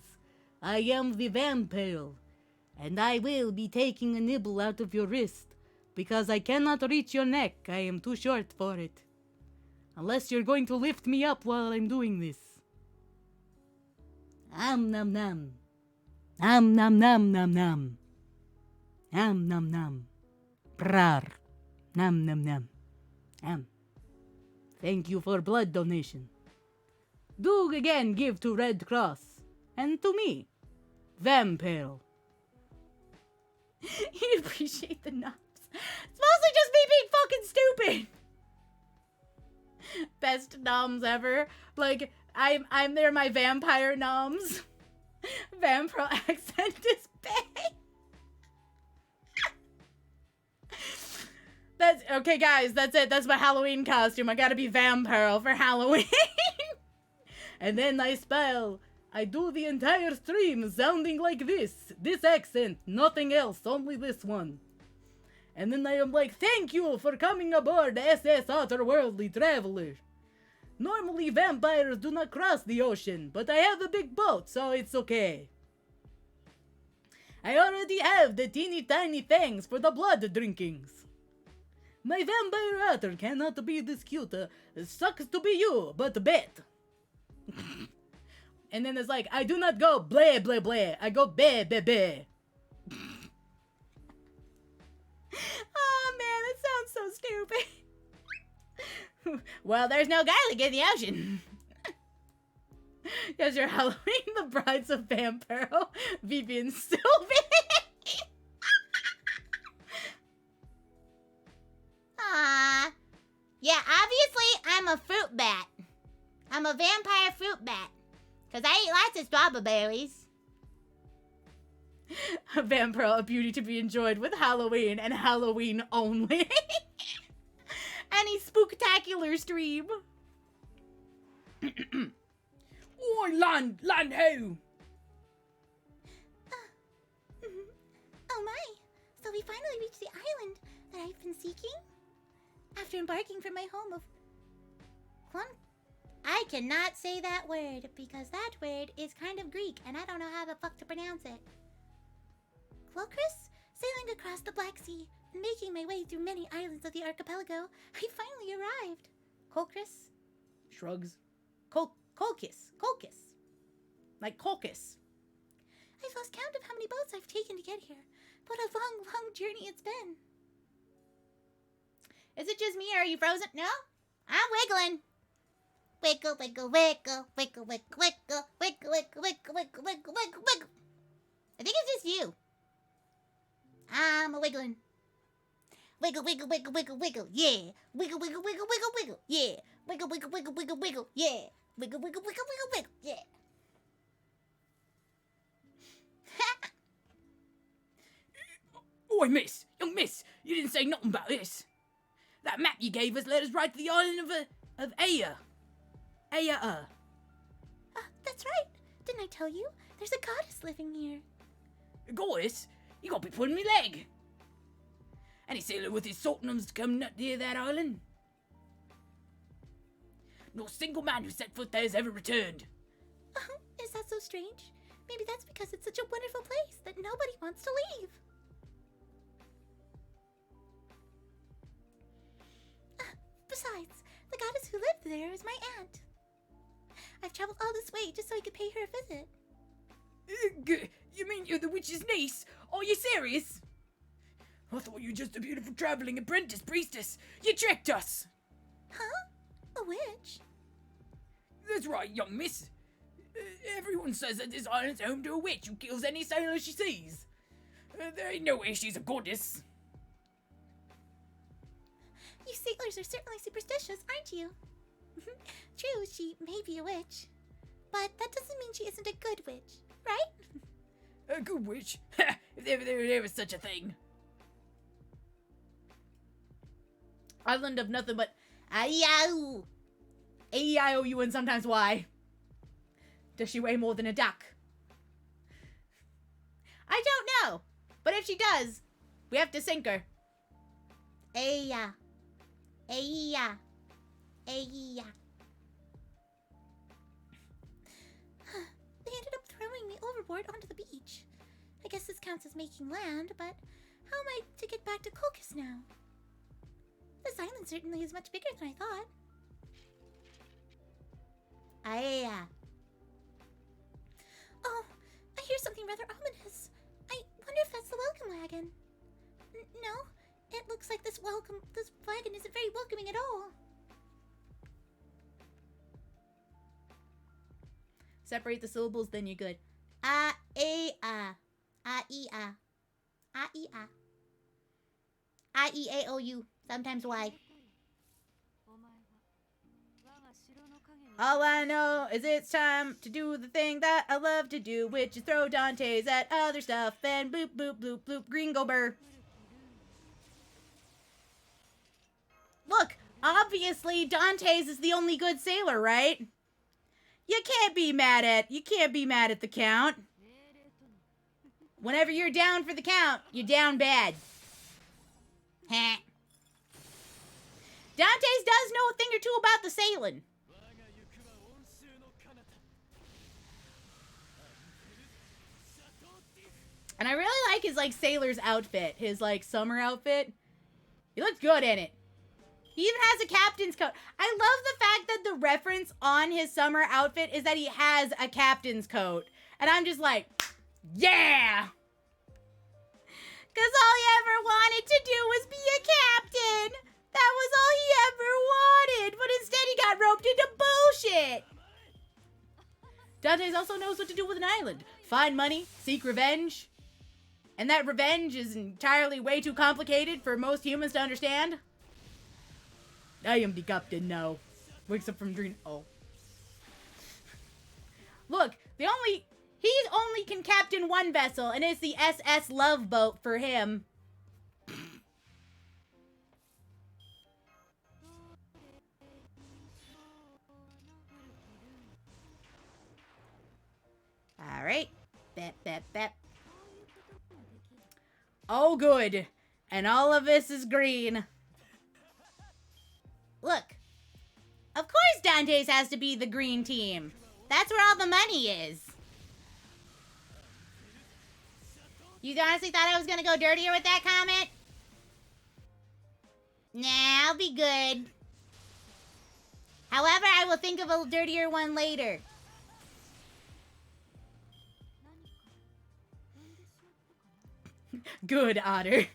I am the vampire, and I will be taking a nibble out of your wrist, because I cannot reach your neck. I am too short for it. Unless you're going to lift me up while I'm doing this. Nom nom nom. Nom nom nom nom nom. Nom nom nom. Brar. Nom nom nom. Thank you for blood donation. Do again give to Red Cross. And to me. Vampire. You appreciate the knobs. It's mostly just me being fucking stupid. Best noms ever. Like, I'm there, my vampire noms. Vampire accent is bad. That's okay, guys. That's it. That's my Halloween costume. I gotta be vampire for Halloween. And then I spell. I do the entire stream sounding like this. This accent. Nothing else. Only this one. And then I am like, thank you for coming aboard SS Otterworldly Traveler. Normally vampires do not cross the ocean, but I have a big boat, so it's okay. I already have the teeny tiny things for the blood drinkings. My vampire otter cannot be this cute. Sucks to be you, but bet. And then it's like, I do not go bleh bleh bleh. I go bleh bleh bleh. Oh man, that sounds so stupid. Well, there's no garlic in the ocean. Yes, your Halloween, the Brides of Vampiro, Vivian Sylvie. Aww. Yeah, obviously I'm a fruit bat. I'm a vampire fruit bat. Because I eat lots of strawberries. A Vampiro, a beauty to be enjoyed with Halloween and Halloween only. Any spooktacular stream. Oi, land ho! Oh my. So we finally reached the island that I've been seeking? After embarking from my home of... I cannot say that word because that word is kind of Greek and I don't know how the fuck to pronounce it. Clocris? Sailing across the Black Sea and making my way through many islands of the archipelago, I finally arrived. Colchris? Shrugs. Colchis. Like Colchis. I've lost count of how many boats I've taken to get here. What a long, long journey it's been. Is it just me or are you frozen? No? I'm wiggling. Wiggle, wiggle, wiggle, wiggle, wiggle, wiggle, wiggle, wiggle, wiggle, wiggle, wiggle, wiggle, wiggle. I think it's just you. I'm a wiggling. Wiggle, wiggle, wiggle, wiggle, wiggle, yeah. Wiggle, wiggle, wiggle, wiggle, wiggle, yeah. Wiggle, wiggle, wiggle, wiggle, wiggle, yeah. Wiggle, wiggle, wiggle, wiggle, wiggle, yeah. Oi, miss! Young miss! You didn't say nothing about this. That map you gave us led us right to the island of Aya. That's right. Didn't I tell you? There's a goddess living here. Goddess? You gotta be pulling me leg. Any sailor with his sultanums to come near that island? No single man who set foot there has ever returned. Is that so strange? Maybe that's because it's such a wonderful place that nobody wants to leave. Besides, the goddess who lived there is my aunt. I've traveled all this way just so I could pay her a visit. You mean you're the witch's niece? Are you serious? I thought you were just a beautiful traveling apprentice priestess. You tricked us. Huh? A witch? That's right, young miss. Everyone says that this island's home to a witch who kills any sailor she sees. There ain't no way she's a goddess. You sailors are certainly superstitious, aren't you? True, she may be a witch. But that doesn't mean she isn't a good witch, right? A good witch? Ha! If there was such a thing. Island of nothing but Ay-yow! A-E-I-O-U and sometimes Y. Does she weigh more than a duck? I don't know. But if she does, we have to sink her. Ay-ya. Ay-ya. Ay-ya. They ended up throwing me overboard onto the beach. I guess this counts as making land, but how am I to get back to Colchis now? This island certainly is much bigger than I thought. Ay-ya. Oh, I hear something rather ominous. I wonder if that's the welcome wagon. No, it looks like this wagon isn't very welcoming at all. Separate the syllables, then you're good. A-A-A. A-E-A. A-E-A. I-E-A-O-U. Sometimes Y. All I know is it's time to do the thing that I love to do, which is throw Dantes at other stuff and bloop, bloop, bloop, bloop, Gringo Burr. Look, obviously Dantes is the only good sailor, right? You can't be mad at the count. Whenever you're down for the count, you're down bad. Heh. Dantes does know a thing or two about the sailing. And I really like his, sailor's outfit. His, summer outfit. He looks good in it. He even has a captain's coat. I love the fact that the reference on his summer outfit is that he has a captain's coat. And I'm just like, yeah! Because all he ever wanted to do was be a captain. That was all he ever wanted. But instead he got roped into bullshit. Dantes also knows what to do with an island. Find money, seek revenge. And that revenge is entirely way too complicated for most humans to understand. I am the captain now. Wakes up from dream. Oh. Look, he only can captain one vessel, and it's the SS Love Boat for him. Alright. Bep, bep, bep. Oh, good. And all of this is green. Look. Of course Dantes has to be the green team. That's where all the money is. You honestly thought I was gonna go dirtier with that comment? Nah, I'll be good. However, I will think of a dirtier one later. Good, Otter.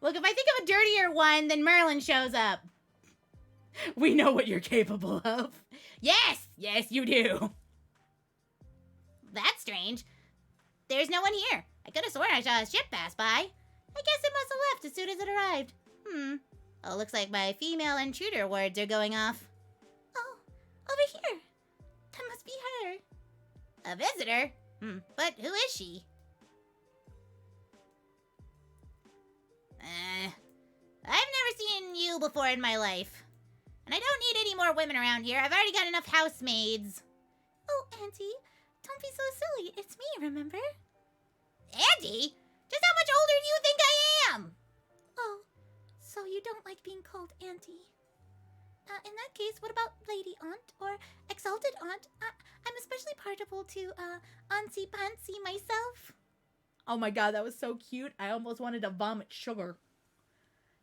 Look, if I think of a dirtier one, then Merlin shows up. We know what you're capable of. Yes! Yes, you do. That's strange. There's no one here. I could have sworn I saw a ship pass by. I guess it must have left as soon as it arrived. Oh, looks like my female intruder words are going off. Oh, over here. That must be her. A visitor? But who is she? I've never seen you before in my life. And I don't need any more women around here. I've already got enough housemaids. Oh, Auntie, don't be so silly. It's me, remember? Auntie? Just how much older do you think I am? Oh, so you don't like being called Auntie. In that case, what about Lady Aunt or Exalted Aunt? I'm especially pardonable to, Auntie Pansy myself. Oh my god, that was so cute. I almost wanted to vomit sugar.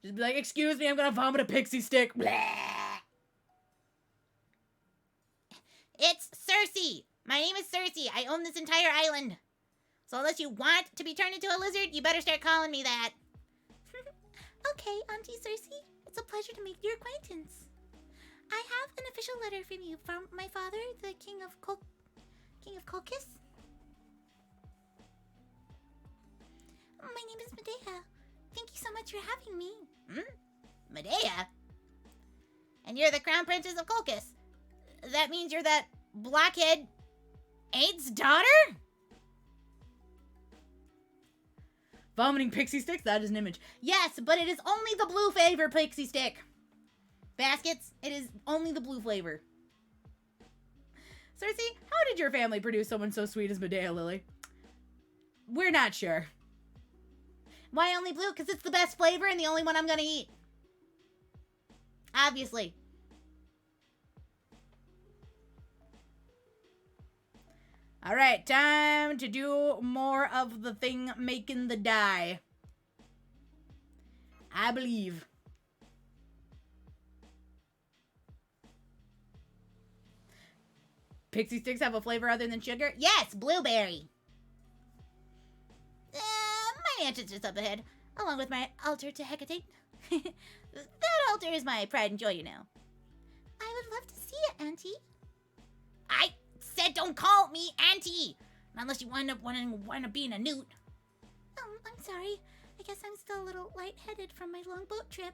Just be like, excuse me, I'm gonna vomit a pixie stick. Blah. Ew, My name is Cersei. I own this entire island. So unless you want to be turned into a lizard, you better start calling me that. Okay, Auntie Cersei. It's a pleasure to make your acquaintance. I have an official letter from you from my father, the King of Colchis. My name is Medea. Thank you so much for having me. Medea? And you're the Crown Princess of Colchis. That means you're that blockhead Ain's daughter? Vomiting pixie sticks? That is an image. Yes, but it is only the blue flavor pixie stick. Baskets, it is only the blue flavor. Cersei, how did your family produce someone so sweet as Medea, Lily? We're not sure. Why only blue? Because it's the best flavor and the only one I'm gonna eat. Obviously. All right, time to do more of the thing making the dye. I believe. Pixie sticks have a flavor other than sugar? Yes, blueberry. My answer's just up ahead, along with my altar to Hecate. That altar is my pride and joy, you know. I would love to see it, Auntie. I said don't call me Auntie, unless you wind up being a newt. I'm sorry. I guess I'm still a little lightheaded from my long boat trip.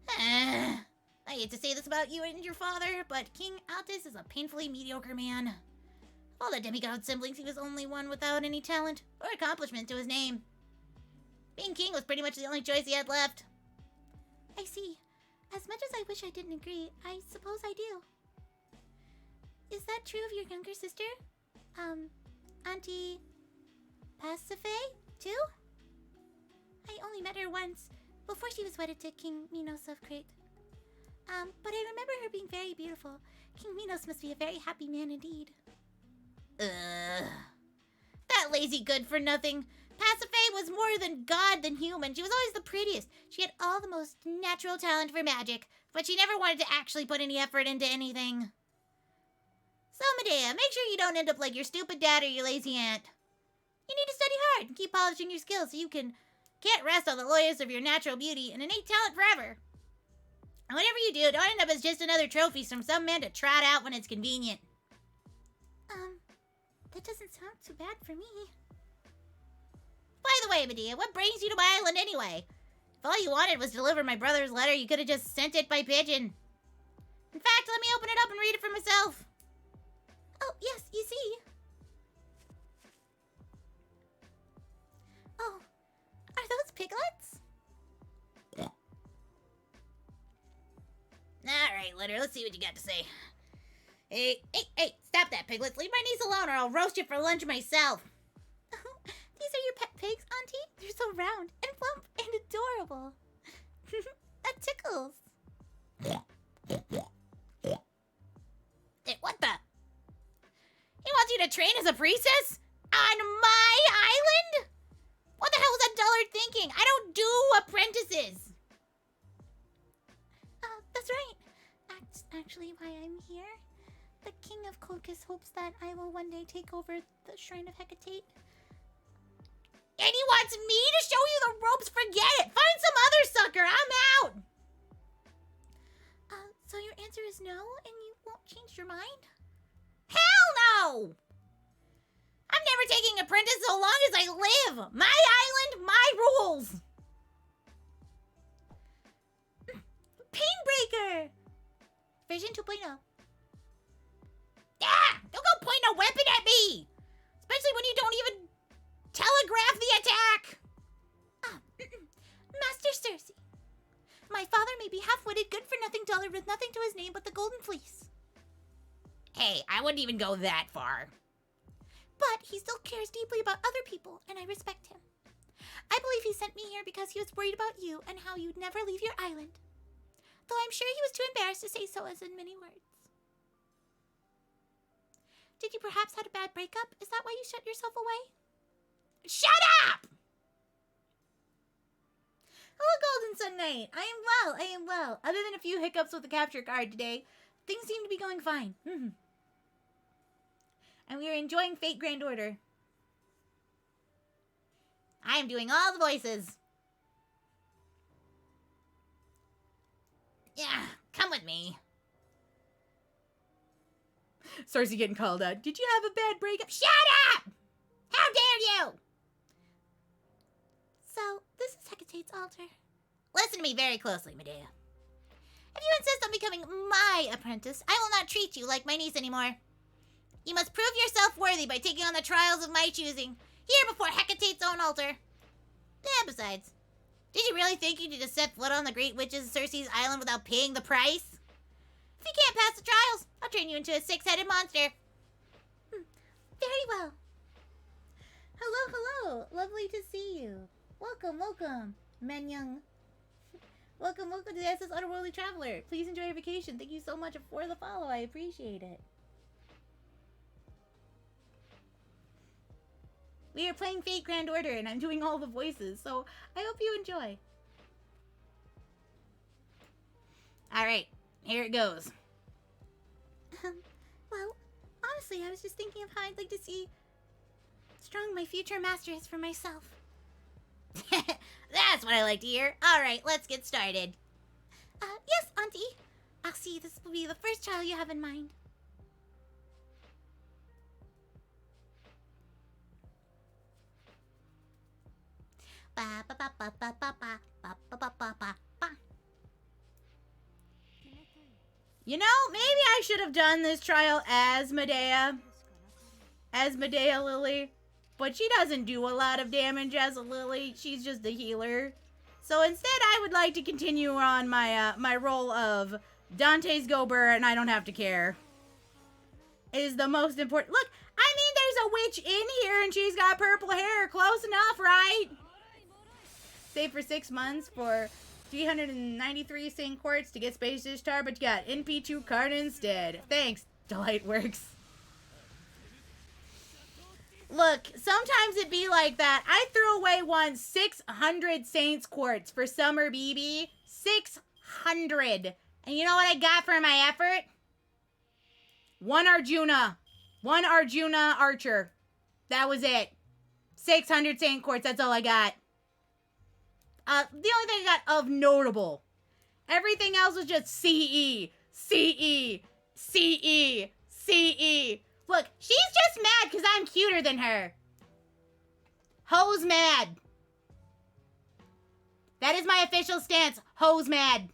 I hate to say this about you and your father, but King Altus is a painfully mediocre man. Of all the demigod siblings, he was only one without any talent or accomplishment to his name. Being king was pretty much the only choice he had left. I see. As much as I wish I didn't agree, I suppose I do. Is that true of your younger sister? Auntie Pasiphae, too? I only met her once, before she was wedded to King Minos of Crete. But I remember her being very beautiful. King Minos must be a very happy man indeed. That lazy good-for-nothing. Pasiphae was more than god than human. She was always the prettiest. She had all the most natural talent for magic, but she never wanted to actually put any effort into anything. So, Medea, make sure you don't end up like your stupid dad or your lazy aunt. You need to study hard and keep polishing your skills so you can't rest on the laurels of your natural beauty and innate talent forever. And whatever you do, don't end up as just another trophy from some man to trot out when it's convenient. That doesn't sound too bad for me. By the way, Medea, what brings you to my island anyway? If all you wanted was to deliver my brother's letter, you could have just sent it by pigeon. In fact, let me open it up and read it for myself. Oh, yes, you see. Oh, are those piglets? Alright, letter, let's see what you got to say. Hey, stop that, piglets. Leave my niece alone or I'll roast you for lunch myself. These are your pet pigs, Auntie? They're so round and plump and adorable. That tickles. Hey, what the? He wants you to train as a priestess? On my island? What the hell was that dullard thinking? I don't do apprentices. That's right. That's actually why I'm here. The King of Colchis hopes that I will one day take over the Shrine of Hecate. And he wants me to show you the ropes? Forget it! Find some other sucker! I'm out! So your answer is no, and you won't change your mind? Hell no! I'm never taking apprentice so long as I live! My island, my rules! Painbreaker! Version 2.0. Ah! Don't go pointing a weapon at me! Especially when you don't even telegraph the attack! Master Cersei. My father may be half-witted, good-for-nothing dullard with nothing to his name but the golden fleece. Hey, I wouldn't even go that far. But he still cares deeply about other people, and I respect him. I believe he sent me here because he was worried about you and how you'd never leave your island. Though I'm sure he was too embarrassed to say so as in many words. Did you perhaps had a bad breakup? Is that why you shut yourself away? Shut up! Hello, Golden Sun Knight. I am well. Other than a few hiccups with the capture card today, things seem to be going fine. and we are enjoying Fate Grand Order. I am doing all the voices. Yeah, come with me. Cersei getting called out. Did you have a bad breakup? Shut up! How dare you! So, this is Hecate's altar. Listen to me very closely, Medea. If you insist on becoming my apprentice, I will not treat you like my niece anymore. You must prove yourself worthy by taking on the trials of my choosing, here before Hecate's own altar. And besides, did you really think you could just set foot on the Great Witch's Cersei's island without paying the price? If you can't pass the trials, I'll turn you into a six-headed monster. Very well. Hello, hello. Lovely to see you. Welcome, welcome, Menyoung. Welcome to the SS Otherworldly Traveler. Please enjoy your vacation. Thank you so much for the follow. I appreciate it. We are playing Fate Grand Order, and I'm doing all the voices, so I hope you enjoy. Alright, here it goes. Well, honestly, I was just thinking of how I'd like to see strong my future master is for myself. That's what I like to hear. Alright, let's get started. Yes, Auntie. I'll see this will be the first child you have in mind. Ba ba ba ba ba ba ba ba ba ba ba ba ba. You know, maybe I should have done this trial as Medea. As Medea Lily. But she doesn't do a lot of damage as a Lily. She's just a healer. So instead, I would like to continue on my my role of Dante's Gober, and I don't have to care. Is the most important. Look, I mean, there's a witch in here, and she's got purple hair. Close enough, right? Save for 6 months for 393 Saint Quartz to get Space Ishtar, but you got NP2 card instead. Thanks, Delightworks. Look, sometimes it be like that. I threw away 600 Saints Quartz for Summer BB. 600. And you know what I got for my effort? One Arjuna Archer. That was it. 600 Saint Quartz, that's all I got. The only thing I got of notable. Everything else was just CE. Look, she's just mad because I'm cuter than her. Ho's mad. That is my official stance. Ho's mad.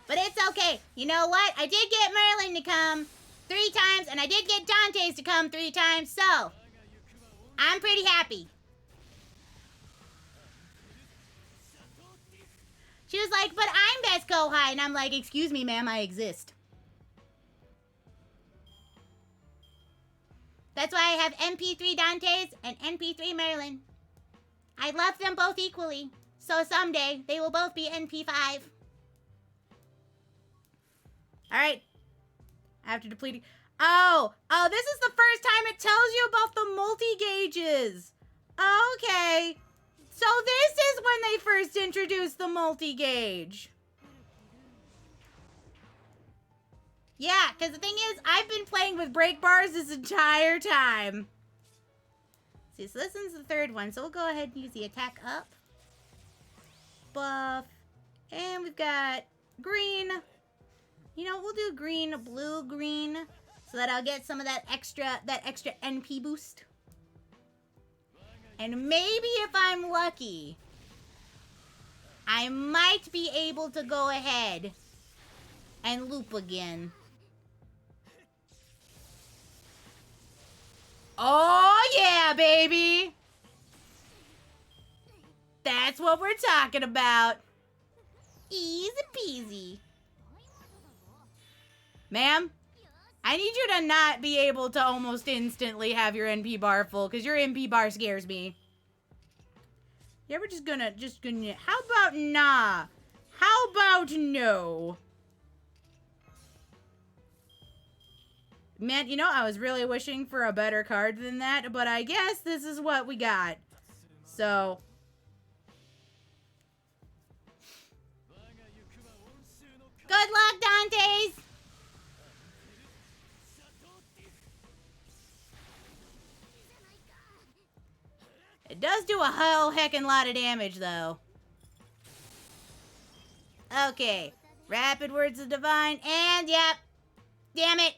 But it's okay. You know what? I did get Merlin to come 3 times, and I did get Dante's to come 3 times, so I'm pretty happy. She was like, but I'm best Kohai, and I'm like, excuse me, ma'am, I exist. That's why I have MP3 Dante's and MP3 Merlin. I love them both equally, so someday they will both be NP5. Alright. After depleting. Oh, this is the first time it tells you about the multi-gauges. Okay. So this is when they first introduced the multi-gauge. Yeah, because the thing is, I've been playing with break bars this entire time. See, so this one's the 3rd one. So we'll go ahead and use the attack up. Buff. And we've got green. You know, we'll do green, blue, green, so that I'll get some of that extra NP boost. And maybe if I'm lucky, I might be able to go ahead and loop again. Oh yeah, baby! That's what we're talking about. Easy peasy. Ma'am, I need you to not be able to almost instantly have your NP bar full, because your NP bar scares me. Yeah, we're just gonna, how about nah? How about no? Man, you know, I was really wishing for a better card than that, but I guess this is what we got. So... Good luck, Dantes! It does do a whole heckin' lot of damage, though. Okay. Rapid Words of Divine, and yep. Damn it.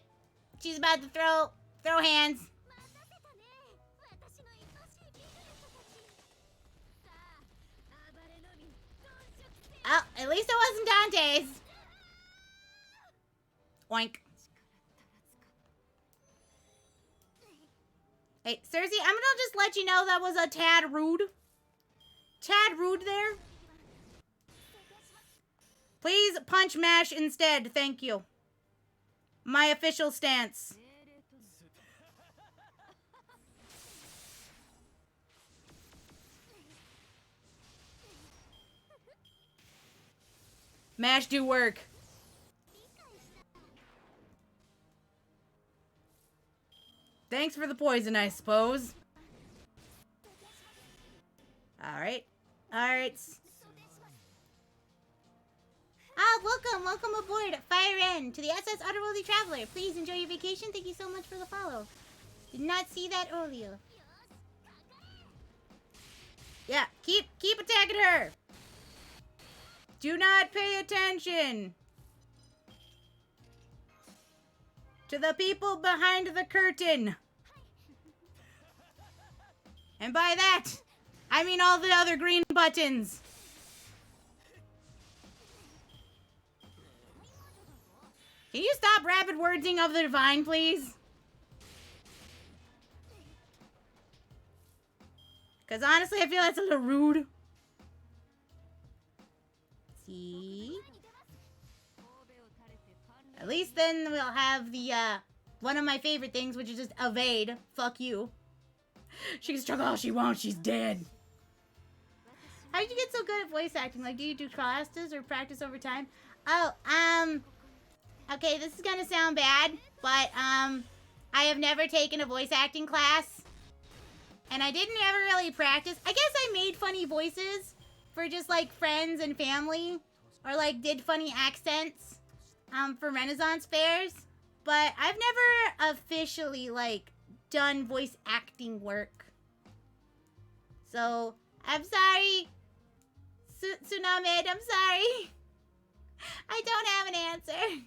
She's about to throw hands. Oh, at least it wasn't Dante's. Oink. Hey, Cersei, I'm gonna just let you know that was a tad rude. Tad rude there. Please punch mash instead, thank you. My official stance. Mash do work. Thanks for the poison, I suppose. Alright. Alright. Welcome aboard Fire End to the SS Otterworldly Traveler. Please enjoy your vacation. Thank you so much for the follow. Did not see that earlier. Yeah, keep attacking her. Do not pay attention to the people behind the curtain. And by that, I mean all the other green buttons. Can you stop rapid wordsing of the divine, please? Because honestly, I feel that's a little rude. See? At least then we'll have the, one of my favorite things, which is just evade. Fuck you. She can struggle all she wants, she's dead. How did you get so good at voice acting? Like, do you do classes or practice over time? Oh, okay, this is gonna sound bad, but, I have never taken a voice acting class. And I didn't ever really practice. I guess I made funny voices for just, like, friends and family. Or, like, did funny accents, for Renaissance fairs. But I've never officially, like, done voice acting work. So, I'm sorry. Tsunamid, I'm sorry. I don't have an answer.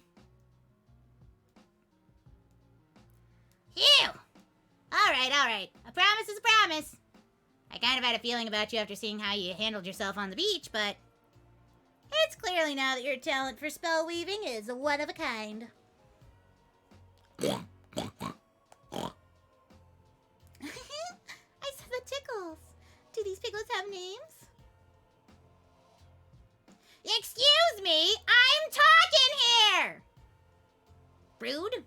Phew! Alright. A promise is a promise. I kind of had a feeling about you after seeing how you handled yourself on the beach, but it's clearly now that your talent for spell weaving is one of a kind. I saw the tickles. Do these piglets have names? Excuse me, I'm talking here! Rude.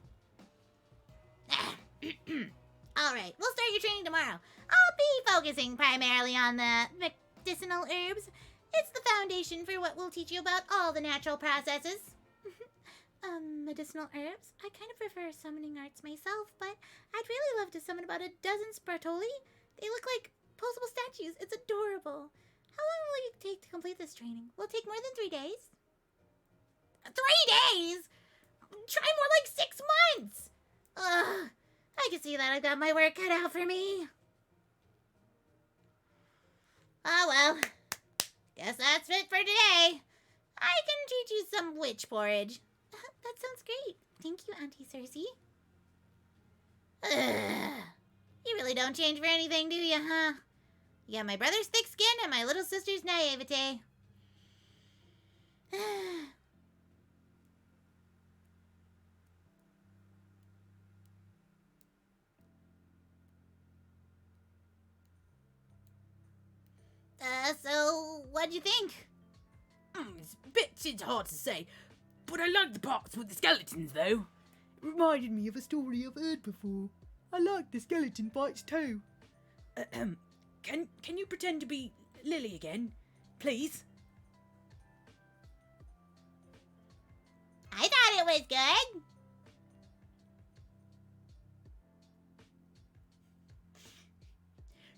Alright, we'll start your training tomorrow. I'll be focusing primarily on the medicinal herbs. It's the foundation for what we'll teach you about all the natural processes. Medicinal herbs? I kind of prefer summoning arts myself, but I'd really love to summon about a dozen Spartoli. They look like posable statues. It's adorable. How long will it take to complete this training? Will it take more than 3 days? 3 days? Try more like 6 months! Ugh. I can see that I've got my work cut out for me. Oh well. Guess that's it for today. I can teach you some witch porridge. That sounds great. Thank you, Auntie Cersei. Ugh. You really don't change for anything, do you, huh? You got my brother's thick skin and my little sister's naivete. So, what'd you think? It's hard to say, but I like the parts with the skeletons, though. It reminded me of a story I've heard before. I like the skeleton fights too. Can you pretend to be Lily again, please? I thought it was good.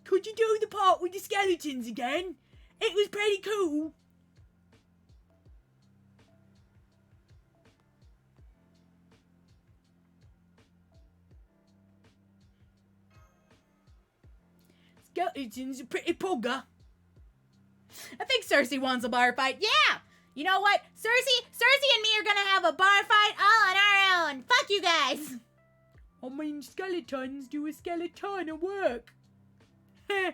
Could you do the part with the skeletons again? It was pretty cool. Skeletons are pretty pogger. I think Cersei wants a bar fight. Yeah! You know what? Cersei and me are gonna have a bar fight all on our own. Fuck you guys. I mean, skeletons do a skeleton of work. Heh.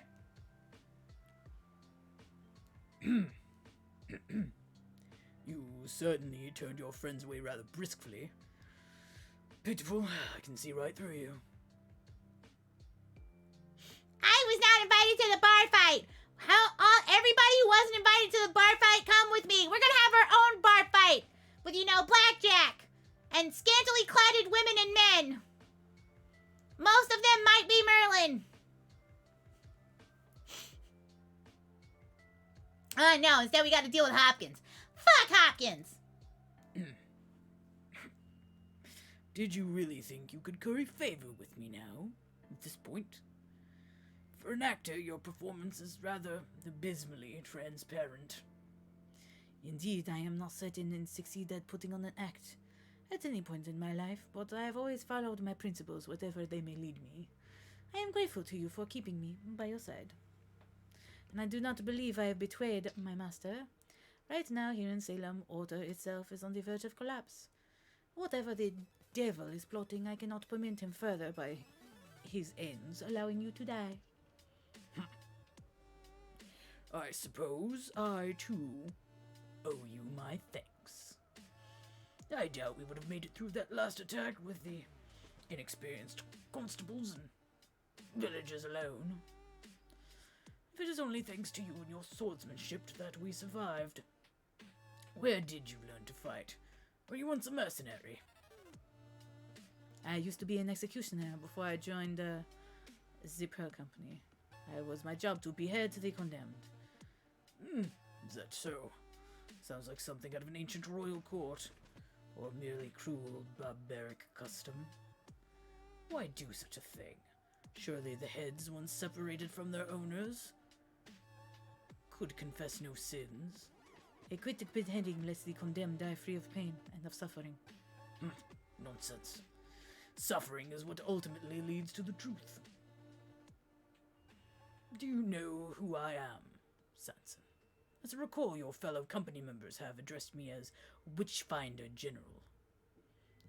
You certainly turned your friends away rather briskly. Pitiful, I can see right through you. I was not invited to the bar fight. Everybody who wasn't invited to the bar fight, come with me. We're gonna have our own bar fight with, blackjack and scantily cladded women and men. Most of them might be Merlin. No, instead we gotta deal with Hopkins. Fuck Hopkins. Did you really think you could curry favor with me now, at this point? For an actor, your performance is rather abysmally transparent. Indeed, I am not certain and succeed at putting on an act at any point in my life, but I have always followed my principles, whatever they may lead me. I am grateful to you for keeping me by your side. And I do not believe I have betrayed my master. Right now, here in Salem, order itself is on the verge of collapse. Whatever the devil is plotting, I cannot permit him further by his ends, allowing you to die. I suppose I, too, owe you my thanks. I doubt we would have made it through that last attack with the inexperienced constables and villagers alone. If it is only thanks to you and your swordsmanship that we survived. Where did you learn to fight? Were you once a mercenary? I used to be an executioner before I joined the Pearl Company. It was my job to behead the condemned. Is that so? Sounds like something out of an ancient royal court, or merely cruel, barbaric custom. Why do such a thing? Surely the heads, once separated from their owners, could confess no sins. A quick beheading lets the condemned die free of pain and of suffering. Nonsense. Suffering is what ultimately leads to the truth. Do you know who I am, Sanson? As I recall, your fellow company members have addressed me as Witchfinder General.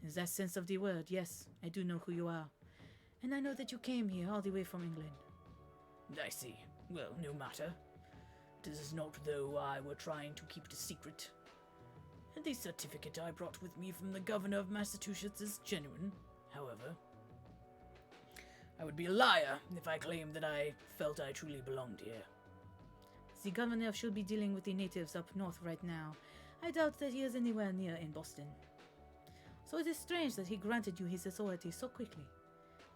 In that sense of the word, yes, I do know who you are. And I know that you came here all the way from England. I see. Well, no matter. It is not though I were trying to keep it a secret. And the certificate I brought with me from the governor of Massachusetts is genuine, however. I would be a liar if I claimed that I felt I truly belonged here. The governor should be dealing with the natives up north right now. I doubt that he is anywhere near in Boston. So it is strange that he granted you his authority so quickly.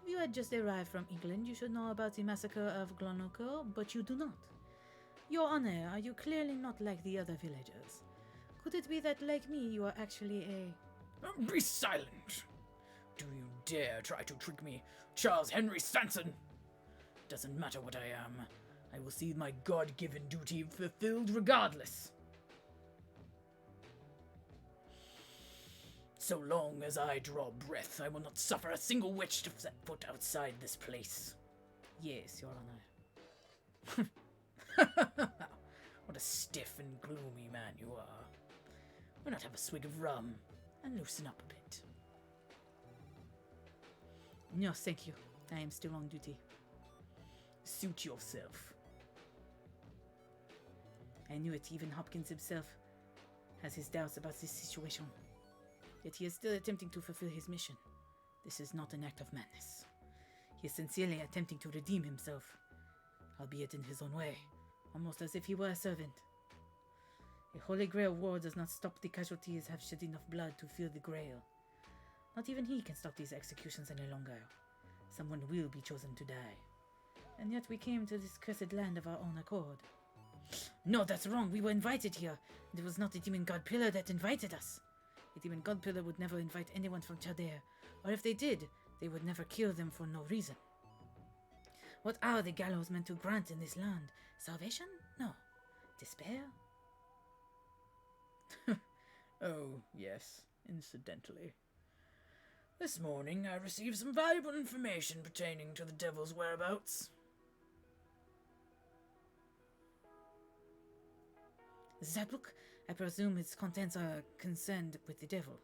If you had just arrived from England, you should know about the massacre of Glonoco, but you do not. Your Honor, are you clearly not like the other villagers? Could it be that, like me, you are actually a... Be silent! Do you dare try to trick me, Charles Henry Sanson? Doesn't matter what I am. I will see my God-given duty fulfilled regardless. So long as I draw breath, I will not suffer a single witch to set foot outside this place. Yes, Your Honor. What a stiff and gloomy man you are. Why not have a swig of rum and loosen up a bit? No, thank you. I am still on duty. Suit yourself. I knew it. Even Hopkins himself has his doubts about this situation. Yet he is still attempting to fulfill his mission. This is not an act of madness. He is sincerely attempting to redeem himself, albeit in his own way, almost as if he were a servant. A Holy Grail war does not stop the casualties have shed enough blood to fill the Grail. Not even he can stop these executions any longer. Someone will be chosen to die. And yet we came to this cursed land of our own accord. No, that's wrong. We were invited here. And it was not the demon god pillar that invited us. The demon god pillar would never invite anyone from Chaldea. Or if they did, they would never kill them for no reason. What are the gallows meant to grant in this land? Salvation? No. Despair? Oh, yes, incidentally. This morning I received some valuable information pertaining to the devil's whereabouts. That book, I presume its contents are concerned with the devil.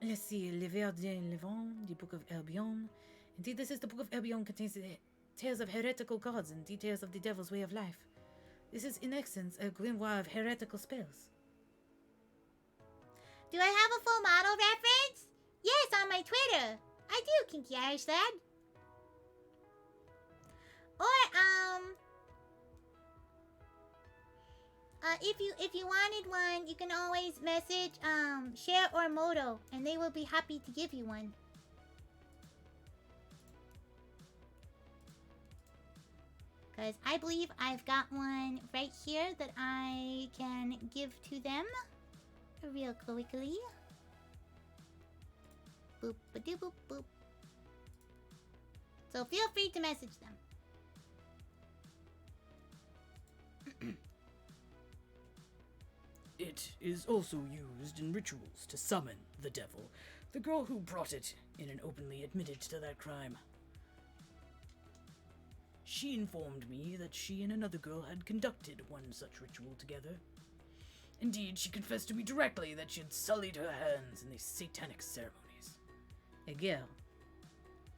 Let's see, Le Ver de Levant, the Book of Albion. Indeed, this is the Book of Albion, contains the tales of heretical gods and details of the devil's way of life. This is, in essence, a grimoire of heretical spells. Do I have a full model reference? Yes, on my Twitter. I do, Kinky Irish Lad. Or, if you wanted one, you can always message, Share or Moto, and they will be happy to give you one. Because I believe I've got one right here that I can give to them real quickly. Boop ba doo boop boop. So feel free to message them. It is also used in rituals to summon the devil. The girl who brought it in and openly admitted to that crime. She informed me that she and another girl had conducted one such ritual together. Indeed, she confessed to me directly that she had sullied her hands in these satanic ceremonies. A girl.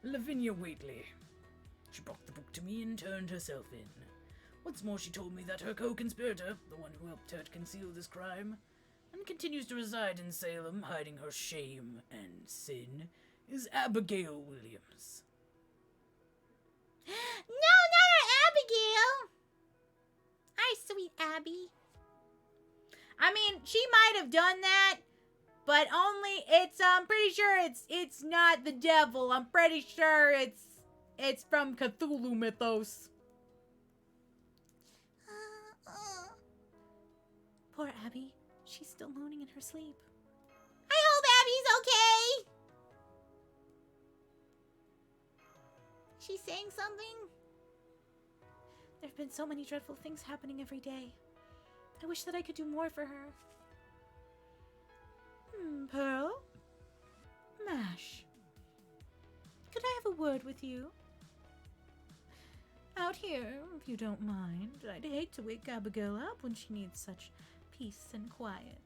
Lavinia Whately. She brought the book to me and turned herself in. Once more, she told me that her co-conspirator, the one who helped her to conceal this crime, and continues to reside in Salem, hiding her shame and sin, is Abigail Williams. No, not our Abigail! Our sweet Abby. I mean, she might have done that, but only I'm pretty sure it's not the devil. I'm pretty sure it's from Cthulhu mythos. Poor Abby. She's still moaning in her sleep. I hope Abby's okay! She's saying something? There have been so many dreadful things happening every day. I wish that I could do more for her. Pearl? Mash? Could I have a word with you? Out here, if you don't mind. I'd hate to wake Abigail up when she needs such peace and quiet.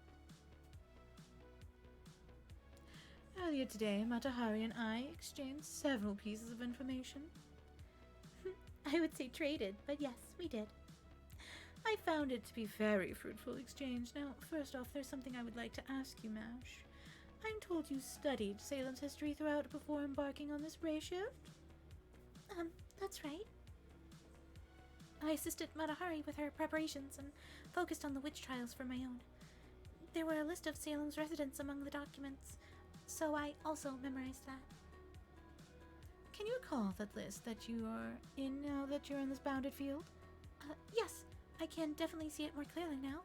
Earlier today, Matahari and I exchanged several pieces of information. I would say traded, but yes, we did. I found it to be very fruitful exchange. Now, first off, there's something I would like to ask you, Mash. I'm told you studied Salem's history throughout before embarking on this ray shift? That's right. I assisted Matahari with her preparations and focused on the witch trials for my own. There were a list of Salem's residents among the documents, so I also memorized that. Can you recall that list that you are in now that you're in this bounded field? Yes, I can definitely see it more clearly now.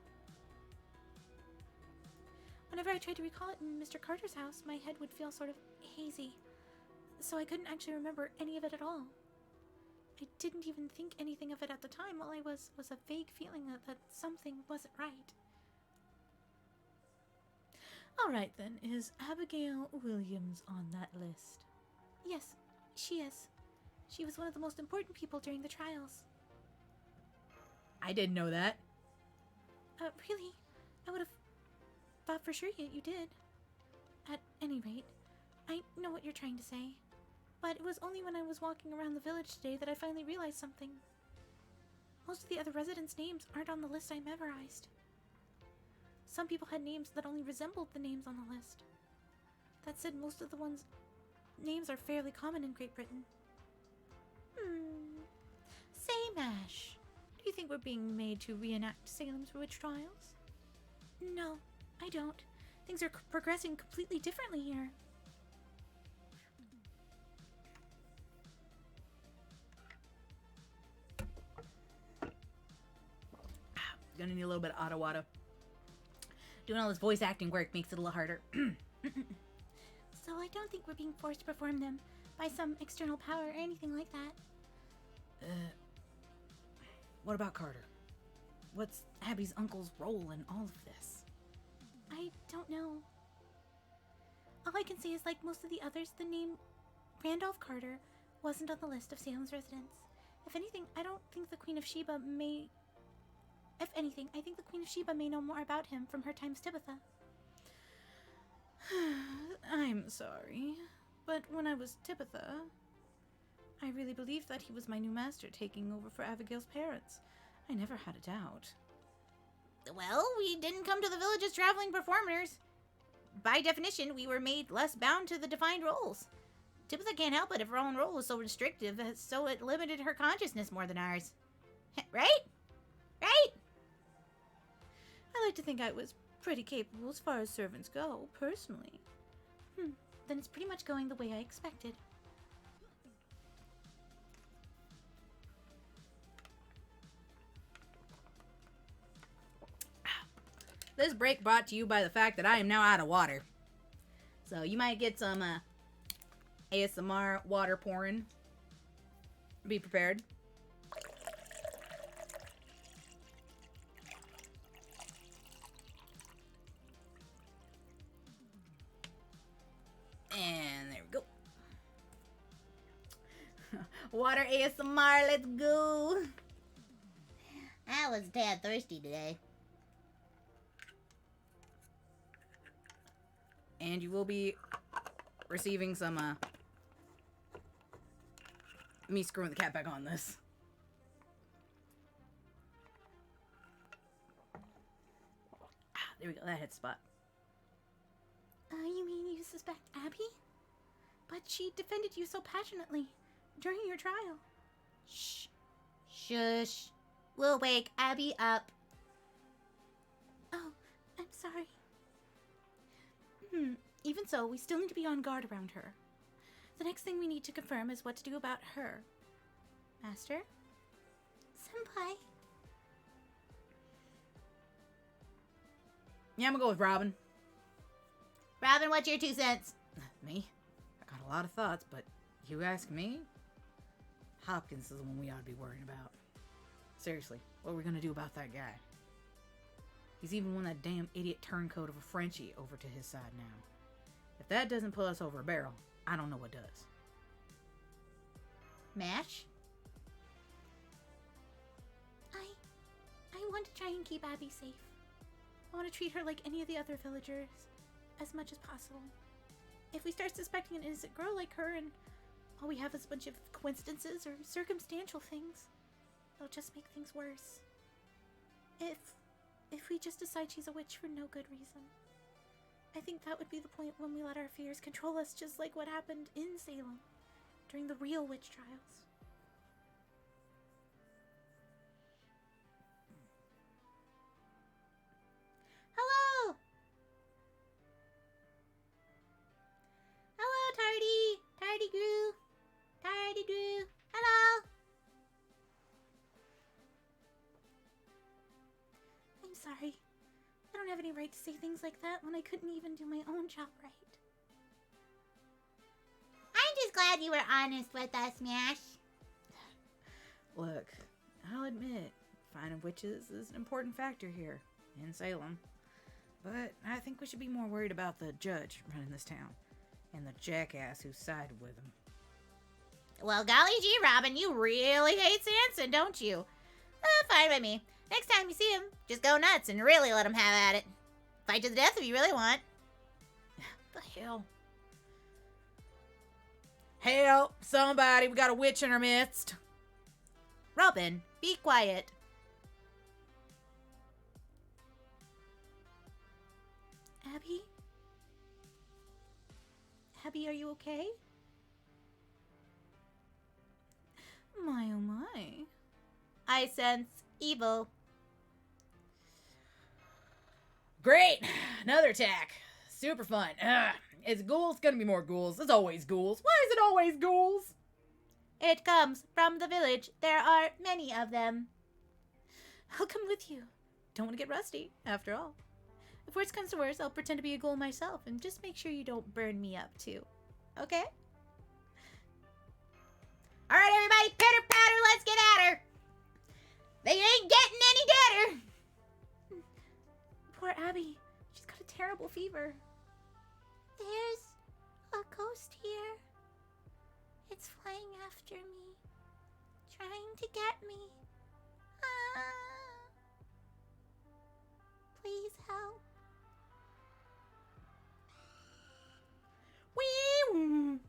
Whenever I tried to recall it in Mr. Carter's house, my head would feel sort of hazy, so I couldn't actually remember any of it at all. I didn't even think anything of it at the time. All I was a vague feeling that something wasn't right. Alright then, is Abigail Williams on that list? Yes, she is. She was one of the most important people during the trials. I didn't know that. Really? I would have thought for sure you did. At any rate, I know what you're trying to say. But it was only when I was walking around the village today that I finally realized something. Most of the other residents' names aren't on the list I memorized. Some people had names that only resembled the names on the list. That said, most of the ones' names are fairly common in Great Britain. Say, Mash, do you think we're being made to reenact Salem's witch trials? No, I don't. Things are progressing completely differently here. Gonna need a little bit of Ottawa. Doing all this voice acting work makes it a little harder. So I don't think we're being forced to perform them, by some external power or anything like that. What about Carter? What's Abby's uncle's role in all of this? I don't know. All I can say is, like most of the others, the name Randolph Carter wasn't on the list of Salem's residents. If anything, I don't think the Queen of Sheba may... If anything, I think the Queen of Sheba may know more about him from her time as Tibitha. I'm sorry, but when I was Tibitha, I really believed that he was my new master taking over for Abigail's parents. I never had a doubt. Well, we didn't come to the village as traveling performers. By definition, we were made less bound to the defined roles. Tibitha can't help it if her own role was so restrictive, so it limited her consciousness more than ours. Right? Right? I like to think I was pretty capable as far as servants go, personally. Then it's pretty much going the way I expected. This break brought to you by the fact that I am now out of water. So you might get some ASMR water pouring. Be prepared. And there we go. Water ASMR, let's go. I was a tad thirsty today. And you will be receiving some, me screwing the cap back on this. There we go, that hit the spot. You mean you suspect Abby? But she defended you so passionately during your trial. Shh. Shush. We'll wake Abby up. Oh, I'm sorry. Even so, we still need to be on guard around her. The next thing we need to confirm is what to do about her. Master? Senpai? Yeah, I'm gonna go with Robin. Robin, what's your 2 cents? Me? I got a lot of thoughts, but you ask me? Hopkins is the one we ought to be worrying about. Seriously, what are we gonna do about that guy? He's even won that damn idiot turncoat of a Frenchie over to his side now. If that doesn't pull us over a barrel, I don't know what does. Mash? I want to try and keep Abby safe. I want to treat her like any of the other villagers, as much as possible. If we start suspecting an innocent girl like her and all we have is a bunch of coincidences or circumstantial things, it'll just make things worse. If we just decide she's a witch for no good reason, I think that would be the point when we let our fears control us, just like what happened in Salem during the real witch trials. Hello! Hello, Tardy! Tardy-Goo! Tardy-Goo! Hello! I'm sorry. I don't have any right to say things like that when I couldn't even do my own job right. I'm just glad you were honest with us, Mash. Look, I'll admit, finding witches is an important factor here in Salem. But I think we should be more worried about the judge running this town and the jackass who sided with him. Well, golly gee, Robin, you really hate Sanson, don't you? Fine by me. Next time you see him, just go nuts and really let him have at it. Fight to the death if you really want. The hell? Help! Somebody, we got a witch in our midst. Robin, be quiet. Abby? Abby, are you okay? My oh my. I sense evil. Great! Another attack. Super fun. It's ghouls, gonna be more ghouls. It's always ghouls. Why is it always ghouls? It comes from the village. There are many of them. I'll come with you. Don't want to get rusty, after all. If worse comes to worse, I'll pretend to be a ghoul myself and just make sure you don't burn me up, too. Okay? All right, everybody, pitter patter, let's get at her. They ain't getting any deader. Poor Abby. She's got a terrible fever. There's a ghost here. It's flying after me, trying to get me. Please help. Wee.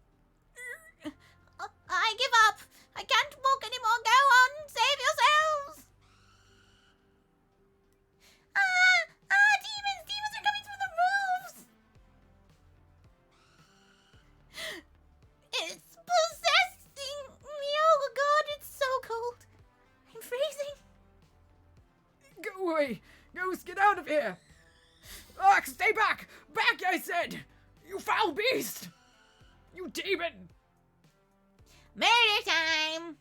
I give up. I can't walk anymore. Go on, save yourselves. Demons! Demons are coming through the roofs. It's possessing me. Oh God, it's so cold. I'm freezing. Go away! Ghost, get out of here! Ugh, stay back! Back, I said! You foul beast! You demon! Murder time.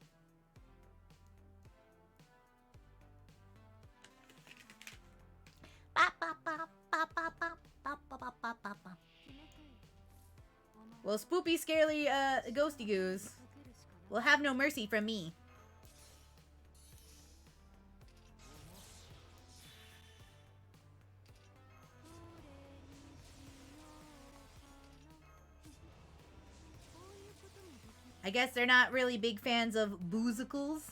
Bop, bop, bop, bop, bop, bop, bop, bop, bop, bop, bop, bop. Well, spoopy, scarily, ghosty goos will have no mercy from me. I guess they're not really big fans of boozicles.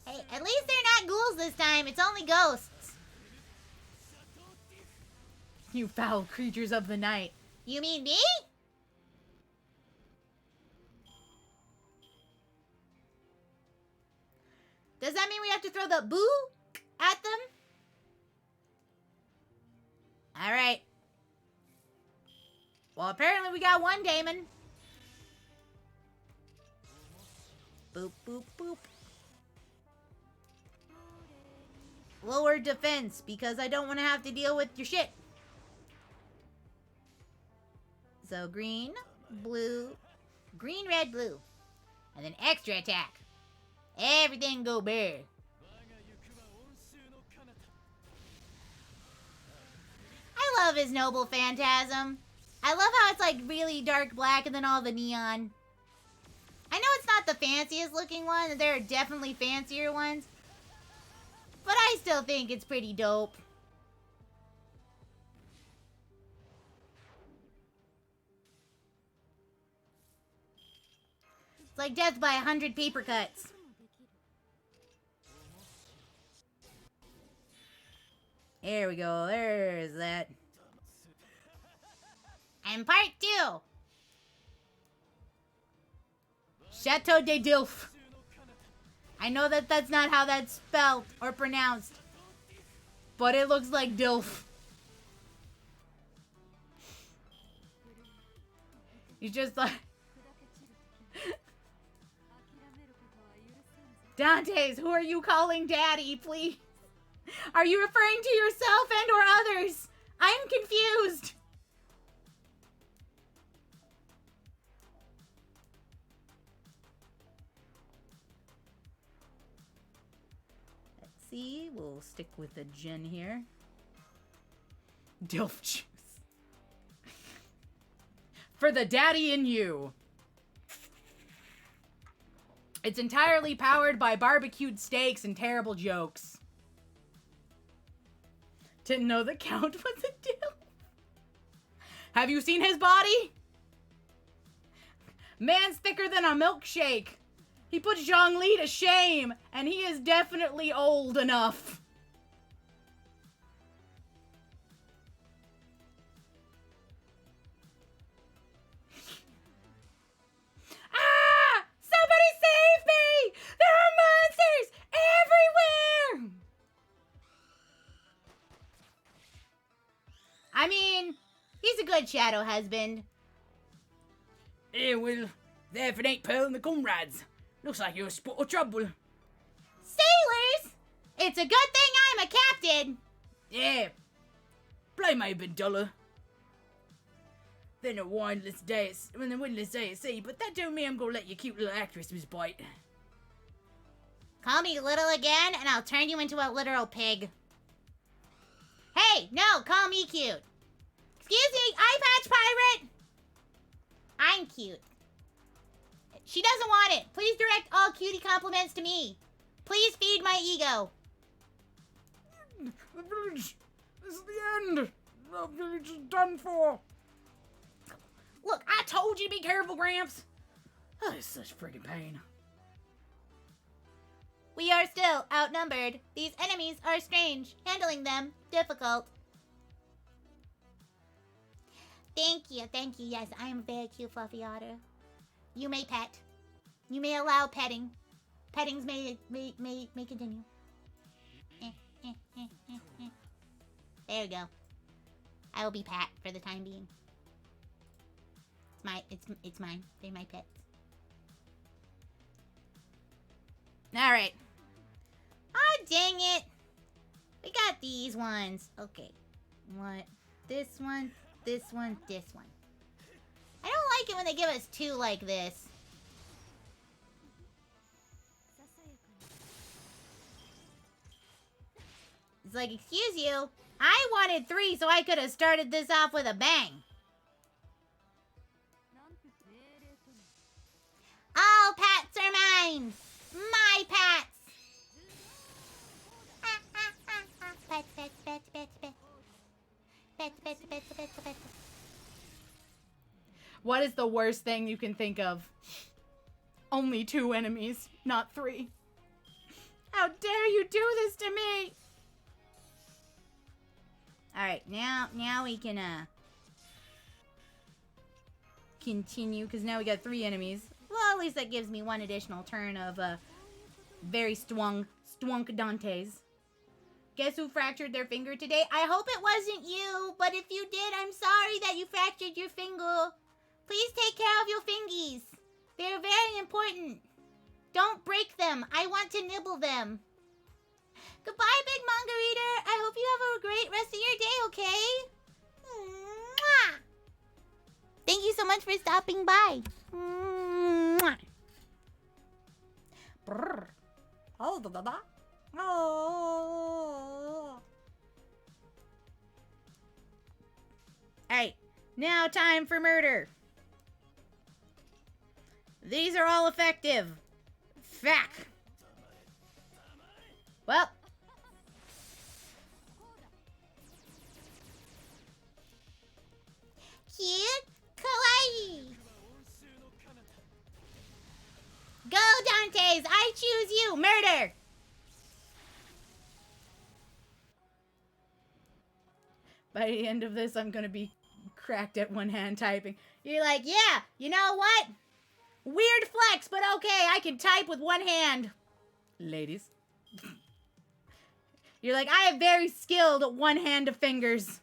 Hey, at least they're not ghouls this time. It's only ghosts. You foul creatures of the night. You mean me? Does that mean we have to throw the boo at them? All right. Well, apparently we got one Damon. Boop, boop, boop. Lower defense, because I don't want to have to deal with your shit. So green, blue, green, red, blue. And then extra attack. Everything go bear. I love his noble phantasm. I love how it's like really dark black and then all the neon. I know it's not the fanciest looking one. There are definitely fancier ones. But I still think it's pretty dope. It's like death by 100 paper cuts. There we go. There's that. And part 2. Chateau de Dilf. I know that that's not how that's spelled or pronounced. But it looks like Dilf. He's just like... Dantes, who are you calling daddy, please? Are you referring to yourself and or others? I'm confused. Let's see. We'll stick with the gin here. Dilf juice. For the daddy in you. It's entirely powered by barbecued steaks and terrible jokes. Didn't know the Count was a dilf. Have you seen his body? Man's thicker than a milkshake. He puts Zhongli to shame, and he is definitely old enough. Ah! Somebody save me! There are monsters everywhere! I mean, he's a good shadow husband. Eh, well, there if it ain't Pearl and the comrades. Looks like you're a spot of trouble. Sailors! It's a good thing I'm a captain. Yeah, play may have been duller. Been a windless day at sea, but that don't mean I'm gonna let your cute little actress bite. Call me little again, and I'll turn you into a literal pig. Hey, no, call me cute. Excuse me, eye patch pirate. I'm cute. She doesn't want it. Please direct all cutie compliments to me. Please feed my ego. The village this is the end. The village is done for. Look, I told you to be careful, Gramps. Oh, it's such friggin' pain. We are still outnumbered. These enemies are strange. Handling them, difficult. Thank you. Yes, I am a very cute fluffy otter. You may pet. You may allow petting. Pettings may continue. There we go. I will be Pat for the time being. It's mine. They're my pets. All right. Oh, dang it. We got these ones. Okay. What? This one, this one, this one. I don't like it when they give us two like this. It's like, excuse you. I wanted 3 so I could have started this off with a bang. All pats are mine. My pats. Pets, pets, pets, pets, pets. Pets, pets, pets, pets, pets. What is the worst thing you can think of? Only 2 enemies, not 3. How dare you do this to me? Alright, now we can, continue, because now we got 3 enemies. Well, at least that gives me 1 additional turn of, very stwunk Dantes. Guess who fractured their finger today? I hope it wasn't you, but if you did, I'm sorry that you fractured your finger. Please take care of your fingies. They're very important. Don't break them. I want to nibble them. Goodbye, Big Manga Reader. I hope you have a great rest of your day, okay? Mwah! Thank you so much for stopping by. Mwah! Brr. Oh, da da da. Oh. Alright, now time for murder. These are all effective. Fack. Well. Cute, kawaii. Go, Dantes. I choose you. Murder. By the end of this, I'm gonna be cracked at one-hand typing. You're like, yeah, you know what? Weird flex, but okay, I can type with one hand. Ladies. You're like, I have very skilled one hand of fingers.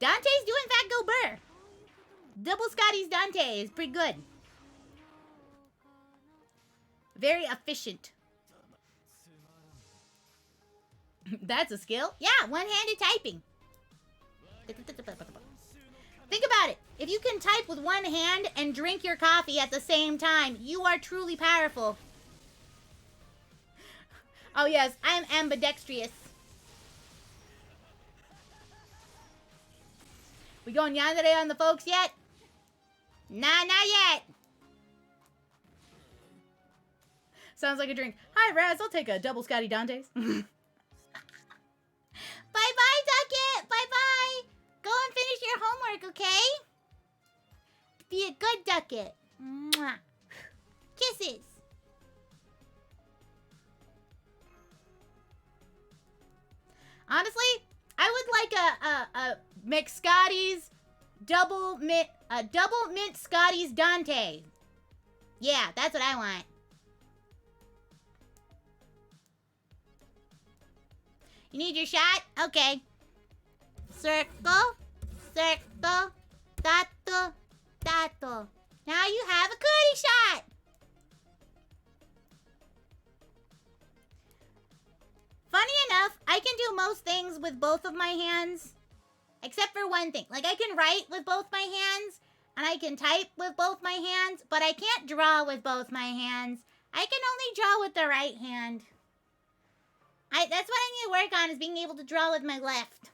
Dantes do in fact go burr. Double Scotty's Dante is pretty good. Very efficient. That's a skill. Yeah, one-handed typing. Think about it. If you can type with one hand and drink your coffee at the same time, you are truly powerful. Oh yes, I'm ambidextrous. We going yandere on the folks yet? Nah, not yet. Sounds like a drink. Hi, Raz. I'll take a double Scotty Dantes. Bye-bye, Ducket. Bye-bye. Go and finish your homework, okay? Be a good Ducket. Mwah. Kisses. Honestly, I would like a McScotty's double mint Scotty's Dante. Yeah, that's what I want. You need your shot? Okay. Circle, circle, tato, tato. Now you have a cootie shot. Funny enough, I can do most things with both of my hands. Except for one thing. Like, I can write with both my hands, and I can type with both my hands, but I can't draw with both my hands. I can only draw with the right hand. That's what I need to work on, is being able to draw with my left.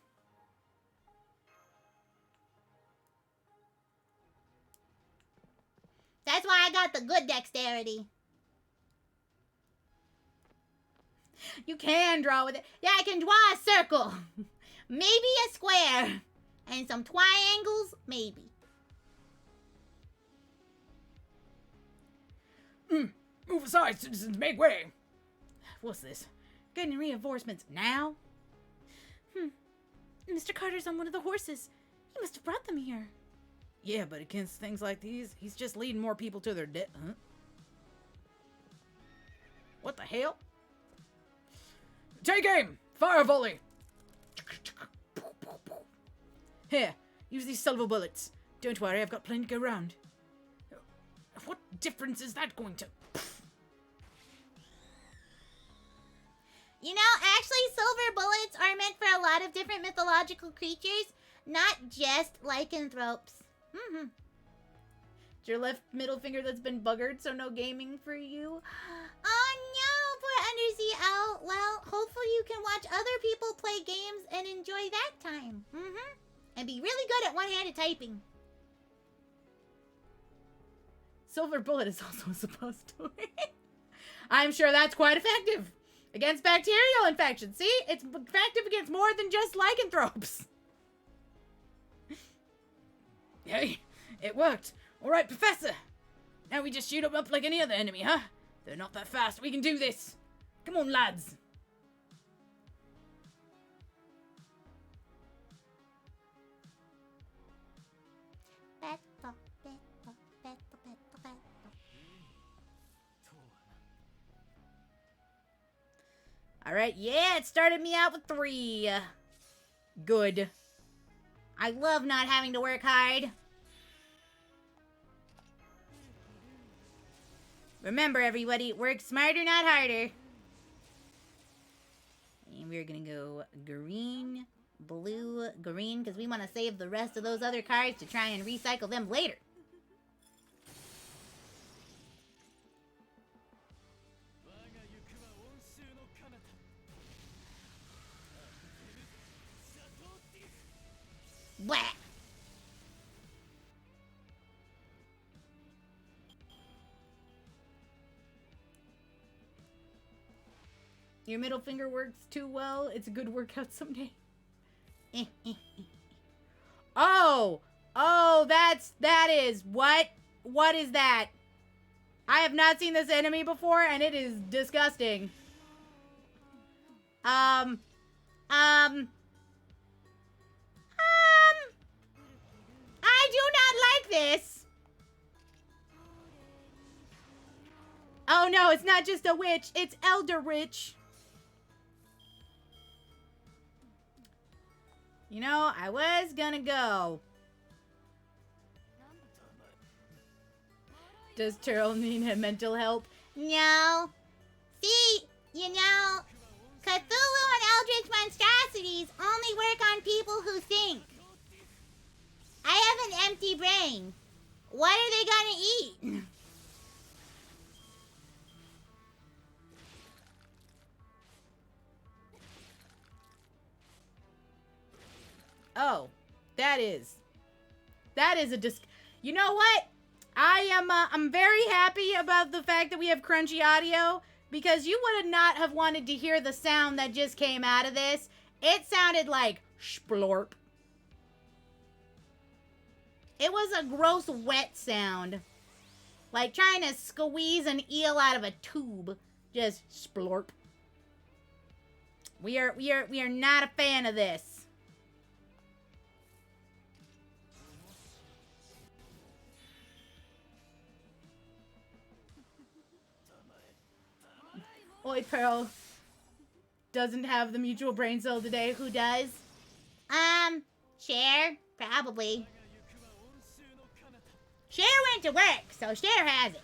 That's why I got the good dexterity. You can draw with it. Yeah, I can draw a circle. Maybe a square. And some triangles, maybe. Move aside, citizens, make way. What's this? Getting reinforcements now? Mr. Carter's on one of the horses. He must have brought them here. Yeah, but against things like these, he's just leading more people to their death. Huh? What the hell? Take aim! Fire volley! Here, use these silver bullets. Don't worry, I've got plenty to go round. What difference is that going to... You know, actually, silver bullets are meant for a lot of different mythological creatures, not just lycanthropes. Mm-hmm. It's your left middle finger that's been buggered, so no gaming for you. Oh no, poor Undersea Owl. Well, hopefully you can watch other people play games and enjoy that time. Mm-hmm. And be really good at one-handed typing. Silver bullet is also supposed to work. I'm sure that's quite effective. Against bacterial infections. See? It's effective against more than just lycanthropes. Hey, it worked. All right, Professor. Now we just shoot them up like any other enemy, huh? They're not that fast. We can do this. Come on, lads. Alright, yeah, it started me out with 3. Good. I love not having to work hard. Remember, everybody, work smarter, not harder. And we're gonna go green, blue, green, because we want to save the rest of those other cards to try and recycle them later. Blah. Your middle finger works too well. It's a good workout someday. Oh! Oh, that is, what is that? I have not seen this enemy before, and it is disgusting. I do not like this. Oh no, it's not just a witch, it's Elder Rich. You know, I was gonna go. Does Turtle need mental help? No. See, you know, Cthulhu and Eldritch monstrosities only work on people who think. I have an empty brain. What are they gonna eat? Oh, that is a you know what? I'm very happy about the fact that we have crunchy audio, because you would not have wanted to hear the sound that just came out of this. It sounded like splorp. It was a gross wet sound. Like trying to squeeze an eel out of a tube. Just splorp. We are not a fan of this. Oi, Pearl doesn't have the mutual brain cell today. Who does? Cher, probably. Cher went to work, so Cher has it.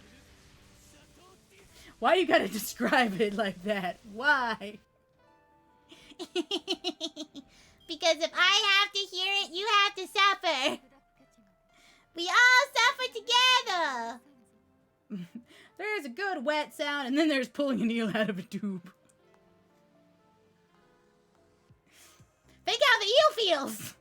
Why you gotta describe it like that? Why? Because if I have to hear it, you have to suffer. We all suffer together. There's a good wet sound, and then there's pulling an eel out of a tube. Think how the eel feels.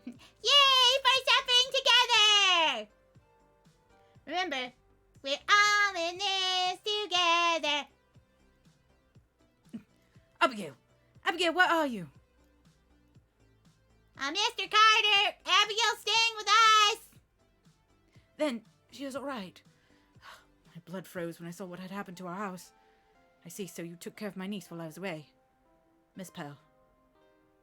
Yay! For suffering together! Remember, we're all in this together. Abigail, where are you? Mr. Carter, Abigail's staying with us. Then she is all right. My blood froze when I saw what had happened to our house. I see, so you took care of my niece while I was away. Miss Pearl,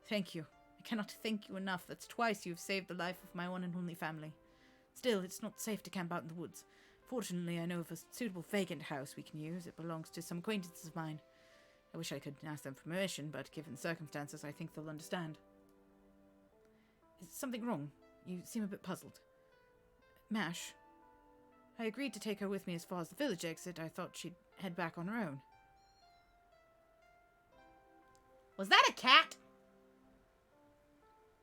thank you. I cannot thank you enough. That's twice you've saved the life of my one and only family. Still, it's not safe to camp out in the woods. Fortunately, I know of a suitable vacant house we can use. It belongs to some acquaintances of mine. I wish I could ask them for permission, but given the circumstances, I think they'll understand. Is something wrong? You seem a bit puzzled. Mash, I agreed to take her with me as far as the village exit. I thought she'd head back on her own. Was that a cat?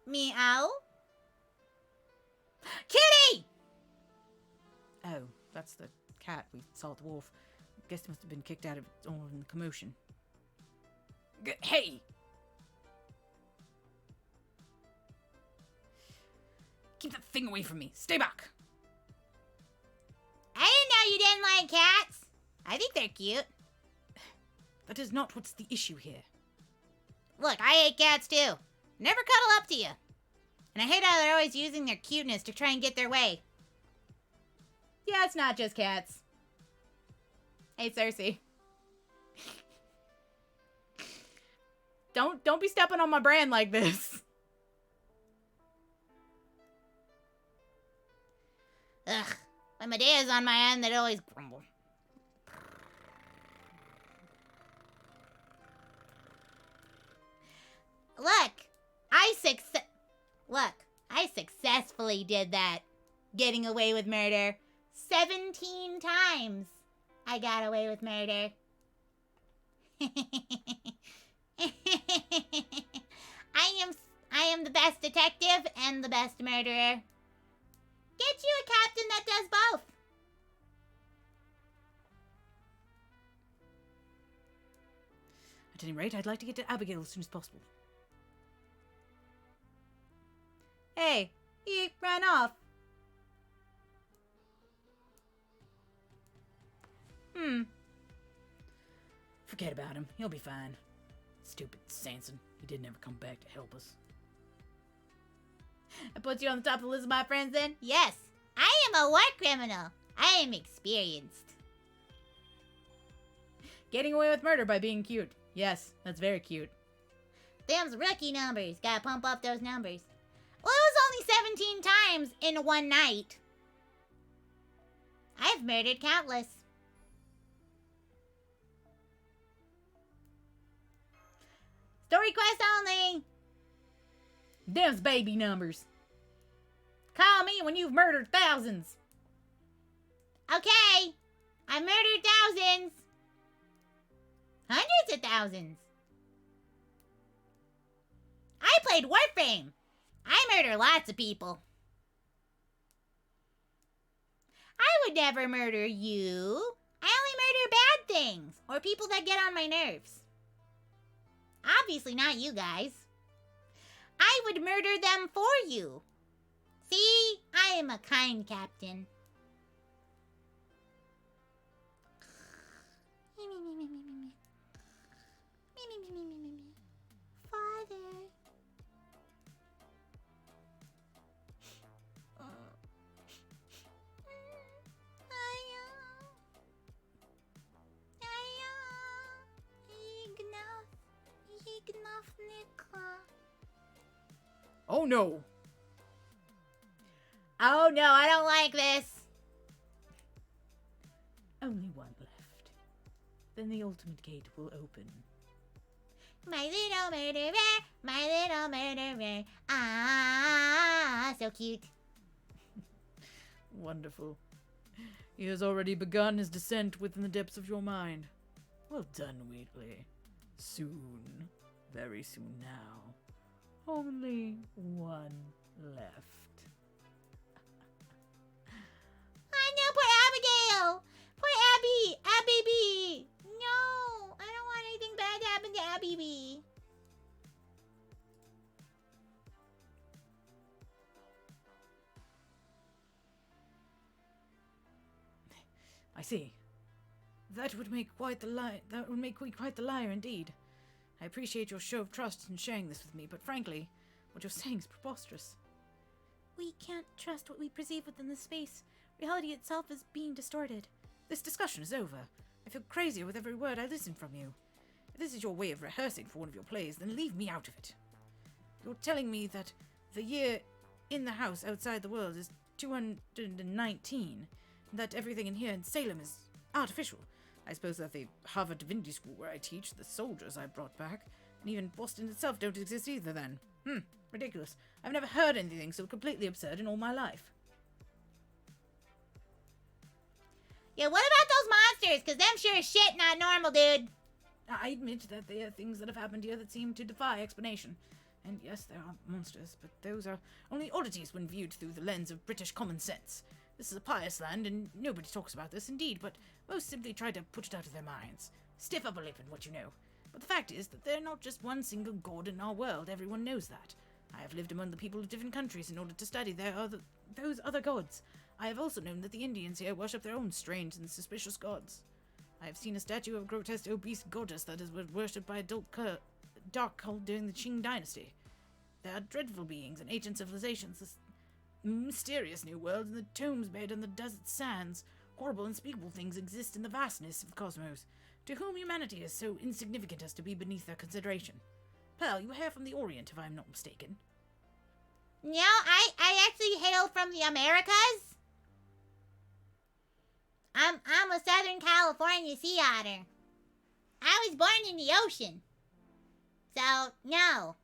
Meow. Kitty! Oh, that's the cat we saw at the wharf. Guess it must have been kicked out of its own in the commotion. Hey! Keep that thing away from me. Stay back. I didn't know you didn't like cats. I think they're cute. That is not what's the issue here. Look, I hate cats too. Never cuddle up to you. And I hate how they're always using their cuteness to try and get their way. Yeah, it's not just cats. Hey, Cersei. Don't be stepping on my brand like this. Ugh. When Medea's on my end, they'd always grumble. Look, I successfully did that. Getting away with murder. 17 times I got away with murder. I am the best detective and the best murderer. Get you a captain that does both. At any rate, I'd like to get to Abigail as soon as possible. Hey, he ran off. Forget about him. He'll be fine. Stupid Sanson. He did never come back to help us. I put you on the top of the list of my friends then? Yes, I am a war criminal. I am experienced. Getting away with murder by being cute. Yes, that's very cute. Them's rookie numbers. Gotta pump up those numbers. Well, it was only 17 times in one night. I've murdered countless. Story quest only. Them's baby numbers. Call me when you've murdered thousands. Okay, I murdered thousands. Hundreds of thousands. I played Warframe. I murder lots of people. I would never murder you. I only murder bad things or people that get on my nerves. Obviously not you guys. I would murder them for you. See, I am a kind captain. Father. Oh no. Oh no, I don't like this. Only one left. Then the ultimate gate will open. My little murderer, my little murderer. Ah, so cute. Wonderful. He has already begun his descent within the depths of your mind. Well done, Wheatley. Soon. Very soon now. Only one left. I know, poor baby. I see. That would make quite the lie. That would make me quite the liar indeed. I appreciate your show of trust in sharing this with me, but frankly, what you're saying is preposterous. We can't trust what we perceive within this space. Reality itself is being distorted. This discussion is over. I feel crazier with every word I listen from you. If this is your way of rehearsing for one of your plays, then leave me out of it. You're telling me that the year in the house outside the world is 219, and that everything in here in Salem is artificial. I suppose that the Harvard Divinity School where I teach, the soldiers I brought back, and even Boston itself don't exist either then. Ridiculous. I've never heard anything so completely absurd in all my life. Yeah, what about those monsters? Because them sure as shit not normal, dude. I admit that there are things that have happened here that seem to defy explanation. And yes, there are monsters, but those are only oddities when viewed through the lens of British common sense. This is a pious land, and nobody talks about this, indeed, but most simply try to put it out of their minds. Stiff upper lip in what you know. But the fact is that they're not just one single god in our world, everyone knows that. I have lived among the people of different countries in order to study those other gods. I have also known that the Indians here worship their own strange and suspicious gods. I have seen a statue of a grotesque obese goddess that is worshipped by a dark cult during the Qing dynasty. There are dreadful beings and ancient civilizations, this mysterious new world, and the tombs buried in the desert sands. Horrible, unspeakable things exist in the vastness of the cosmos, to whom humanity is so insignificant as to be beneath their consideration. Pearl, you hail from the Orient, if I am not mistaken. No, I actually hail from the Americas. I'm a Southern California sea otter. I was born in the ocean. So, no.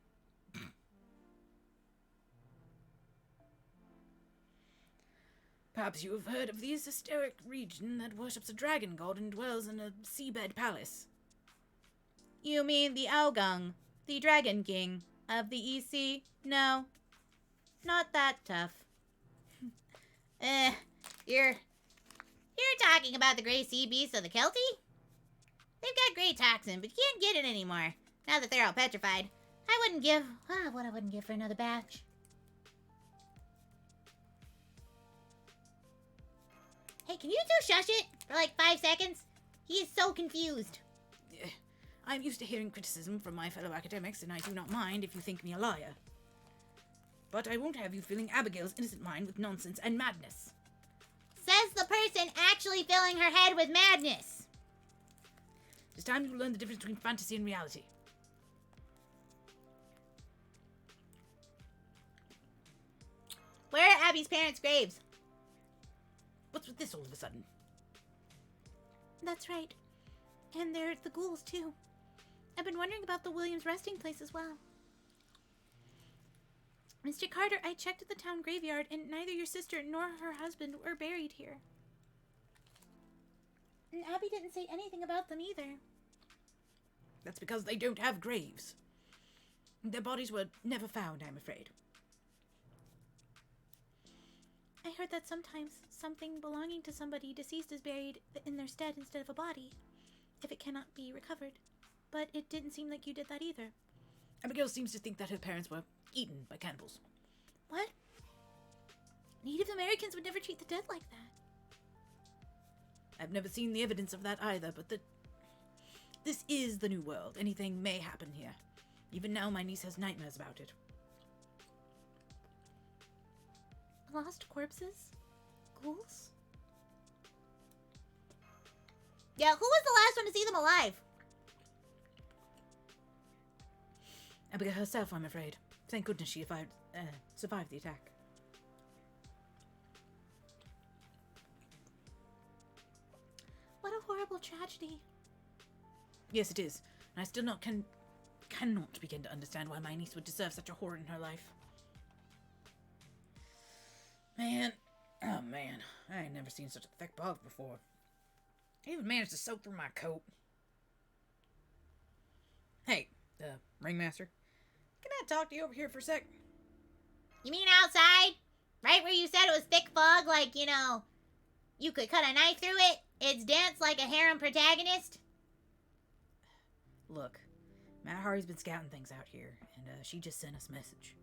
Perhaps you have heard of the esoteric region that worships a dragon god and dwells in a seabed palace. You mean the Aogang, the Dragon King of the EC? No, not that tough. You're talking about the gray sea beasts of the Kelty? They've got gray toxin, but you can't get it anymore. Now that they're all petrified. I wouldn't give, what I wouldn't give for another batch. Hey, can you two shush it for like 5 seconds? He is so confused. I'm used to hearing criticism from my fellow academics, and I do not mind if you think me a liar. But I won't have you filling Abigail's innocent mind with nonsense and madness. Says the person actually filling her head with madness. It's time you learn the difference between fantasy and reality. Where are Abby's parents' graves? What's with this all of a sudden? That's right. And there's the ghouls, too. I've been wondering about the Williams resting place as well. Mr. Carter, I checked at the town graveyard, and neither your sister nor her husband were buried here. And Abby didn't say anything about them either. That's because they don't have graves. Their bodies were never found, I'm afraid. I heard that sometimes something belonging to somebody deceased is buried in their stead instead of a body, if it cannot be recovered. But it didn't seem like you did that either. Abigail seems to think that her parents were eaten by cannibals. What? Native Americans would never treat the dead like that. I've never seen the evidence of that either, but this is the new world. Anything may happen here. Even now, my niece has nightmares about it. Lost corpses? Ghouls? Yeah, who was the last one to see them alive? Abigail herself, I'm afraid. Thank goodness she survived the attack. What a horrible tragedy. Yes, it is. And I still cannot begin to understand why my niece would deserve such a horror in her life. Man, oh man, I ain't never seen such a thick bog before. I even managed to soak through my coat. Hey, ringmaster, can I talk to you over here for a sec? You mean outside? Right where you said it was thick fog, like, you know, you could cut a knife through it? It's dense like a harem protagonist? Look, Matt Hardy's been scouting things out here, and she just sent us a message.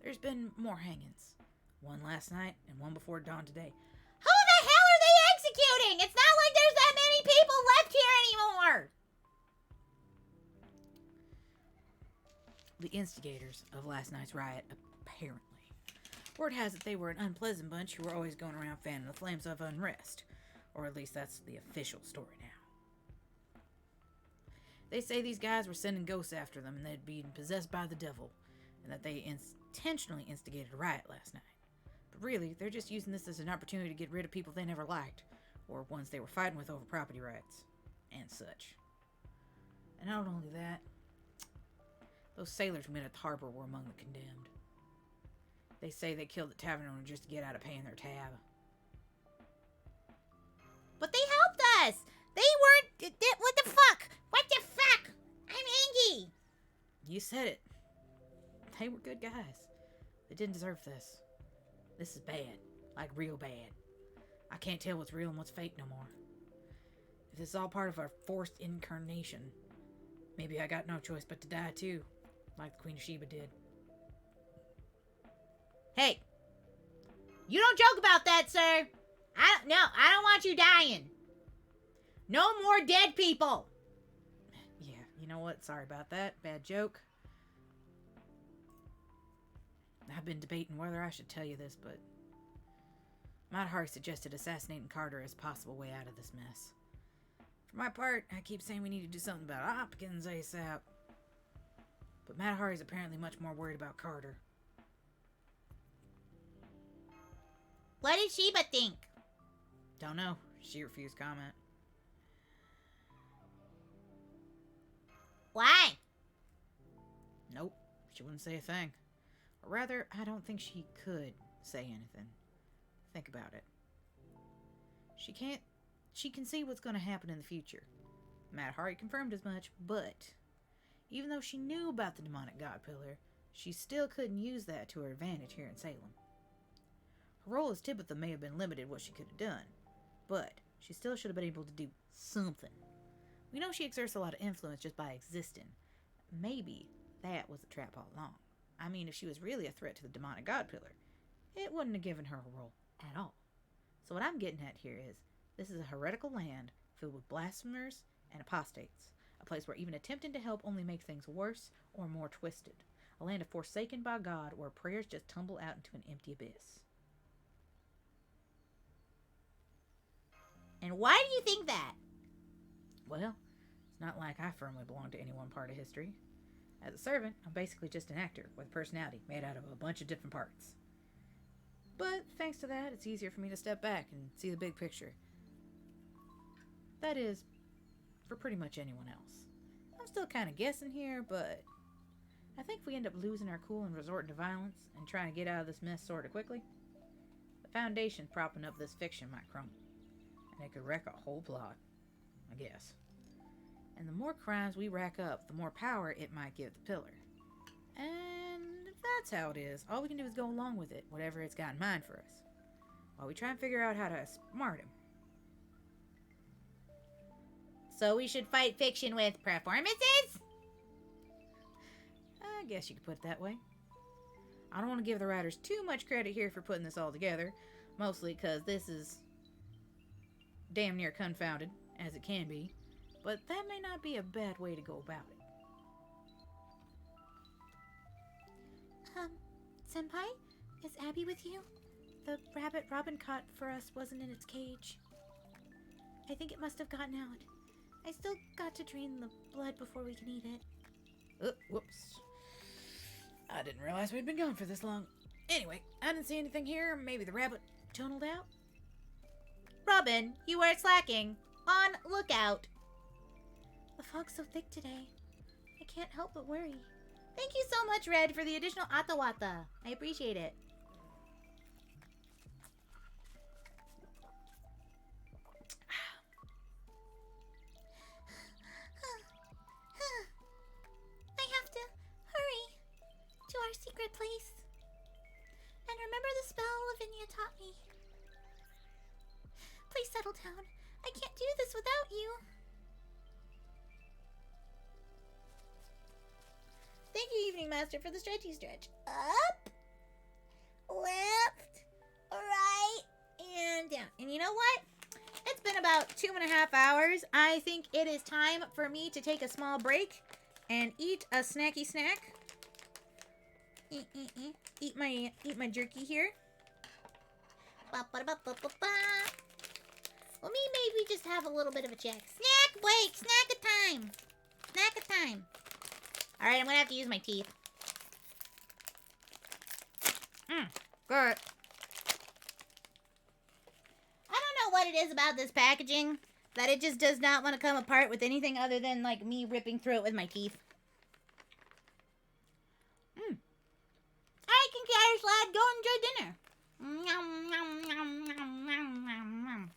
There's been more hangings. One last night, and one before dawn today. Who the hell are they executing? It's not like there's that many people left here anymore. The instigators of last night's riot, apparently. Word has it they were an unpleasant bunch who were always going around fanning the flames of unrest. Or at least that's the official story now. They say these guys were sending ghosts after them and they'd been possessed by the devil, and that they intentionally instigated a riot last night. But really, they're just using this as an opportunity to get rid of people they never liked, or ones they were fighting with over property rights, and such. And not only that, those sailors we met at the harbor were among the condemned. They say they killed the tavern owner just to get out of paying their tab. But they helped us. They weren't. What the fuck? What the fuck? I'm angry. You said it. They were good guys. They didn't deserve this. This is bad. Like real bad. I can't tell what's real and what's fake no more. If this is all part of our forced incarnation, maybe I got no choice but to die too. Like the Queen of Sheba did. Hey, you don't joke about that, sir. I don't want you dying. No more dead people. Yeah, you know what? Sorry about that. Bad joke. I've been debating whether I should tell you this, but Matt Hardy suggested assassinating Carter as a possible way out of this mess. For my part, I keep saying we need to do something about Hopkins ASAP. But Matt Hardy's apparently much more worried about Carter. What did Sheba think? Don't know. She refused comment. Why? Nope. She wouldn't say a thing. Or rather, I don't think she could say anything. Think about it. She can see what's going to happen in the future. Matt Hardy confirmed as much, but even though she knew about the demonic god pillar, she still couldn't use that to her advantage here in Salem. Her role as Tibitha may have been limited what she could have done, but she still should have been able to do something. We know she exerts a lot of influence just by existing. Maybe that was the trap all along. I mean, if she was really a threat to the demonic god pillar, it wouldn't have given her a role at all. So what I'm getting at here is, this is a heretical land filled with blasphemers and apostates. A place where even attempting to help only makes things worse or more twisted. A land of forsaken by God where prayers just tumble out into an empty abyss. And why do you think that? Well, it's not like I firmly belong to any one part of history. As a servant, I'm basically just an actor with a personality made out of a bunch of different parts. But thanks to that, it's easier for me to step back and see the big picture. That is, for pretty much anyone else. I'm still kind of guessing here, but I think if we end up losing our cool and resorting to violence and trying to get out of this mess sort of quickly, the foundation propping up this fiction might crumble. And it could wreck a whole plot, I guess. And the more crimes we rack up, the more power it might give the pillar. And if that's how it is, all we can do is go along with it, whatever it's got in mind for us, while we try and figure out how to outsmart him. So we should fight fiction with performances? I guess you could put it that way. I don't want to give the writers too much credit here for putting this all together, mostly because this is damn near confounded, as it can be, but that may not be a bad way to go about it. Senpai? Is Abby with you? The rabbit Robin caught for us wasn't in its cage. I think it must have gotten out. I still got to drain the blood before we can eat it. Whoops. I didn't realize we'd been gone for this long. Anyway, I didn't see anything here. Maybe the rabbit tunneled out? Robin, you are slacking. On lookout. The fog's so thick today. I can't help but worry. Thank you so much, Red, for the additional atawata. I appreciate it. I have to hurry to our secret place. And remember the spell Lavinia taught me. Please settle down. I can't do this without you. Thank you, Evening Master, for the stretchy stretch. Up, left, right, and down. And you know what? It's been about 2.5 hours. I think it is time for me to take a small break and eat a snacky snack. Eat my jerky here. Ba-ba-da-ba-ba-ba-ba. Well, maybe just have a little bit of a check. Snack break! Snack time! Snack time! Alright, I'm gonna have to use my teeth. Good. I don't know what it is about this packaging that it just does not want to come apart with anything other than, like, me ripping through it with my teeth. Alright, Kinky Irish lad, go enjoy dinner. Nom, nom, nom, nom, nom, nom, nom.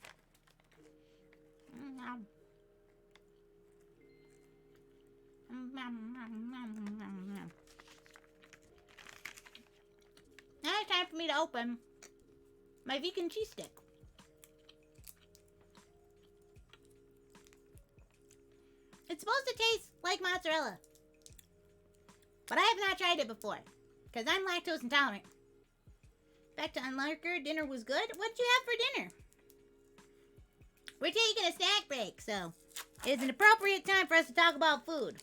Now it's time for me to open my vegan cheese stick. It's supposed to taste like mozzarella, but I have not tried it before because I'm lactose intolerant. Back to Unlarker, dinner was good. What did you have for dinner? We're taking a snack break, so it's an appropriate time for us to talk about food.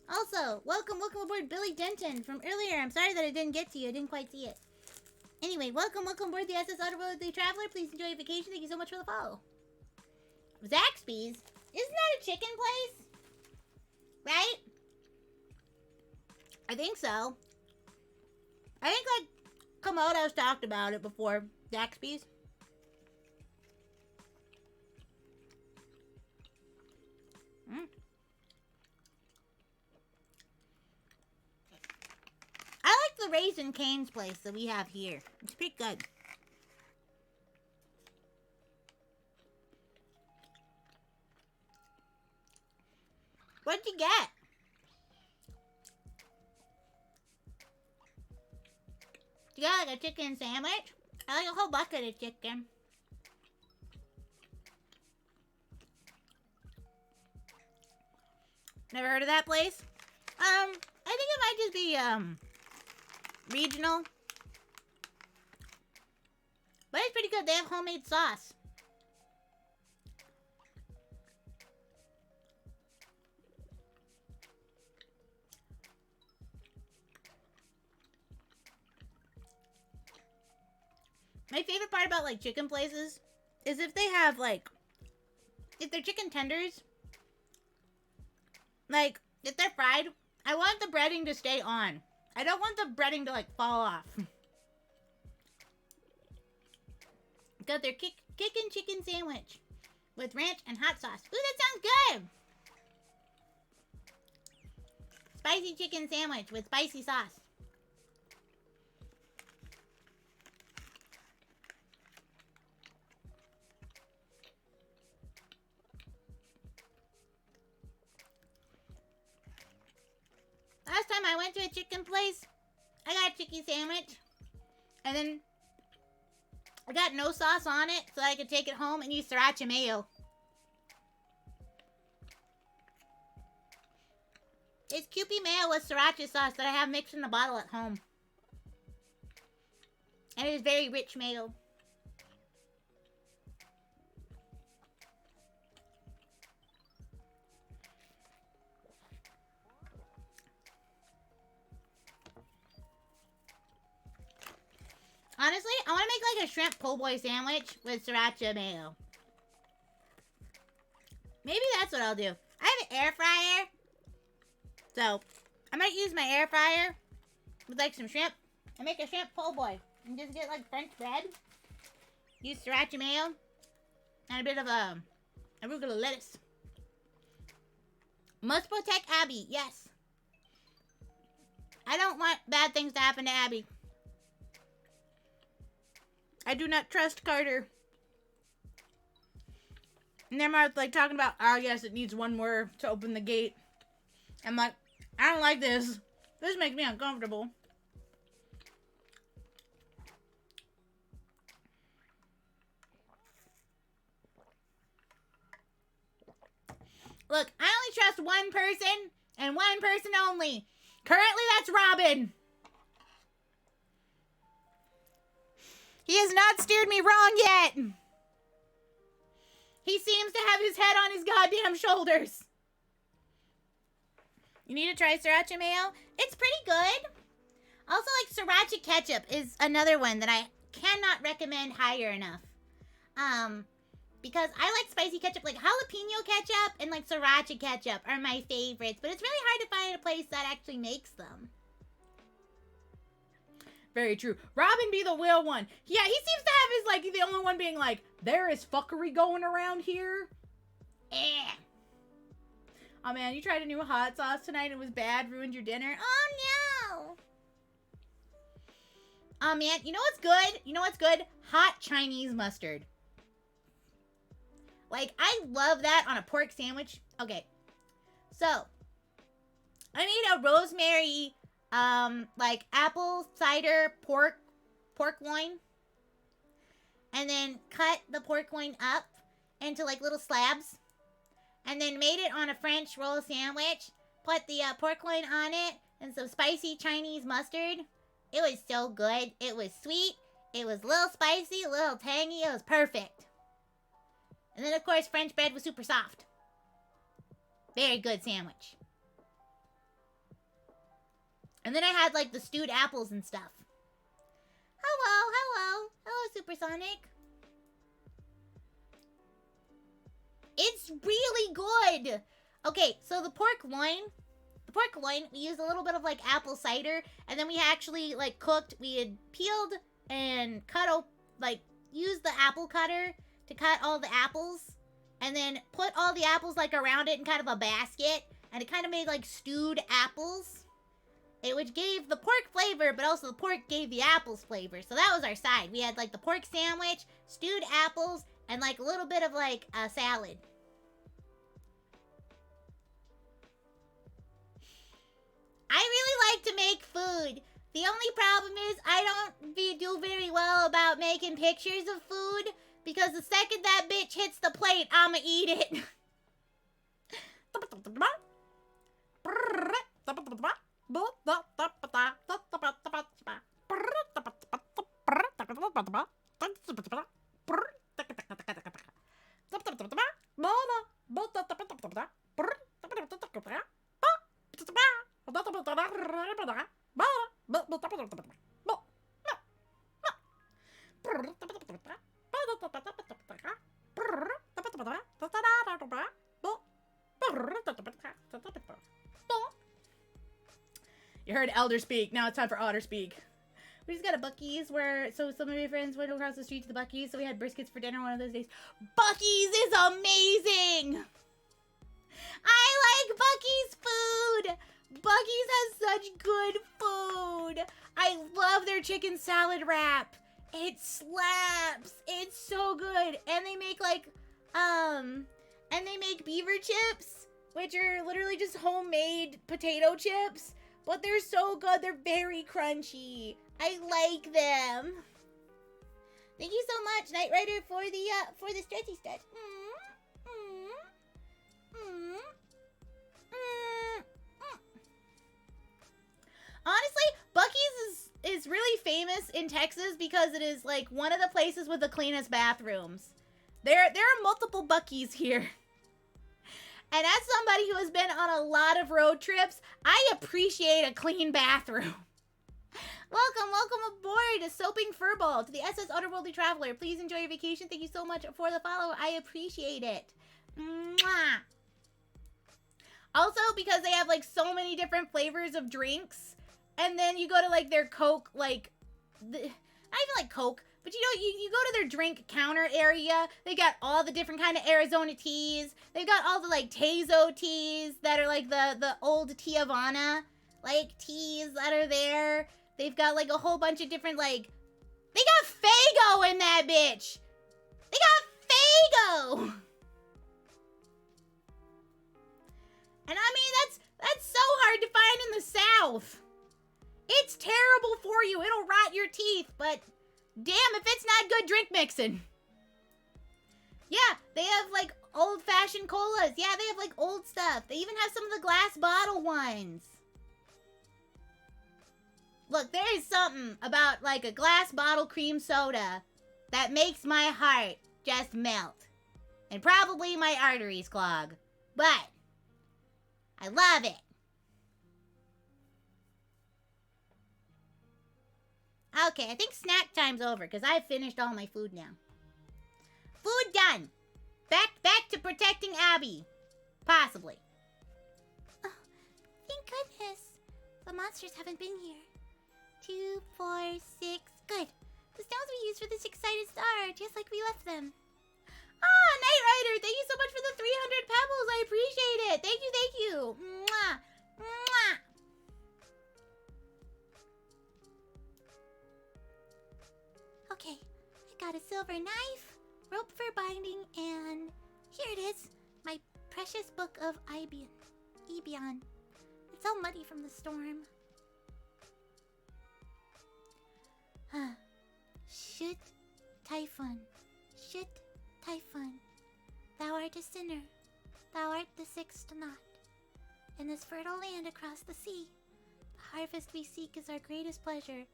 Also, welcome aboard Billy Denton from earlier. I'm sorry that I didn't get to you. I didn't quite see it. Anyway, welcome aboard the SS Otterworldly Traveler. Please enjoy your vacation. Thank you so much for the follow. Zaxby's? Isn't that a chicken place? Right? I think so. I think, like, Komodo's talked about it before. Zaxby's. I like the Raisin Cane's place that we have here. It's pretty good. What'd you get? You got like a chicken sandwich? I like a whole bucket of chicken. Never heard of that place? I think it might just be, regional. But it's pretty good. They have homemade sauce. My favorite part about, like, chicken places is if they have, like, if they're chicken tenders, like, if they're fried, I want the breading to stay on. I don't want the breading to, like, fall off. Got their kickin' chicken sandwich with ranch and hot sauce. Ooh, that sounds good! Spicy chicken sandwich with spicy sauce. Last time I went to a chicken place, I got a chicken sandwich, and then I got no sauce on it so I could take it home and use sriracha mayo. It's Kewpie mayo with sriracha sauce that I have mixed in a bottle at home. And it is very rich mayo. Honestly, I want to make like a shrimp po' boy sandwich with sriracha mayo. Maybe that's what I'll do. I have an air fryer. So, I might use my air fryer with like some shrimp and make a shrimp po' boy. And just get like French bread. Use sriracha mayo. And a bit of arugula lettuce. Must protect Abby, yes. I don't want bad things to happen to Abby. I do not trust Carter. And they're like talking about, oh yes, it needs one more to open the gate. I'm like, I don't like this. This makes me uncomfortable. Look, I only trust one person and one person only. Currently, that's Robin. He has not steered me wrong yet. He seems to have his head on his goddamn shoulders. You need to try sriracha mayo. It's pretty good. Also, like, sriracha ketchup is another one that I cannot recommend higher enough. Because I like spicy ketchup, like jalapeno ketchup and like sriracha ketchup are my favorites, but it's really hard to find a place that actually makes them. Very true. Robin be the real one. Yeah, he seems to have his, like, the only one being like, There is fuckery going around here. eh. Oh man, you tried a new hot sauce tonight and it was bad, ruined your dinner. Oh no. Oh man, you know what's good? You know what's good? Hot Chinese mustard. Like, I love that on a pork sandwich. Okay. So, I made a rosemary, like apple cider pork loin. And then cut the pork loin up into like little slabs. And then made it on a French roll sandwich. Put the pork loin on it and some spicy Chinese mustard. It was so good. It was sweet. It was a little spicy, a little tangy. It was perfect. And then, of course, French bread was super soft. Very good sandwich. And then I had, like, the stewed apples and stuff. Hello, hello. Hello, Supersonic. It's really good. Okay, so the pork loin, we used a little bit of, like, apple cider. And then we actually, like, cooked. We had peeled and cut, used the apple cutter to cut all the apples, and then put all the apples, like, around it in kind of a basket, and it kind of made, like, stewed apples, which gave the pork flavor, but also the pork gave the apples flavor, so that was our side. We had, like, the pork sandwich, stewed apples, and, like, a little bit of, like, a salad. I really like to make food. The only problem is I don't do very well about making pictures of food, because the second that bitch hits the plate, I'ma eat it. You heard Elder speak. Now it's time for Otter speak. We just got a Buc-ee's so some of my friends went across the street to the Buc-ee's, so we had briskets for dinner one of those days. Buc-ee's is amazing! I like Buc-ee's food! Buc-ee's has such good food! I love their chicken salad wrap! It slaps! It's so good! And they make beaver chips, which are literally just homemade potato chips. But they're so good. They're very crunchy. I like them. Thank you so much, Knight Rider, for the stretchy stretch. Honestly, Buc-ee's is really famous in Texas because it is like one of the places with the cleanest bathrooms. There are multiple Buc-ee's here. And as somebody who has been on a lot of road trips, I appreciate a clean bathroom. Welcome aboard to Soaping Furball, to the SS Otherworldly Traveler. Please enjoy your vacation. Thank you so much for the follow. I appreciate it. Mwah. Also, because they have, like, so many different flavors of drinks, and then you go to, like, their Coke, like, not even like Coke, but you know, you go to their drink counter area. They got all the different kind of Arizona teas. They've got all the, like, Tezo teas that are, like, the old Tijuana, like, teas that are there. They've got, like, a whole bunch of different, like, they got Faygo in that bitch. They got Faygo. And I mean, that's so hard to find in the South. It's terrible for you. It'll rot your teeth, but damn if it's not good drink mixing. Yeah, they have, like, old-fashioned colas. Yeah, they have, like, old stuff. They even have some of the glass bottle ones. Look, there is something about like a glass bottle cream soda that makes my heart just melt. And probably my arteries clog. But I love it. Okay, I think snack time's over because I've finished all my food now. Food done. Back to protecting Abby. Possibly. Oh, thank goodness. The monsters haven't been here. 2, 4, 6. Good. The stones we used for this excited star, just like we left them. Ah, Knight Rider, thank you so much for the 300 pebbles. I appreciate it. Thank you. Mwah. Mwah. Okay, I got a silver knife, rope for binding, and here it is, my precious book of Ebion. It's all muddy from the storm. Shut, Typhon. Thou art a sinner. Thou art the sixth knot. In this fertile land across the sea, the harvest we seek is our greatest pleasure.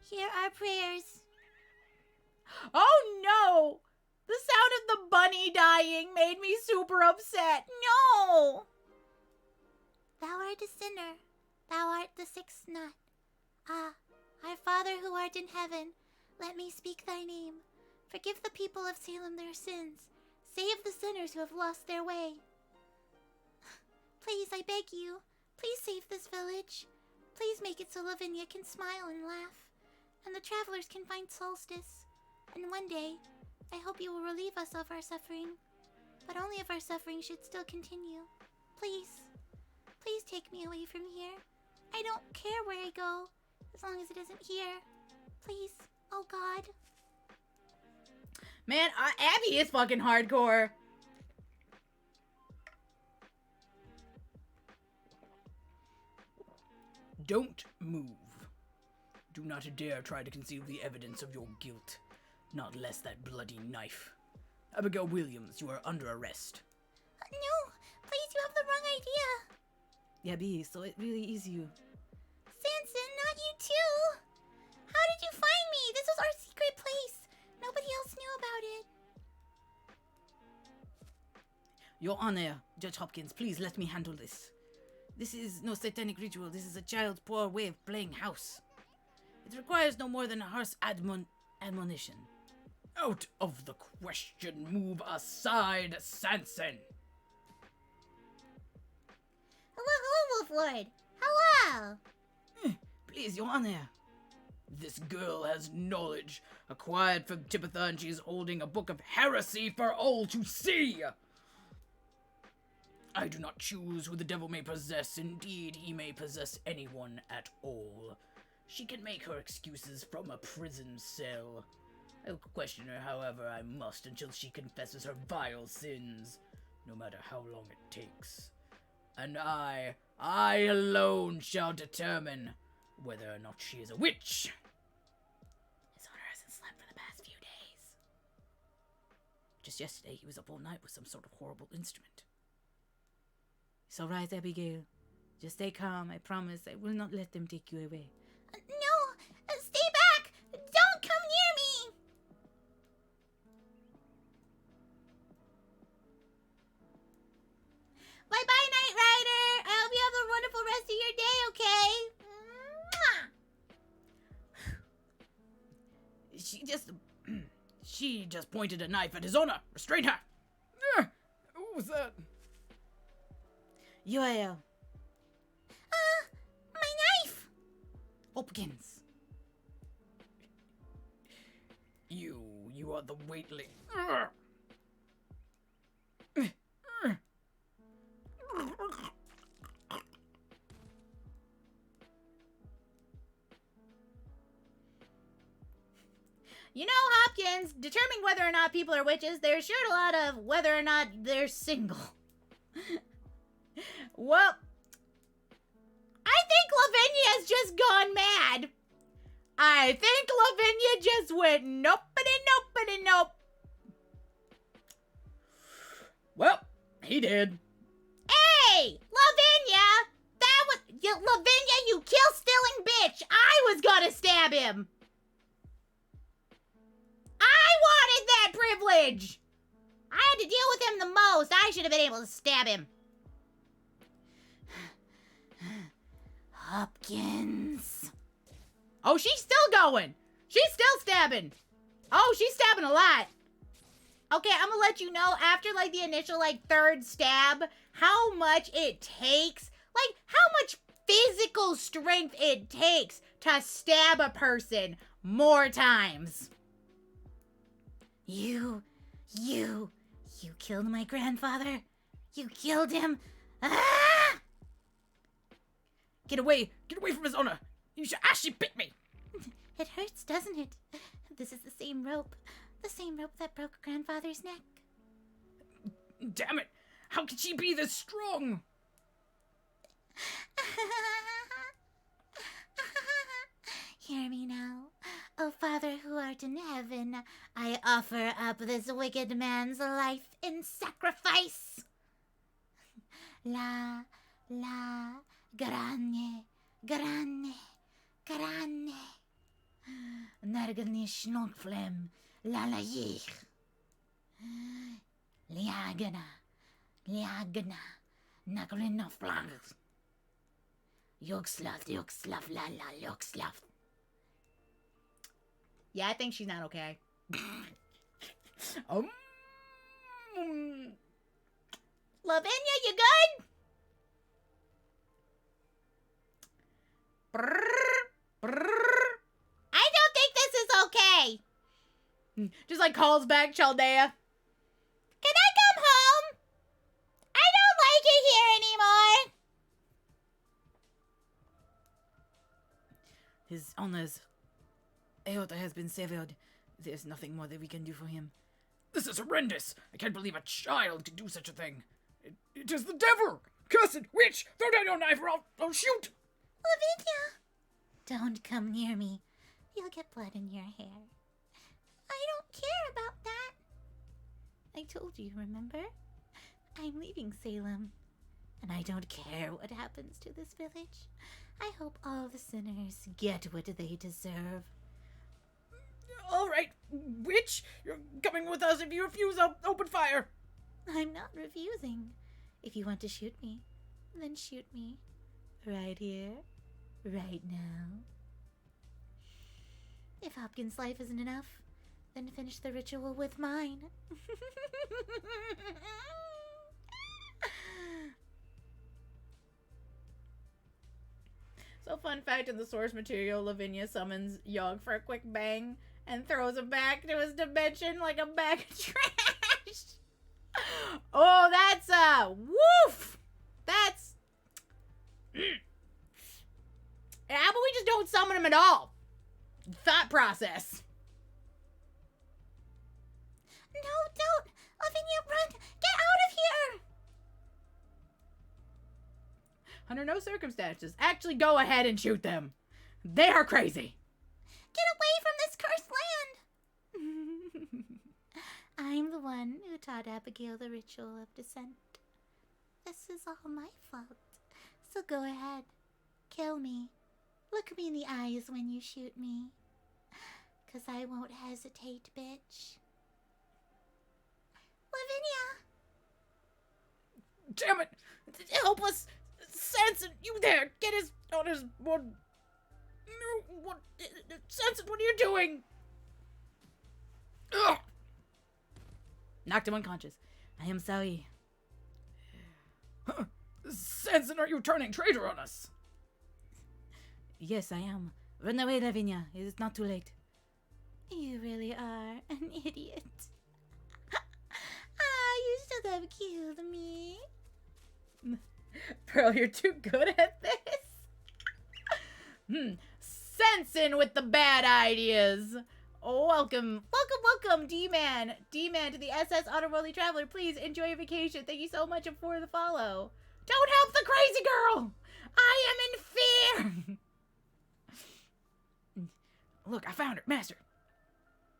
Hear our prayers. Oh no! The sound of the bunny dying made me super upset. No! Thou art a sinner. Thou art the sixth knot. Ah, our Father who art in heaven, let me speak thy name. Forgive the people of Salem their sins. Save the sinners who have lost their way. Please, I beg you, please save this village. Please make it so Lavinia can smile and laugh, and the travelers can find solstice. And one day, I hope you will relieve us of our suffering. But only if our suffering should still continue. Please take me away from here. I don't care where I go, as long as it isn't here. Please, oh God. Man, Abby is fucking hardcore. Don't move. Do not dare try to conceal the evidence of your guilt, not less that bloody knife. Abigail Williams, you are under arrest. No, please, you have the wrong idea. Abby, so it really is you. Samson, not you too. How did you find me? This was our secret place. Nobody else knew about it. Your Honor, Judge Hopkins, please let me handle this. This is no satanic ritual. This is a child's poor way of playing house. It requires no more than a harsh admonition. Out of the question. Move aside, Samson. Hello, Wolf Lord. Hello. Please, Your Honor. This girl has knowledge acquired from Tibitha, and she is holding a book of heresy for all to see. I do not choose who the devil may possess. Indeed, he may possess anyone at all. She can make her excuses from a prison cell. I will question her, however, I must, until she confesses her vile sins, no matter how long it takes. And I alone shall determine whether or not she is a witch. His Honor hasn't slept for the past few days. Just yesterday, he was up all night with some sort of horrible instrument. It's all right, Abigail. Just stay calm. I promise I will not let them take you away. No, stay back. Don't come near me. Bye-bye, Knight Rider. I hope you have a wonderful rest of your day, okay? Mwah. She just pointed a knife at His Honor. Restrain her. What was that? Yoel. My knife. Hopkins. You are the weightling. You know, Hopkins, determining whether or not people are witches, there's sure a lot of whether or not they're single. Well, I think Lavinia's just gone mad. I think Lavinia just went nope. Well, he did. Hey, Lavinia! Lavinia, you kill-stealing bitch! I was gonna stab him! I wanted that privilege! I had to deal with him the most. I should have been able to stab him. Hopkins. Oh, she's still going. She's still stabbing. Oh, she's stabbing a lot. Okay, I'm gonna let you know after, like, the initial, like, third stab, how much it takes, like, how much physical strength it takes to stab a person more times. You killed my grandfather? You killed him? Ah! Get away from his honor. She bit me. It hurts, doesn't it? This is the same rope that broke grandfather's neck. Damn it. How could she be this strong? Hear me now. O Father who art in heaven, I offer up this wicked man's life in sacrifice. La, grane, Narganish nokflem, la yich. Liagana, naglin of flanks. Yogslav, Yogslav. Yeah, I think she's not okay. Lavinia, you good? I don't think this is okay. Just like calls back Chaldea. Can I come home? I don't like it here anymore. His honor's aorta has been severed. There's nothing more that we can do for him. This is horrendous. I can't believe a child could do such a thing. It is the devil! Cursed witch! Throw down your knife or I'll shoot! Lavinia, don't come near me. You'll get blood in your hair. I don't care about that. I told you, remember? I'm leaving Salem, and I don't care what happens to this village. I hope all the sinners get what they deserve. All right, witch, you're coming with us. If you refuse, I'll open fire. I'm not refusing. If you want to shoot me, then shoot me. Right here, right now. If Hopkins' life isn't enough, then finish the ritual with mine. So fun fact, in the source material, Lavinia summons Yogg for a quick bang and throws him back to his dimension like a bag of trash. Oh, that's woof. That's how about we just don't summon him at all? Thought process. No, don't! Lavinia, run! Get out of here! Under no circumstances. Actually, go ahead and shoot them. They are crazy. Get away from this cursed land! I'm the one who taught Abigail the ritual of descent. This is all my fault. So go ahead. Kill me. Look me in the eyes when you shoot me. 'Cause I won't hesitate, bitch. Lavinia! Damn it! Help us! Sanson, you there! Get his daughter's one. No, what? Sanson, what are you doing? Ugh. Knocked him unconscious. I am sorry. Huh. Sanson, are you turning traitor on us? Yes, I am. Run away, Lavinia. It is not too late. You really are an idiot. You should have killed me. Pearl, you're too good at this. Sensin with the bad ideas. Welcome, D-Man. D-Man to the SS Otterworldly Traveler. Please enjoy your vacation. Thank you so much for the follow. Don't help the crazy girl. I am in fear. Look, I found her. Master.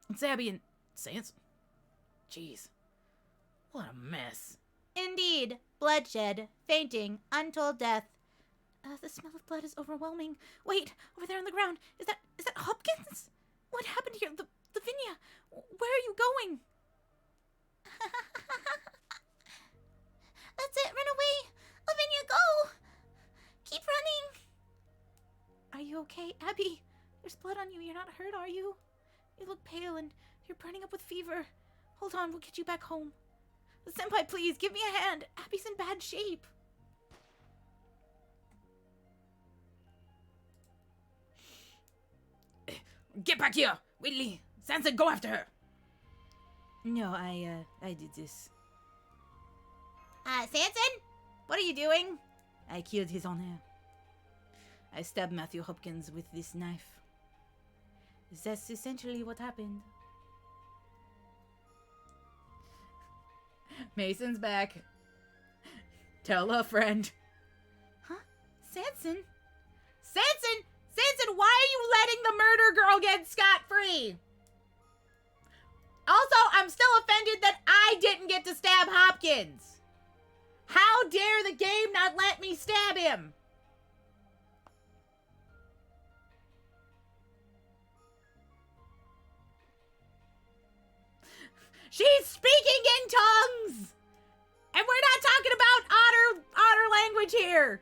It's Abby and Sanson. Jeez. What a mess. Indeed. Bloodshed, fainting, untold death. The smell of blood is overwhelming. Wait, over there on the ground. Is that Hopkins? What happened here? Lavinia, where are you going? That's it, run away! Lavinia, go! Keep running! Are you okay, Abby? There's blood on you. You're not hurt, are you? You look pale and you're burning up with fever. Hold on, we'll get you back home. Senpai, please, give me a hand. Abby's in bad shape. Get back here! Whitley! Sansa, go after her! No, I did this. Sanson? What are you doing? I killed his honor. I stabbed Matthew Hopkins with this knife. That's essentially what happened. Mason's back. Tell a friend. Huh? Sanson? Sanson! Sanson, why are you letting the murder girl get scot-free? Also, I'm still offended that I didn't get to stab Hopkins. How dare the game not let me stab him? She's speaking in tongues! And we're not talking about otter language here.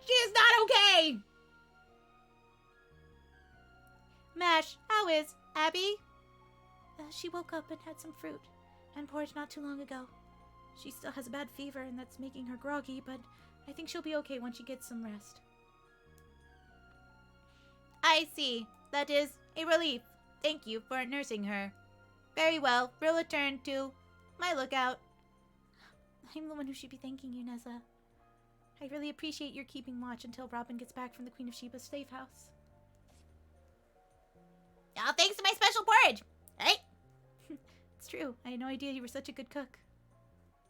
She is not okay. Mash, how is Abby? She woke up and had some fruit and porridge not too long ago. She still has a bad fever and that's making her groggy, but I think she'll be okay once she gets some rest. I see. That is a relief. Thank you for nursing her. Very well. We'll return to my lookout. I'm the one who should be thanking you, Nessa. I really appreciate your keeping watch until Robin gets back from the Queen of Sheba's safe house. All thanks to my special porridge, right? It's true. I had no idea you were such a good cook.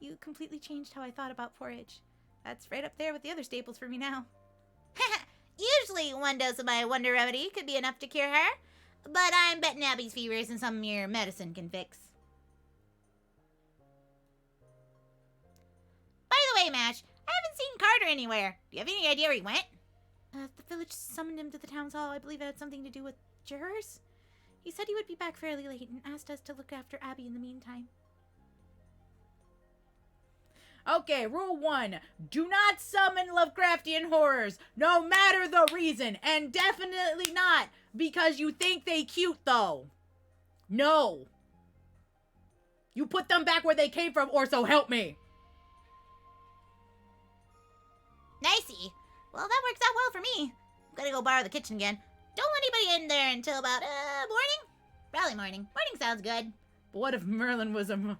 You completely changed how I thought about porridge. That's right up there with the other staples for me now. Usually one dose of my wonder remedy could be enough to cure her, but I'm betting Abby's fever isn't something your medicine can fix. By the way, Mash, I haven't seen Carter anywhere. Do you have any idea where he went? The village summoned him to the town hall. I believe it had something to do with jurors. He said he would be back fairly late and asked us to look after Abby in the meantime. Okay, rule 1. Do not summon Lovecraftian horrors, no matter the reason. And definitely not because you think they cute, though. No. You put them back where they came from, or so help me. Nicey. Well, that works out well for me. I'm gonna go borrow the kitchen again. Don't let anybody in there until about, morning? Probably morning. Morning sounds good. But what if Merlin was a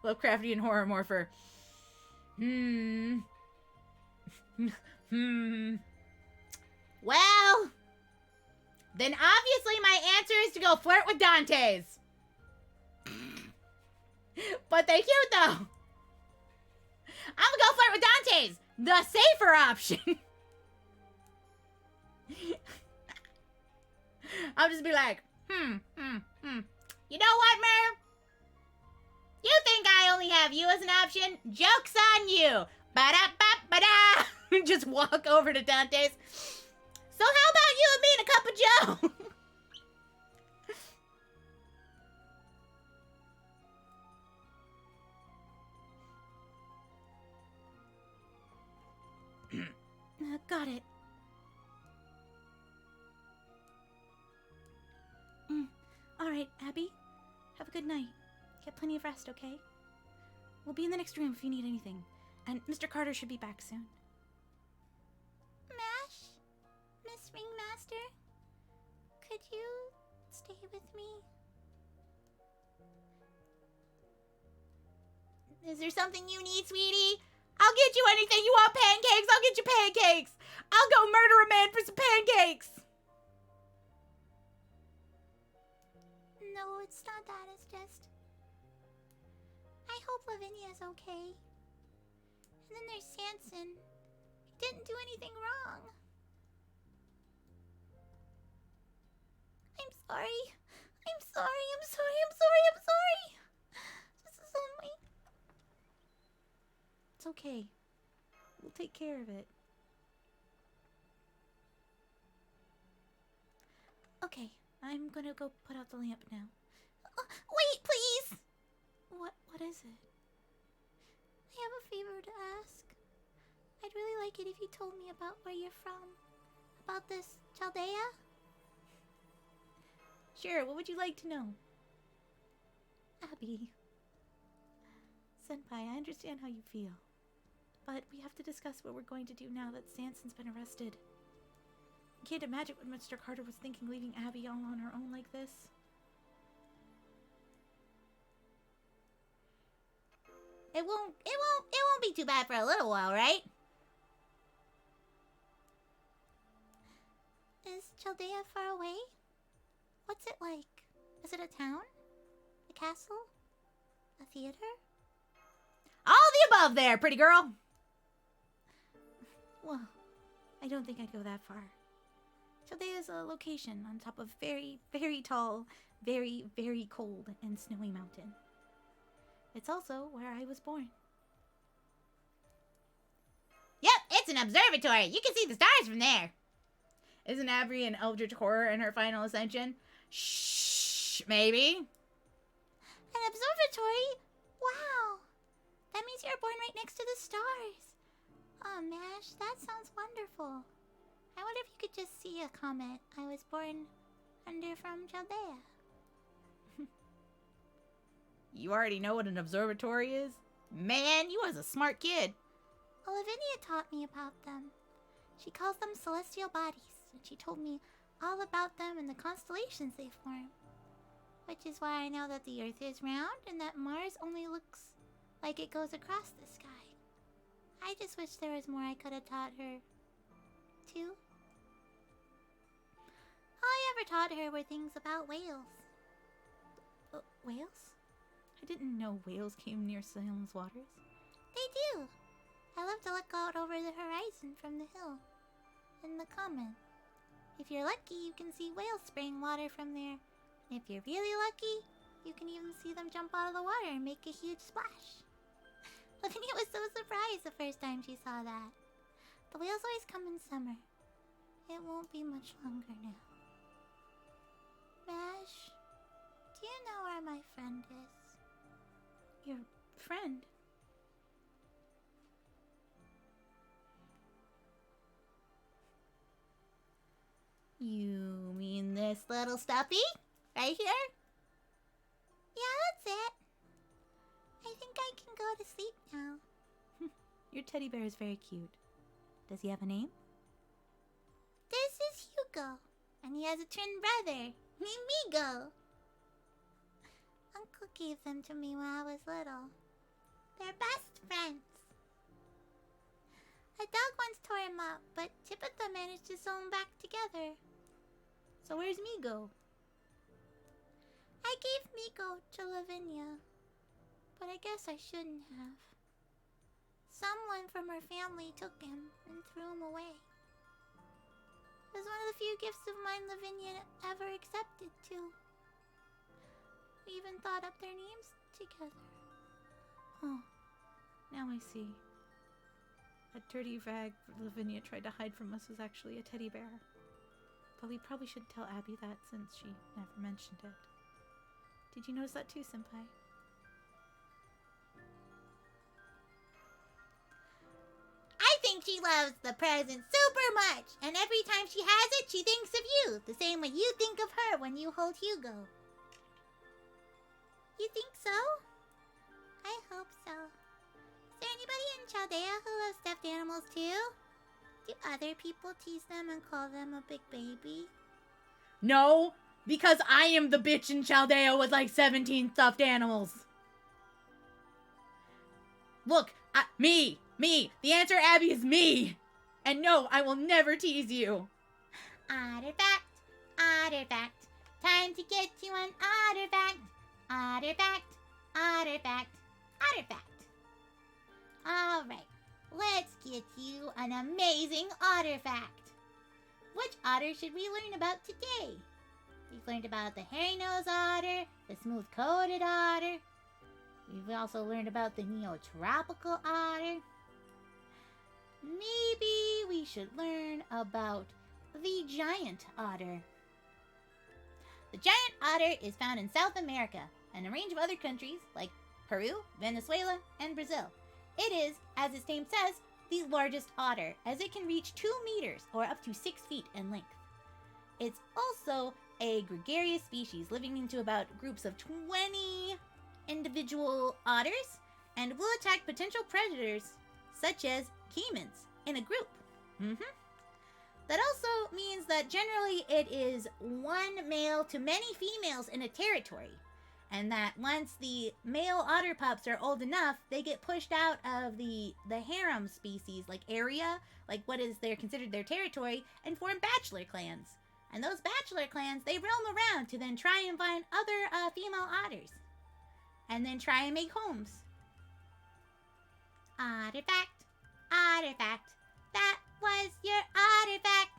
Lovecraftian horror morpher? Well, Then obviously my answer is to go flirt with Dante's. But they cute though. I'm gonna go flirt with Dante's. The safer option. I'll just be like, You know what, Mer? You think I only have you as an option? Joke's on you. Ba-da-ba-ba-da. Just walk over to Dante's. So how about you and me and a cup of Joe? Got it. All right, Abby. Have a good night. Get plenty of rest, okay? We'll be in the next room if you need anything. And Mr. Carter should be back soon. Mash? Miss Ringmaster? Could you stay with me? Is there something you need, sweetie? I'll get you anything. You want pancakes? I'll get you pancakes. I'll go murder a man for some pancakes. No, it's not that. It's just... I hope Lavinia's okay. And then there's Sanson. He didn't do anything wrong. I'm sorry. I'm sorry. I'm sorry. I'm sorry. I'm sorry. This is on me. It's okay. We'll take care of it. Okay, I'm gonna go put out the lamp now. Wait, please! What is it? I have a favor to ask. I'd really like it if you told me about where you're from. About this Chaldea? Sure, what would you like to know? Abby. Senpai, I understand how you feel. But we have to discuss what we're going to do now that Sanson's been arrested. I can't imagine what Mr. Carter was thinking leaving Abby all on her own like this. It won't be too bad for a little while, right? Is Chaldea far away? What's it like? Is it a town? A castle? A theater? All the above there, pretty girl. Well, I don't think I'd go that far. Chaldea is a location on top of very, very tall, very, very cold and snowy mountain. It's also where I was born. Yep, it's an observatory. You can see the stars from there. Isn't Abby an eldritch horror in her final ascension? Shh, maybe. An observatory? Wow! That means you're born right next to the stars. Oh, Mash, that sounds wonderful. I wonder if you could just see a comment. I was born under from Chaldea. You already know what an observatory is? Man, you was a smart kid. Lavinia taught me about them. She calls them celestial bodies, and she told me all about them and the constellations they form. Which is why I know that the Earth is round and that Mars only looks like it goes across the sky. I just wish there was more I could have taught her, too. All I ever taught her were things about whales. Whales? I didn't know whales came near Salem's waters. They do. I love to look out over the horizon from the hill. In the comment. If you're lucky, you can see whales spraying water from there. And if you're really lucky, you can even see them jump out of the water and make a huge splash. Lavinia was so surprised the first time she saw that. The whales always come in summer. It won't be much longer now. Mash, do you know where my friend is? Your friend? You mean this little stuffy? Right here? Yeah, that's it. I think I can go to sleep now. Your teddy bear is very cute. Does he have a name? This is Hugo, and he has a twin brother, Migo. Uncle gave them to me when I was little. They're best friends. A dog once tore him up, but Tabitha managed to sew him back together. So where's Migo? I gave Migo to Lavinia, but I guess I shouldn't have. Someone from her family took him and threw him away. It was one of the few gifts of mine Lavinia ever accepted, too. We even thought up their names together. Oh, now I see. That dirty rag Lavinia tried to hide from us was actually a teddy bear. But we probably shouldn't tell Abby that since she never mentioned it. Did you notice that too, Senpai? I think she loves the present super much, and every time she has it, she thinks of you, the same way you think of her when you hold Hugo. You think so? I hope so. Is there anybody in Chaldea who loves stuffed animals too? Do other people tease them and call them a big baby? No, because I am the bitch in Chaldea with like 17 stuffed animals. Look, me. The answer, Abby, is me. And no, I will never tease you. Artifact. Time to get you an artifact. Artifact. Alright, let's get you an amazing artifact. Which otter should we learn about today? We've learned about the hairy-nosed otter, the smooth-coated otter. We've also learned about the neotropical otter. Maybe we should learn about the giant otter. The giant otter is found in South America and a range of other countries like Peru, Venezuela, and Brazil. It is, as its name says, the largest otter, as it can reach 2 meters or up to 6 feet in length. It's also a gregarious species, living into about groups of 20 individual otters, and will attack potential predators such as caimans in a group. That also means that generally it is one male to many females in a territory, and that once the male otter pups are old enough, they get pushed out of the harem species like area, like what is they're considered their territory, and form bachelor clans. And those bachelor clans, they roam around to then try and find other female otters, and then try and make homes. Artifact, artifact, that was your artifact,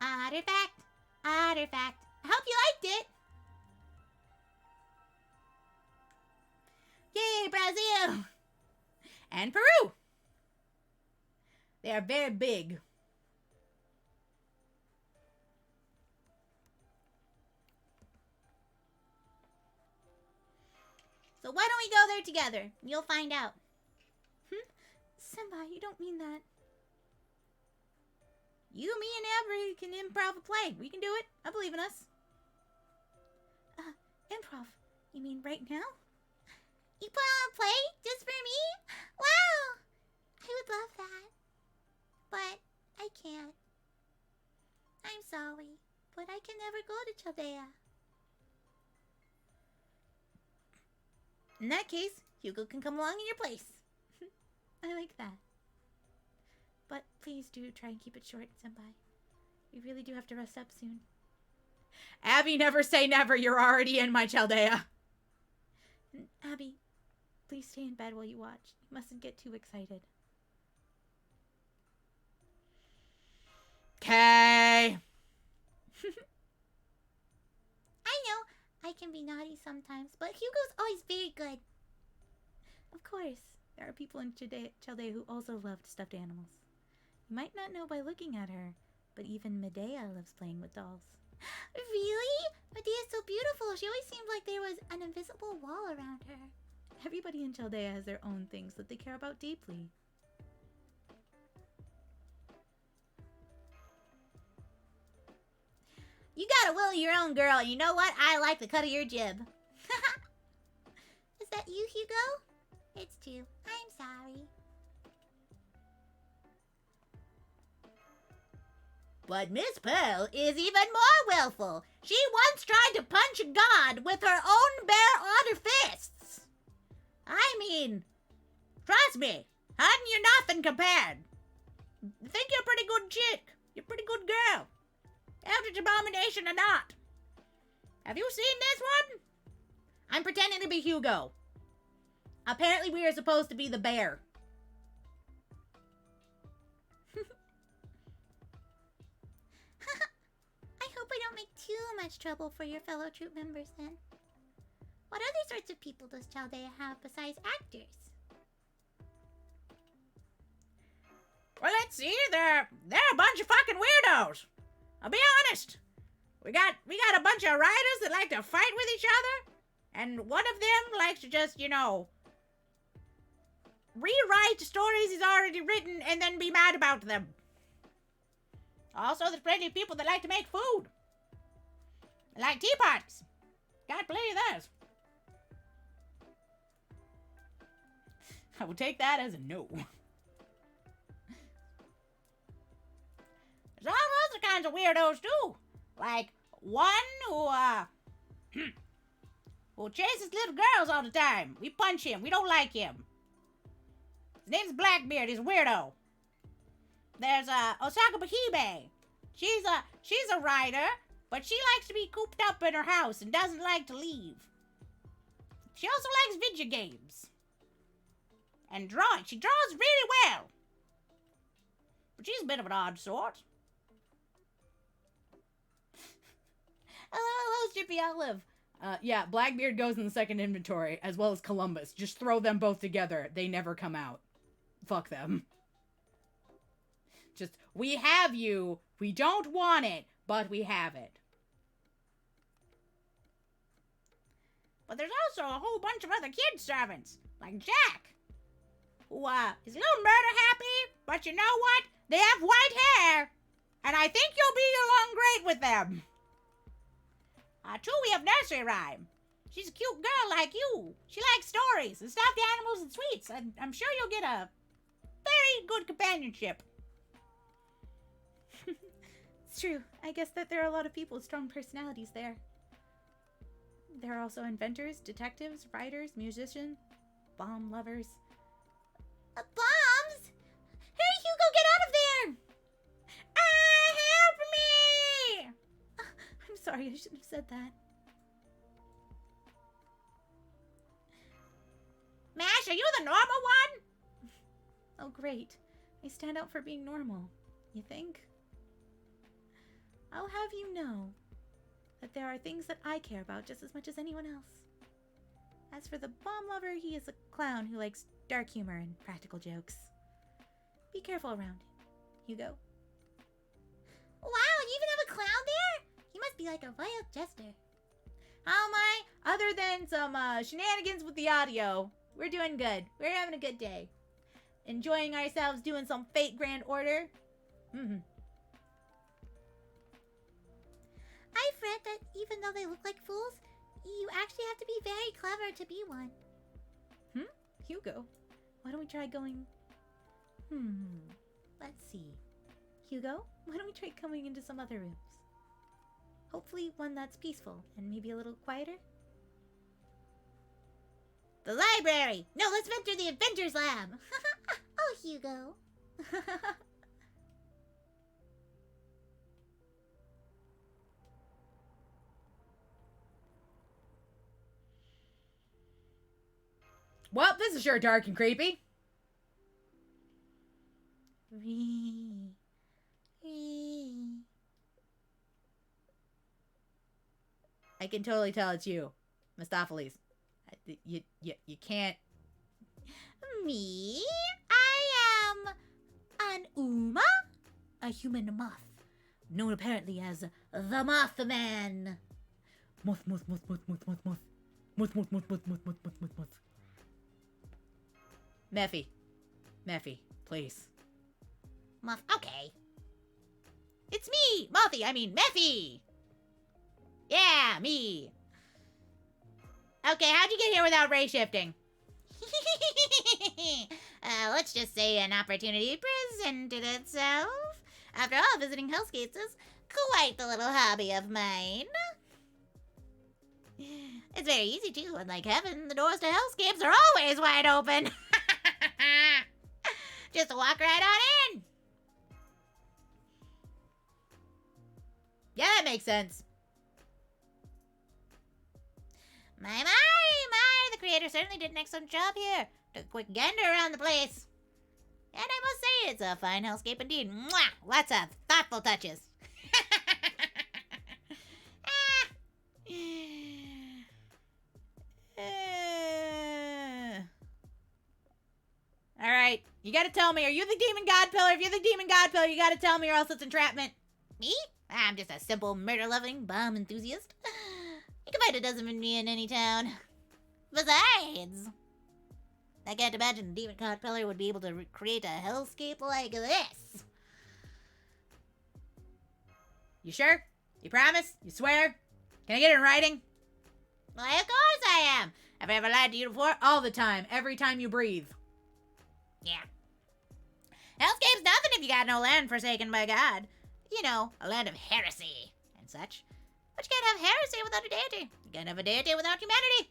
artifact, artifact. I hope you liked it. Yay, Brazil! And Peru. They are very big. So why don't we go there together? You'll find out. Senpai, you don't mean that. You, me, and Avery can improv a play. We can do it. I believe in us. Improv? You mean right now? You put on a play just for me? Wow! I would love that. But I can't. I'm sorry, but I can never go to Chaldea. In that case, Hugo can come along in your place. I like that. But please do try and keep it short, Senpai. We really do have to rest up soon. Abby, never say never. You're already in my Chaldea. And Abby, please stay in bed while you watch. You mustn't get too excited. Okay. I know I can be naughty sometimes, but Hugo's always very good. Of course, there are people in Chaldea who also love stuffed animals. You might not know by looking at her, but even Medea loves playing with dolls. Really? Medea's so beautiful. She always seemed like there was an invisible wall around her. Everybody in Chaldea has their own things that they care about deeply. You got a will of your own, girl. You know what? I like the cut of your jib. Is that you, Hugo? It's two. I'm sorry. But Miss Pearl is even more willful. She once tried to punch a god with her own bare otter fists. I mean, trust me, hun, you're nothing compared. I think you're a pretty good chick. You're a pretty good girl. Eldritch Abomination or not. Have you seen this one? I'm pretending to be Hugo. Apparently we are supposed to be the bear. I hope I don't make too much trouble for your fellow troop members then. What other sorts of people does Chaldea have besides actors? Well, let's see. They're a bunch of fucking weirdos. I'll be honest. We got a bunch of writers that like to fight with each other, and one of them likes to just, rewrite stories he's already written and then be mad about them. Also, there's plenty of people that like to make food. They like tea parties. Got plenty of those. I will take that as a no. There's all other kinds of weirdos too. Like one who chases little girls all the time. We punch him. We don't like him. His name's Blackbeard. He's a weirdo. There's Osaka Bahibe. She's a writer, but she likes to be cooped up in her house and doesn't like to leave. She also likes video games. And drawing. She draws really well. But she's a bit of an odd sort. Hello, Jippy Olive. Yeah, Blackbeard goes in the second inventory, as well as Columbus. Just throw them both together. They never come out. Fuck them. Just, we have you. We don't want it, but we have it. But there's also a whole bunch of other kid servants, like Jack, who is a little murder happy, but you know what? They have white hair, and I think you'll be along great with them. Too, we have Nursery Rhyme. She's a cute girl like you. She likes stories and stuffed animals and sweets. I'm sure you'll get a very good companionship. It's true. I guess that there are a lot of people with strong personalities there. There are also inventors, detectives, writers, musicians, bomb lovers. Bombs? Hey, Hugo, get out of there! Help me! I'm sorry, I shouldn't have said that. Mash, are you the normal one? Oh, great. I stand out for being normal. You think? I'll have you know that there are things that I care about just as much as anyone else. As for the bomb lover, he is a clown who likes dark humor and practical jokes. Be careful around him, Hugo. Wow, you even have a clown there? He must be like a royal jester. How am I? Other than some shenanigans with the audio, we're doing good. We're having a good day. Enjoying ourselves doing some fake Grand Order. I've read that even though they look like fools, you actually have to be very clever to be one. Hugo, Why don't we try going... Let's see. Hugo, why don't we try coming into some other rooms? Hopefully one that's peaceful and maybe a little quieter. the library. No, let's enter the Adventures Lab. Oh, Hugo. Well, this is sure dark and creepy. I can totally tell it's you, Mistopheles. You can't. Me? I am an Uma, a human moth, known apparently as the Mothman. Moth. Mephi, please. Moth. Okay. It's me, Mothy. I mean, Mephi. Yeah, me. Okay, how'd you get here without ray shifting? Let's just say an opportunity presented itself. After all, visiting hellscapes is quite the little hobby of mine. It's very easy too, unlike heaven, the doors to hellscapes are always wide open. Just walk right on in. Yeah, that makes sense. My, the creator certainly did an excellent job here. Took a quick gander around the place. And I must say, it's a fine hellscape indeed. Mwah! Lots of thoughtful touches. Alright, you gotta tell me, are you the demon god pillar? If you're the demon god pillar, you gotta tell me or else it's entrapment. Me? I'm just a simple murder-loving bomb enthusiast. You can find a dozen of me in any town. Besides, I can't imagine a demon god pillar would be able to create a hellscape like this. You sure? You promise? You swear? Can I get it in writing? Why, of course I am. Have I ever lied to you before? All the time. Every time you breathe. Yeah. Hellscape's nothing if you got no land forsaken by God. You know, a land of heresy and such. But you can't have heresy without a deity. You can't have a deity without humanity.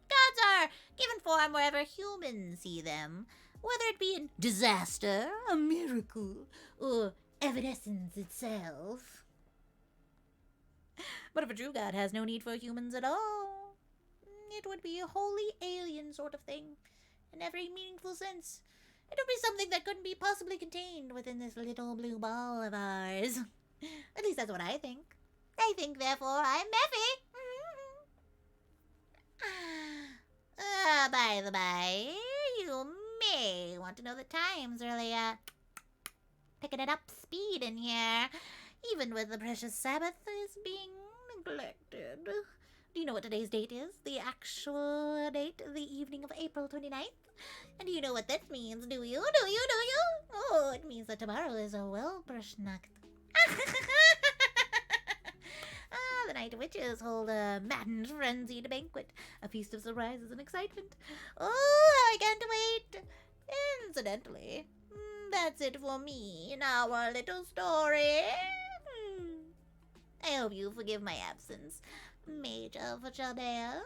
Gods are given form wherever humans see them, whether it be in disaster, a miracle, or evanescence itself. But if a true god has no need for humans at all, it would be a wholly alien sort of thing, in every meaningful sense. It would be something that couldn't be possibly contained within this little blue ball of ours. At least that's what I think. I think, therefore, I'm Mephi. By the by, you may want to know that time's really, picking it up speed in here. Even with the precious Sabbath is being neglected. Do you know what today's date is? The actual date, the evening of April 29th? And do you know what that means? Do you? Oh, it means that tomorrow is a Welberschnacht. The night witches hold a maddened, frenzied banquet. A feast of surprises and excitement. Oh, I can't wait. Incidentally, that's it for me in our little story. I hope you forgive my absence, Mage of Chaldea.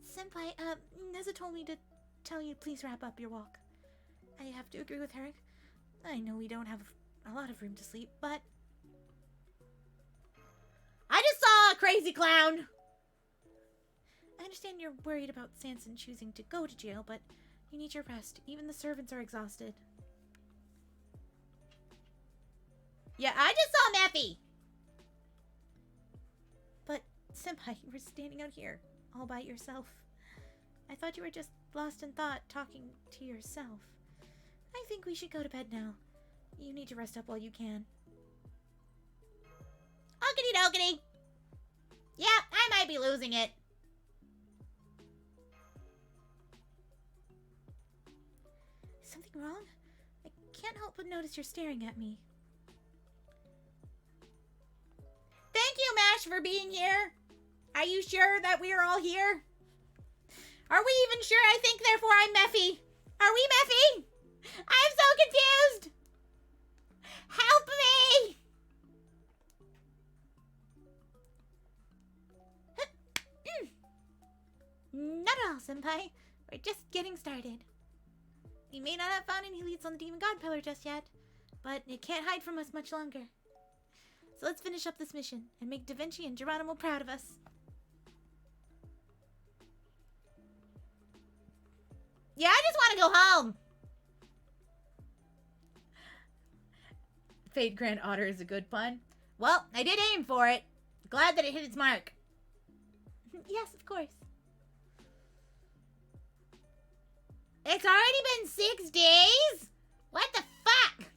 Senpai, Neza told me to tell you to please wrap up your walk. I have to agree with her. I know we don't have a lot of room to sleep, but... I just saw a crazy clown. I understand you're worried about Sanson choosing to go to jail, but you need your rest. Even the servants are exhausted. Yeah, I just saw Mappy. But, Senpai, you were standing out here, all by yourself. I thought you were just lost in thought, talking to yourself. I think we should go to bed now. You need to rest up while you can. Okie dokie. Yeah, I might be losing it. Is something wrong? I can't help but notice you're staring at me. Thank you, Mash, for being here. Are you sure that we are all here? Are we even sure? I think, therefore, I'm Meffy. Are we Meffy? I'm so confused. Help me. Not at all, Senpai. We're just getting started. We may not have found any leads on the Demon God Pillar just yet, but it can't hide from us much longer. So let's finish up this mission and make Da Vinci and Geronimo proud of us. Yeah, I just want to go home. Fate Grand Otter is a good pun. Well, I did aim for it. Glad that it hit its mark. Yes, of course. It's already been 6 days? What the fuck?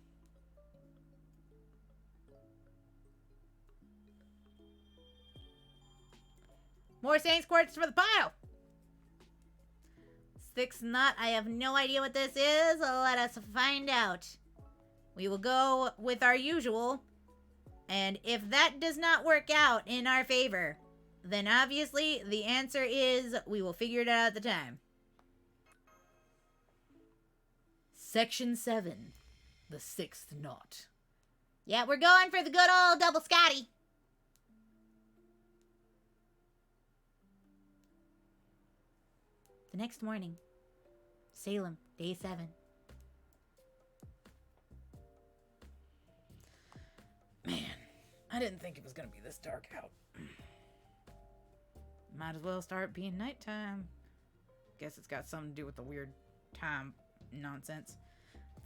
More Saints Quartz for the pile. 6 knot. I have no idea what this is. Let us find out. We will go with our usual. And if that does not work out in our favor, then obviously the answer is we will figure it out at the time. Section 7. The 6th knot. Yeah, we're going for the good old double Scotty. The next morning. Salem, day 7. Man, I didn't think it was gonna be this dark out. Might as well start being nighttime. Guess it's got something to do with the weird time nonsense.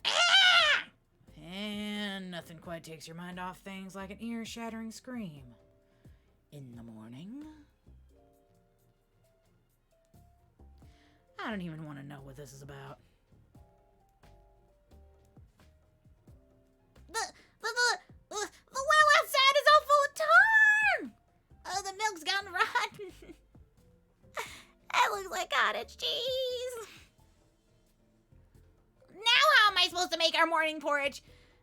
Ah! And nothing quite takes your mind off things like an ear-shattering scream. In the morning... I don't even want to know what this is about. The well outside is all full of tar! Oh, the milk's gone rotten. That looks like cottage cheese. Now how am I supposed to make our morning porridge?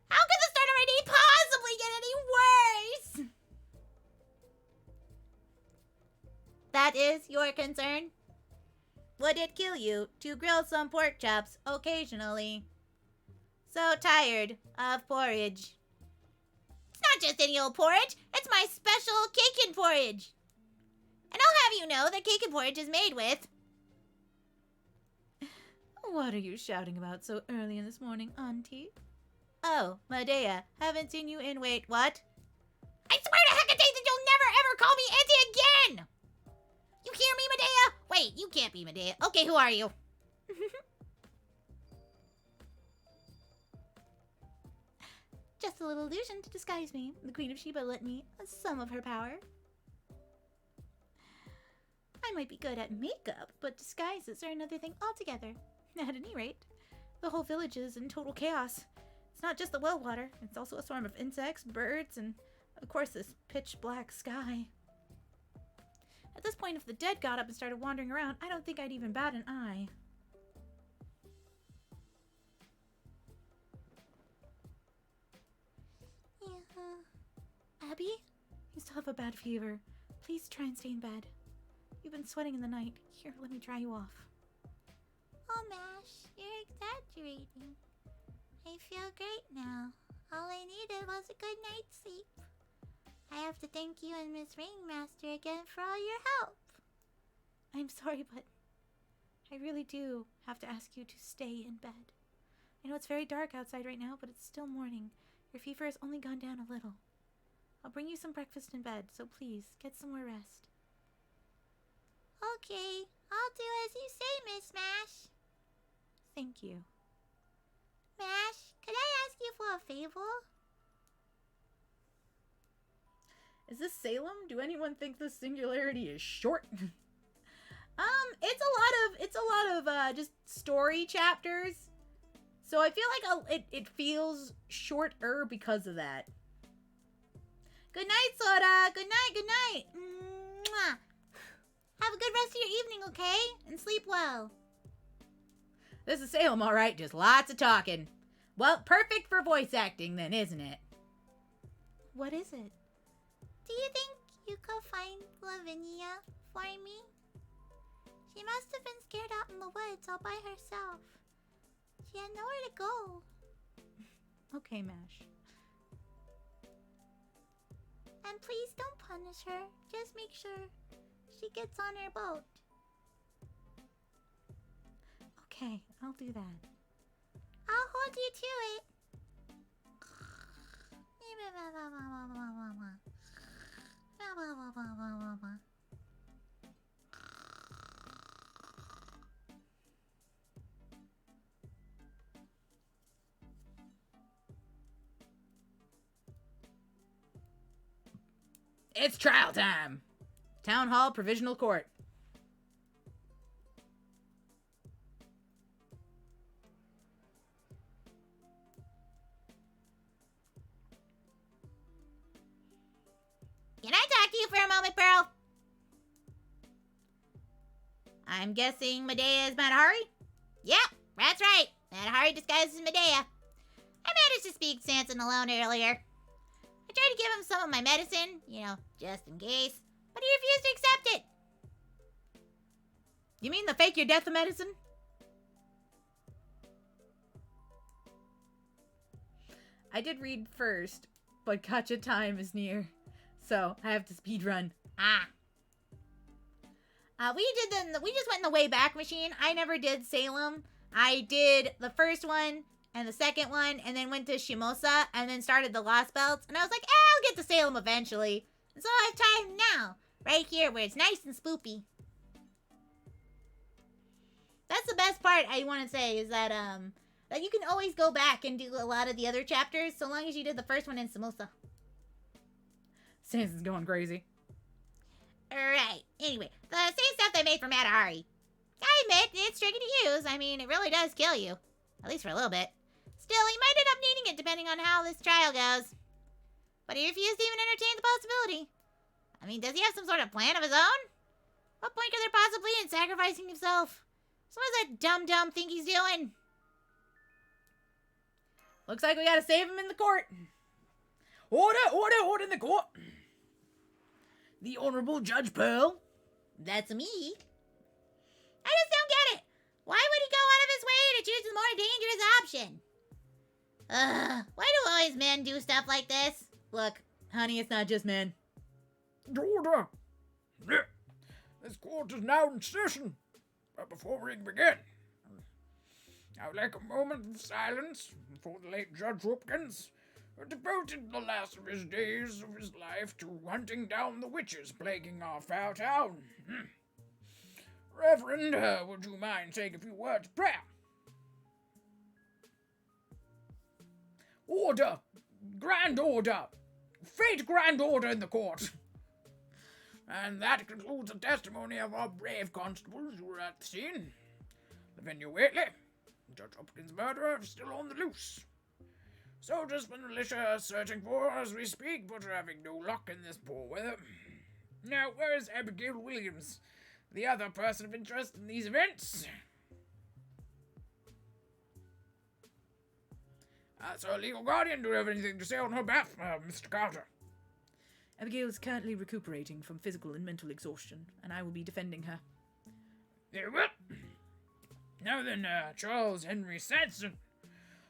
How could the start of my day possibly get any worse? That is your concern? Would it kill you to grill some pork chops occasionally? So tired of porridge. It's not just any old porridge. It's my special cake porridge. And I'll have you know that cake porridge is made with... What are you shouting about so early in this morning, Auntie? Oh, Medea, haven't seen you in... Wait, what? I swear to Hecate that you'll never ever call me Auntie again! You hear me, Medea? Wait, you can't be Medea. Okay, who are you? Just a little illusion to disguise me. The Queen of Sheba lent me some of her power. I might be good at makeup, but disguises are another thing altogether. At any rate, the whole village is in total chaos. It's not just the well water, it's also a swarm of insects, birds, and Of course, this pitch black sky. At this point, if the dead got up and started wandering around, I don't think I'd even bat an eye. Abby? You still have a bad fever. Please try and stay in bed. You've been sweating in the night. Here, let me dry you off. Oh, Mash, you're exaggerating. I feel great now. All I needed was a good night's sleep. I have to thank you and Miss Ringmaster again for all your help. I'm sorry, but I really do have to ask you to stay in bed. I know it's very dark outside right now, but it's still morning. Your fever has only gone down a little. I'll bring you some breakfast in bed, so please, get some more rest. Okay, I'll do as you say, Miss Mash. Thank you. Mash, could I ask you for a favor? Is this Salem? Do anyone think this singularity is short? It's a lot of just story chapters. So I feel like it feels shorter because of that. Good night, Soda. Good night. Good night. Mwah. Have a good rest of your evening, okay? And sleep well. This is Salem, all right. Just lots of talking. Well, perfect for voice acting then, isn't it? What is it? Do you think you could find Lavinia for me? She must have been scared out in the woods all by herself. She had nowhere to go. Okay, Mash. And please don't punish her. Just make sure she gets on her boat. Okay, I'll do that. I'll hold you to it. It's trial time. Town Hall Provisional Court. Can I talk to you for a moment, Pearl? I'm guessing Medea is Matahari? Yep, that's right. Matahari disguised as Medea. I managed to speak Sanson alone earlier. I tried to give him some of my medicine, just in case, but he refused to accept it. You mean the fake your death medicine? I did read first, but gotcha time is near. So, I have to speed run. We just went in the way back machine. I never did Salem. I did the first one and the second one, and then went to Shimosa, and then started the Lost Belts. And I was like, I'll get to Salem eventually. And so I have time now, right here, where it's nice and spoopy. That's the best part I want to say, is that you can always go back and do a lot of the other chapters, so long as you did the first one in Samosa. Sanson's going crazy. Right. Anyway, the same stuff they made for Matahari. I admit, it's tricky to use. I mean, it really does kill you. At least for a little bit. Still, he might end up needing it depending on how this trial goes. But he refused to even entertain the possibility. I mean, does he have some sort of plan of his own? What point could there possibly be in sacrificing himself? So what does that dumb think he's doing? Looks like we gotta save him in the court. Order in the court. The Honorable Judge Pearl. That's me. I just don't get it. Why would he go out of his way to choose the more dangerous option? Why do always men do stuff like this? Look, honey, it's not just men. Order! This court is now in session. But before we begin, I would like a moment of silence for the late Judge Hopkins, who devoted the last of his days of his life to hunting down the witches plaguing our foul town. Reverend, would you mind saying a few words of prayer? Order! Grand Order! Fate Grand Order in the court! And that concludes the testimony of our brave constables who were at the scene. Lavinia Whately, Judge Hopkins' murderer, is still on the loose. Soldiers from the militia are searching for her as we speak, but are having no luck in this poor weather. Now, where is Abigail Williams, the other person of interest in these events? As her legal guardian, do you have anything to say on her behalf, Mr. Carter? Abigail is currently recuperating from physical and mental exhaustion, and I will be defending her. Very well. Now then, Charles Henry Sanson,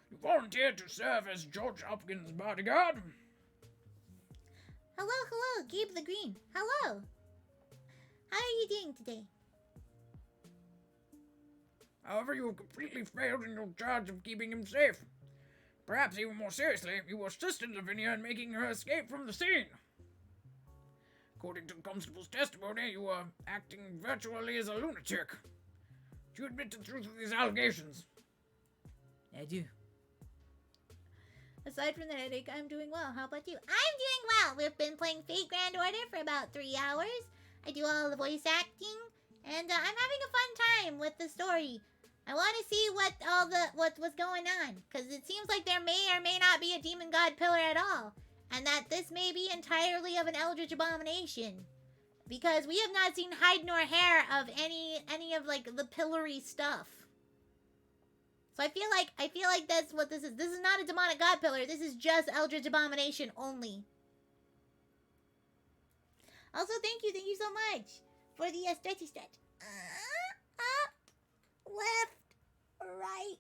you volunteered to serve as George Hopkins' bodyguard. Hello, Gabe the Green. Hello. How are you doing today? However, you have completely failed in your charge of keeping him safe. Perhaps even more seriously, you assisted Lavinia in making her escape from the scene. According to the constable's testimony, you were acting virtually as a lunatic. Do you admit to the truth of these allegations? I do. Aside from the headache, I'm doing well. How about you? I'm doing well. We've been playing Fate Grand Order for about 3 hours. I do all the voice acting, and I'm having a fun time with the story. I want to see what's going on, because it seems like there may or may not be a demon god pillar at all, and that this may be entirely of an eldritch abomination, because we have not seen hide nor hair of any of like the pillory stuff. So I feel like that's what this is. This is not a demonic god pillar. This is just eldritch abomination only. Also, thank you so much for the stretchy stretch. Up, left, right,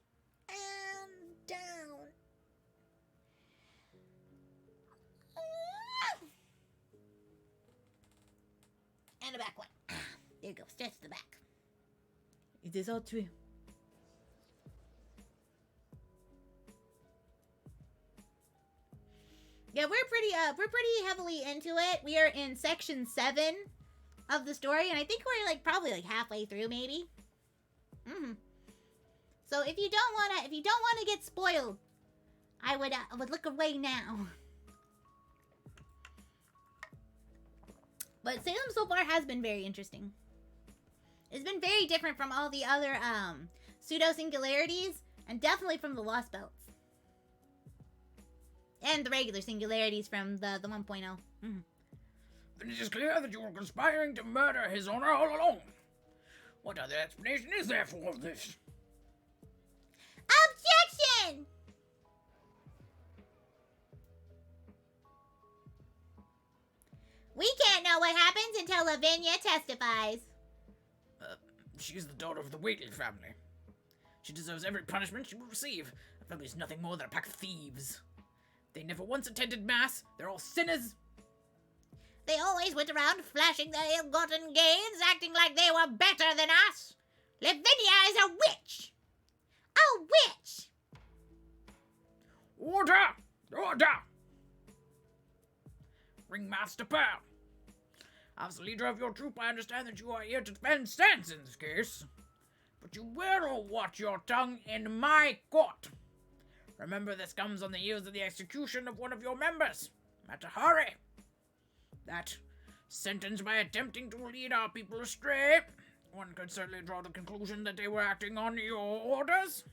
and down. And a back one. There you go. Stretch the back. It is all true. Yeah, we're pretty heavily into it. We are in section 7 of the story, and I think we're probably halfway through, maybe. So if you don't wanna get spoiled, I would look away now. But Salem so far has been very interesting. It's been very different from all the other pseudo singularities, and definitely from the Lost Belts. And the regular singularities from the 1.0. Then it is clear that you were conspiring to murder His Honor all along. What other explanation is there for all this? Objection! We can't know what happens until Lavinia testifies. She's the daughter of the Whately family. She deserves every punishment she will receive. Her family is nothing more than a pack of thieves. They never once attended mass. They're all sinners. They always went around flashing their ill-gotten gains, acting like they were better than us. Lavinia is a witch! A witch! Order! Order! Ringmaster Pearl. As the leader of your troop, I understand that you are here to defend stance in this case. But you will watch your tongue in my court. Remember, this comes on the heels of the execution of one of your members, Matahari. That, sentenced by attempting to lead our people astray, one could certainly draw the conclusion that they were acting on your orders.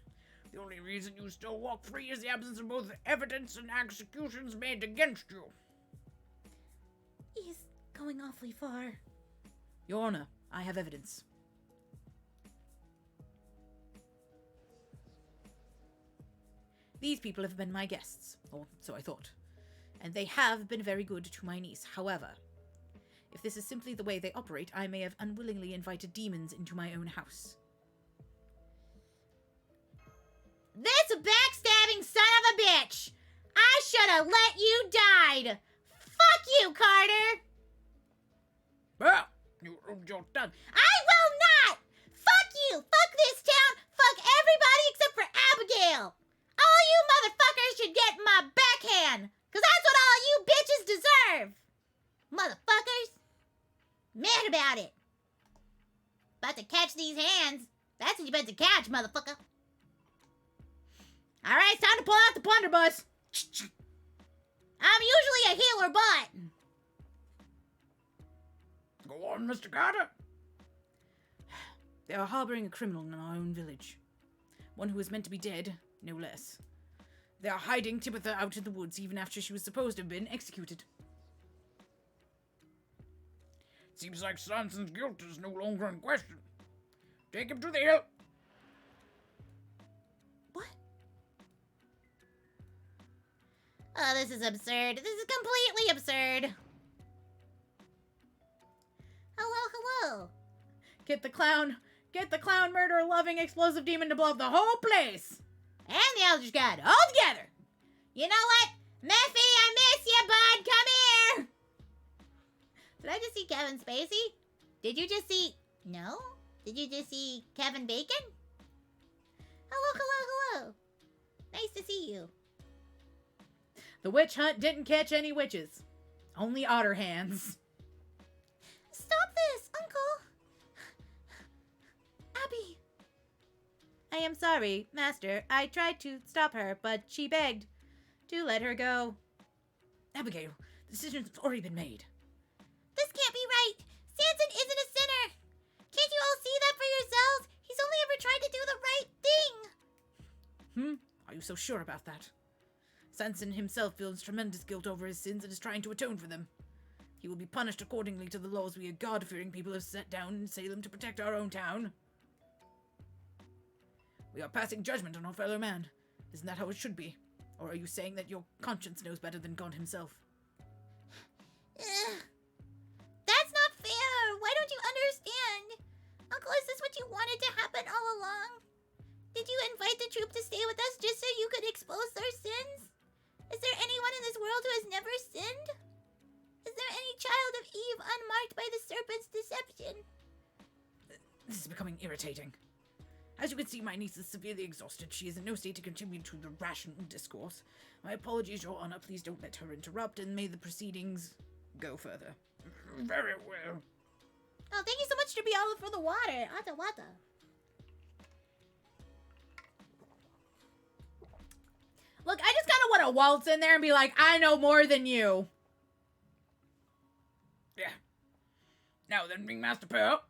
The only reason you still walk free is the absence of both evidence and executions made against you. He's going awfully far. Your Honor, I have evidence. These people have been my guests, or so I thought, and they have been very good to my niece. However, if this is simply the way they operate, I may have unwillingly invited demons into my own house. This backstabbing son of a bitch! I should have let you die! Fuck you, Carter! Well, you owed your tongue. I will not! Fuck you! Fuck this town! Fuck everybody except for Abigail! All you motherfuckers should get my backhand! Cause that's what all you bitches deserve! Motherfuckers! Mad about it! About to catch these hands. That's what you about to catch, motherfucker. Alright, it's time to pull out the blunderbuss. I'm usually a healer, but... Go on, Mr. Carter. They are harboring a criminal in our own village. One who is meant to be dead, no less. They are hiding Tibitha out in the woods even after she was supposed to have been executed. Seems like Sanson's guilt is no longer in question. Take him to the hill. What? Oh, this is absurd. This is completely absurd. Hello. Get the clown murder-loving explosive demon to blow up the whole place. And the Eldritch God, all together. You know what? Murphy, I miss you, bud. Come here. Did I just see Kevin Spacey? Did you just see... No? Did you just see Kevin Bacon? Hello. Nice to see you. The witch hunt didn't catch any witches. Only otter hands. Stop this, Uncle. Abby. I am sorry, Master. I tried to stop her, but she begged to let her go. Abigail, the decision's already been made. This can't be right. Samson isn't a sinner. Can't you all see that for yourselves? He's only ever tried to do the right thing. Are you so sure about that? Samson himself feels tremendous guilt over his sins and is trying to atone for them. He will be punished accordingly to the laws we God-fearing people have set down in Salem to protect our own town. We are passing judgment on our fellow man. Isn't that how it should be? Or are you saying that your conscience knows better than God himself? That's not fair. Why don't you understand? Uncle, is this what you wanted to happen all along? Did you invite the troop to stay with us just so you could expose their sins? Is there anyone in this world who has never sinned? Is there any child of Eve unmarked by the serpent's deception? This is becoming irritating. As you can see, my niece is severely exhausted. She is in no state to contribute to the rational discourse. My apologies, Your Honor. Please don't let her interrupt, and may the proceedings go further. Very well. Oh, thank you so much to be all for the water. Wata. Look, I just kind of want to waltz in there and be like, I know more than you. Yeah. Now then, Ringmaster Pearl.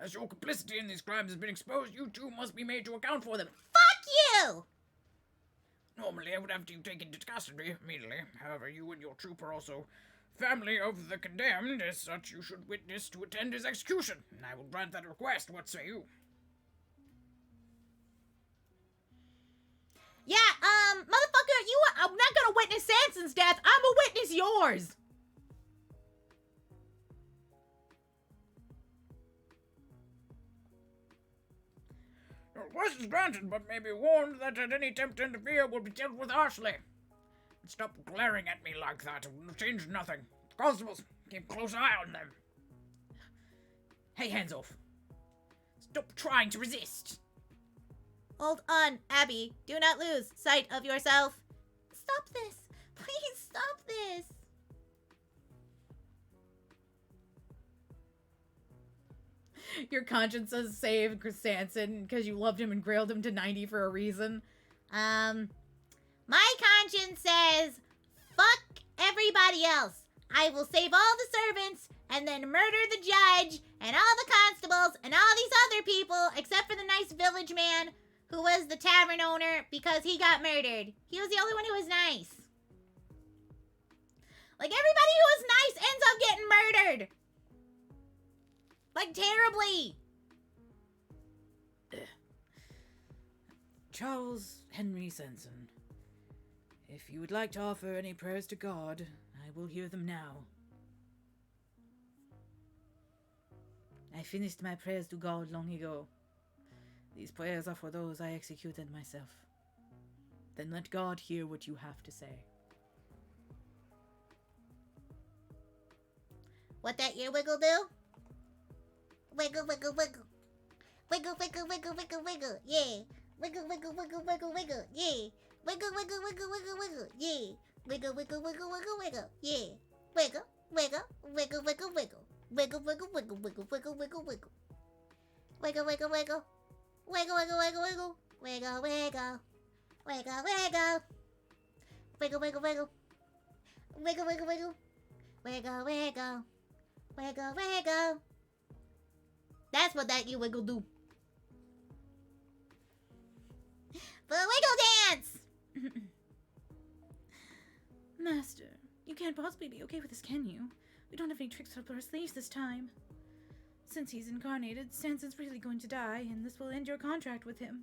As your complicity in these crimes has been exposed, you too must be made to account for them. Fuck you! Normally, I would have you taken into custody immediately. However, you and your troop are also family of the condemned. As such, you should witness to attend his execution. And I will grant that request. What say you? Yeah, motherfucker, I'm not gonna witness Sanson's death. I'm gonna witness yours. Your request is granted, but may be warned that any attempt to interfere will be dealt with harshly. And stop glaring at me like that. It will change nothing. Constables, keep a close eye on them. Hey, hands off. Stop trying to resist. Hold on, Abby. Do not lose sight of yourself. Stop this. Please stop this. Your conscience says save Sanson because you loved him and grilled him to 90 for a reason. My conscience says, fuck everybody else. I will save all the servants and then murder the judge and all the constables and all these other people except for the nice village man who was the tavern owner because he got murdered. He was the only one who was nice. Like, everybody who was nice ends up getting murdered. Like, terribly. Charles Henry Sanson, if you would like to offer any prayers to God, I will hear them now. I finished my prayers to God long ago. These prayers are for those I executed myself. Then let God hear what you have to say. What that ear wiggle do? Wiggle, wiggle, wiggle. Wiggle, wiggle, wiggle, wiggle, wiggle. Yeah. Wiggle, wiggle, wiggle, wiggle, wiggle. Yeah. Wiggle, wiggle, wiggle, wiggle, wiggle. Yeah. Wiggle, wiggle, wiggle, wiggle, wiggle. Yeah. Wiggle, wiggle, wiggle, wiggle, wiggle. Wiggle, wiggle, wiggle, wiggle, wiggle, wiggle, wiggle. Wiggle, wiggle, wiggle. Wiggle, wiggle, wiggle, wiggle. Wiggle, wiggle. Wiggle, wiggle. Wiggle, wiggle, wiggle. Wiggle, wiggle, wiggle. Wiggle, wiggle. Wiggle, wiggle. That's what that you wiggle do. The wiggle dance! can't possibly be okay with this, can you? We don't have any tricks up our sleeves this time. Since he's incarnated, Sanson's really going to die, and this will end your contract with him.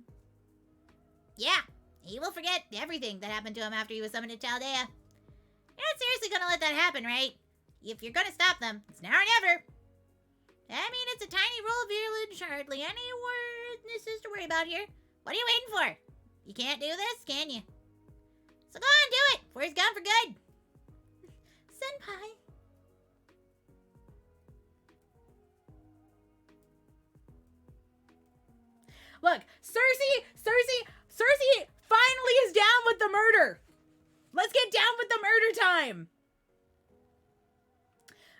Yeah, he will forget everything that happened to him after he was summoned to Chaldea. You're not seriously gonna let that happen, right? If you're gonna stop them, it's now or never. I mean, it's a tiny rule of village, hardly any witnesses to worry about here. What are you waiting for? You can't do this, can you? So go on, do it, before he's gone for good. Senpai. Look, Cersei finally is down with the murder. Let's get down with the murder time.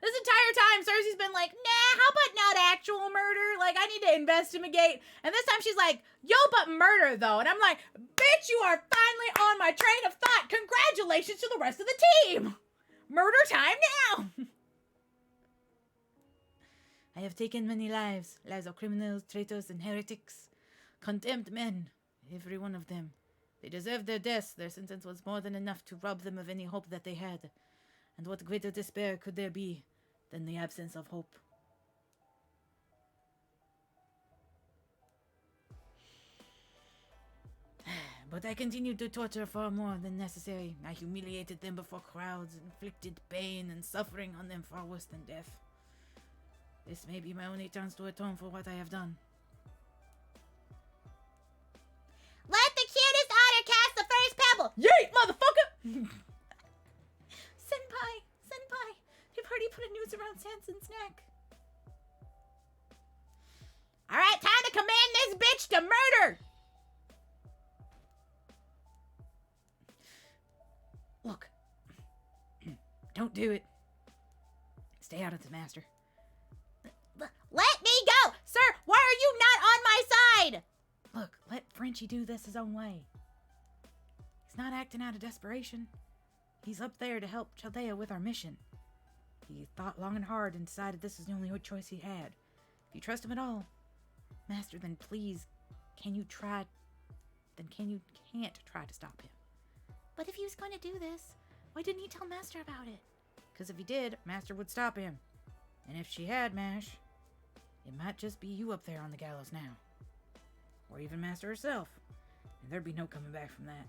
This entire time, Cersei's been like, nah, how about not actual murder? Like, I need to investigate. And this time she's like, yo, but murder, though. And I'm like, bitch, you are finally on my train of thought. Congratulations to the rest of the team. Murder time now. I have taken many lives of criminals, traitors, and heretics. Condemned men, every one of them. They deserved their deaths. Their sentence was more than enough to rob them of any hope that they had. And what greater despair could there be than the absence of hope? But I continued to torture far more than necessary. I humiliated them before crowds, inflicted pain and suffering on them far worse than death. This may be my only chance to atone for what I have done. Let the cutest otter cast the first pebble. Yeet, motherfucker! Senpai, they've already put a noose around Sanson's neck. All right, time to command this bitch to murder. Look, don't do it. Stay out of the master. Let me go! Sir, why are you not on my side? Look, let Frenchie do this his own way. He's not acting out of desperation. He's up there to help Chaldea with our mission. He thought long and hard and decided this was the only choice he had. If you trust him at all, Master, then please, can't try to stop him. But if he was going to do this, why didn't he tell Master about it? Because if he did, Master would stop him. And if she had, Mash, it might just be you up there on the gallows now. Or even Master herself. And there'd be no coming back from that.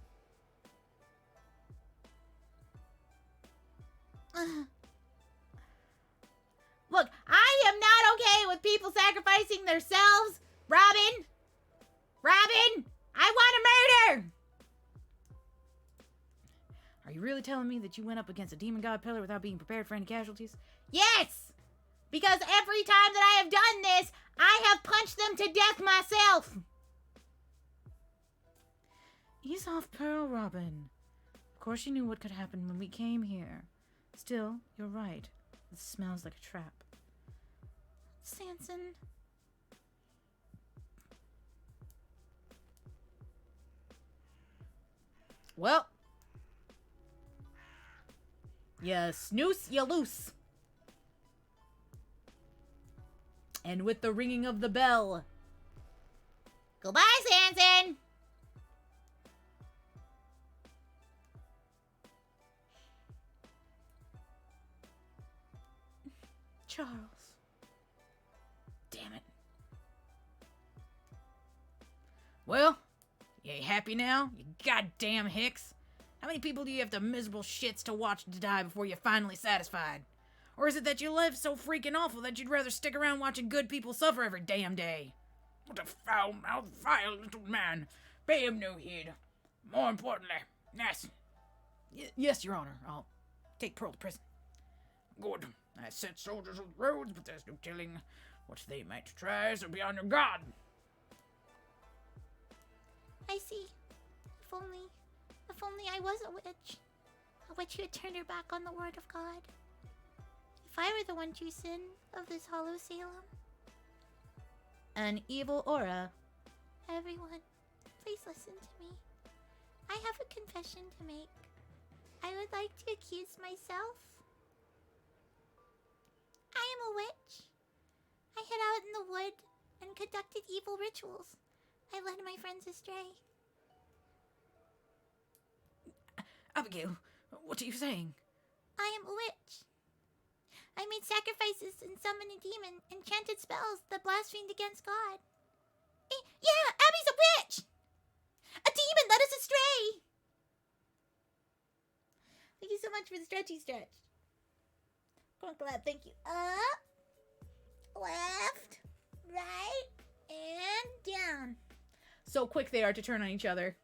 Look, I am not okay with people sacrificing themselves. Robin, I want to murder. Are you really telling me that you went up against a demon god pillar without being prepared for any casualties? Yes, because every time that I have done this, I have punched them to death myself. Ease off, Pearl, Robin. Of course you knew what could happen when we came here. Still, you're right. This smells like a trap. Sanson. Well. You snooze, you loose. And with the ringing of the bell. Goodbye, Sanson. Charles. Damn it. Well, you happy now? You goddamn hicks. How many people do you have to miserable shits to watch to die before you're finally satisfied? Or is it that you live so freaking awful that you'd rather stick around watching good people suffer every damn day? What a foul-mouthed, vile little man. Pay him no heed. More importantly, yes. Yes, Your Honor. I'll take Pearl to prison. Good. I set soldiers on the roads, but there's no telling what they might try, so be on your guard. I see. If only I was a witch who had turned her back on the word of God. If I were the one to sin of this hollow Salem. An evil aura. Everyone, please listen to me. I have a confession to make. I would like to accuse myself. I am a witch. I hid out in the wood and conducted evil rituals. I led my friends astray. Abigail, what are you saying? I am a witch. I made sacrifices and summoned a demon, enchanted spells that blasphemed against God. Yeah, Abby's a witch! A demon led us astray! Thank you so much for the stretchy stretch. Come on, clap. Thank you. Up, left, right, and down. So quick they are to turn on each other.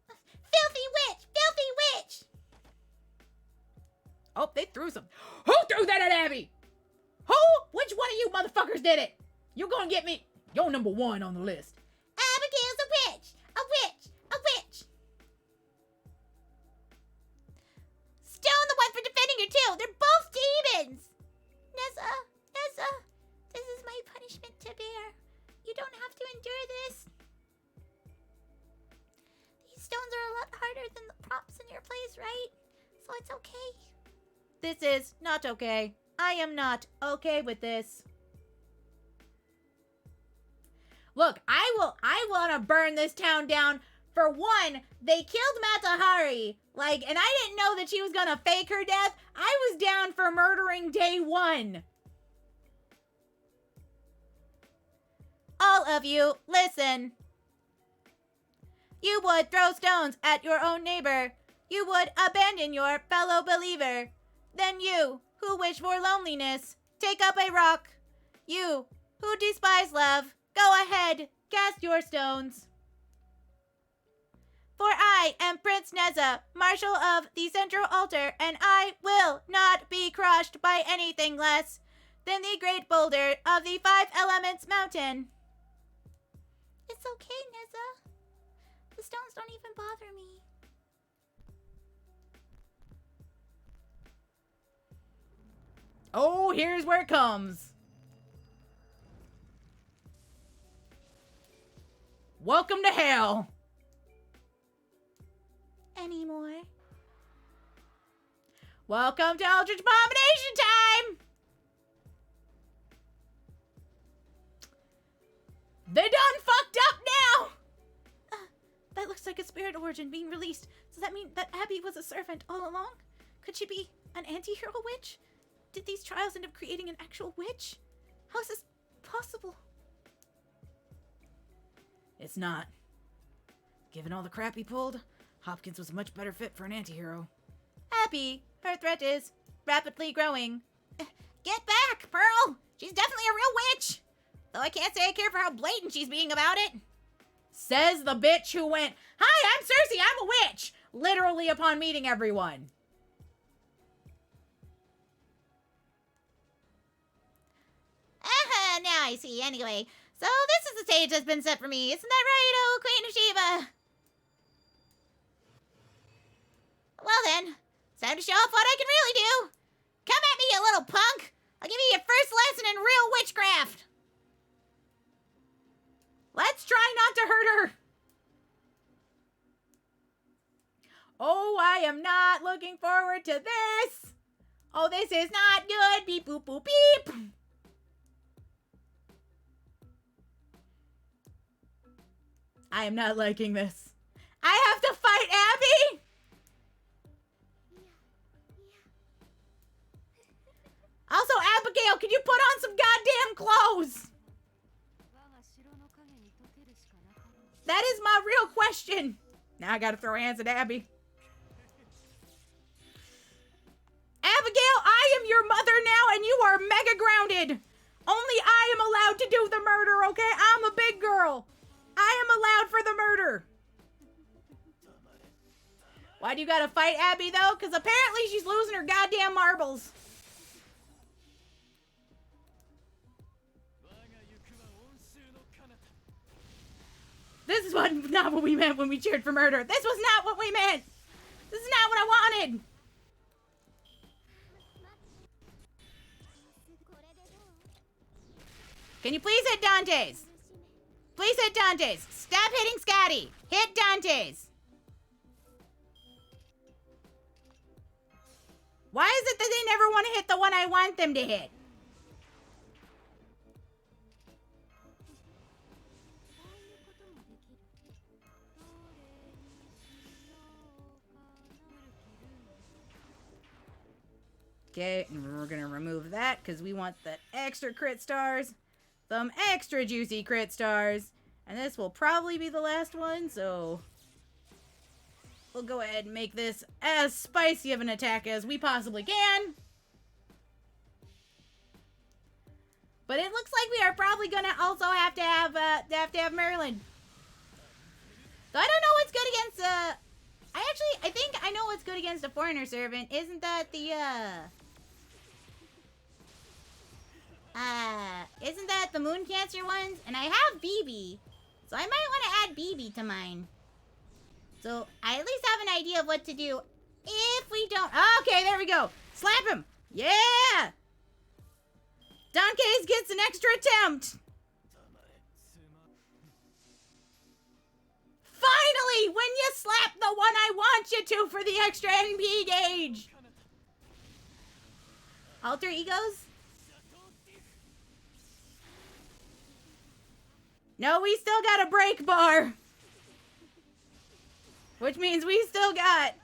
Filthy witch! Filthy witch! Oh, they threw some. Who threw that at Abby? Who? Which one of you motherfuckers did it? You're gonna get me. You're number one on the list. Abigail's a witch! A witch! A witch! Stone the one for defending her too! They're both demons! Nessa, this is my punishment to bear. You don't have to endure this. These stones are a lot harder than the props in your place, right? So it's okay. This is not okay. I am not okay with this. Look, I want to burn this town down. For one, they killed Matahari. And I didn't know that she was going to fake her death. I was down for murdering day one. All of you, listen. You would throw stones at your own neighbor. You would abandon your fellow believer. Then you, who wish for loneliness, take up a rock. You, who despise love, go ahead, cast your stones. For I am Prince Neza, Marshal of the Central Altar, and I will not be crushed by anything less than the great boulder of the Five Elements Mountain. It's okay, Neza. The stones don't even bother me. Oh, here's where it comes. Welcome to hell. Anymore. Welcome to Eldritch Abomination time. They done fucked up now. That looks like a spirit origin being released. Does that mean that Abby was a servant all along? Could she be an anti-hero witch? Did these trials end up creating an actual witch? How is this possible? It's not. Given all the crap he pulled, Hopkins was a much better fit for an anti-hero. Abby, her threat is rapidly growing. Get back, Pearl! She's definitely a real witch! Though I can't say I care for how blatant she's being about it. Says the bitch who went, "Hi, I'm Cersei, I'm a witch!" literally upon meeting everyone. Now I see. Anyway, so this is the stage that's been set for me. Isn't that right, oh Queen of Sheba? Well then, it's time to show off what I can really do. Come at me, you little punk. I'll give you your first lesson in real witchcraft. Let's try not to hurt her. Oh, I am not looking forward to this. Oh, this is not good. Beep, boop, boop, beep. I am not liking this. I have to fight Abby? Also, Abigail, can you put on some goddamn clothes? That is my real question. Now I gotta throw hands at Abby. Abigail, I am your mother now, and you are mega grounded. Only I am allowed to do the murder, okay? I'm a big girl. I am allowed for the murder. Why do you gotta fight Abby, though? Because apparently she's losing her goddamn marbles. This is not what we meant when we cheered for murder. This was not what we meant. This is not what I wanted. Can you please hit Dante's? Please hit Dante's. Stop hitting Scotty. Hit Dante's. Why is it that they never want to hit the one I want them to hit? Okay, and we're gonna remove that because we want that extra crit stars. Some extra juicy crit stars. And this will probably be the last one, so we'll go ahead and make this as spicy of an attack as we possibly can. But it looks like we are probably gonna also have to have Merlin. So I don't know what's good against I think I know what's good against a foreigner servant. Isn't that the isn't that the moon cancer ones? And I have BB. So I might want to add BB to mine. So I at least have an idea of what to do if we don't. Okay, there we go. Slap him. Yeah. Donkeys gets an extra attempt. Finally, when you slap the one I want you to for the extra NP gauge. Alter egos? No, we still got a break bar. Which means we still got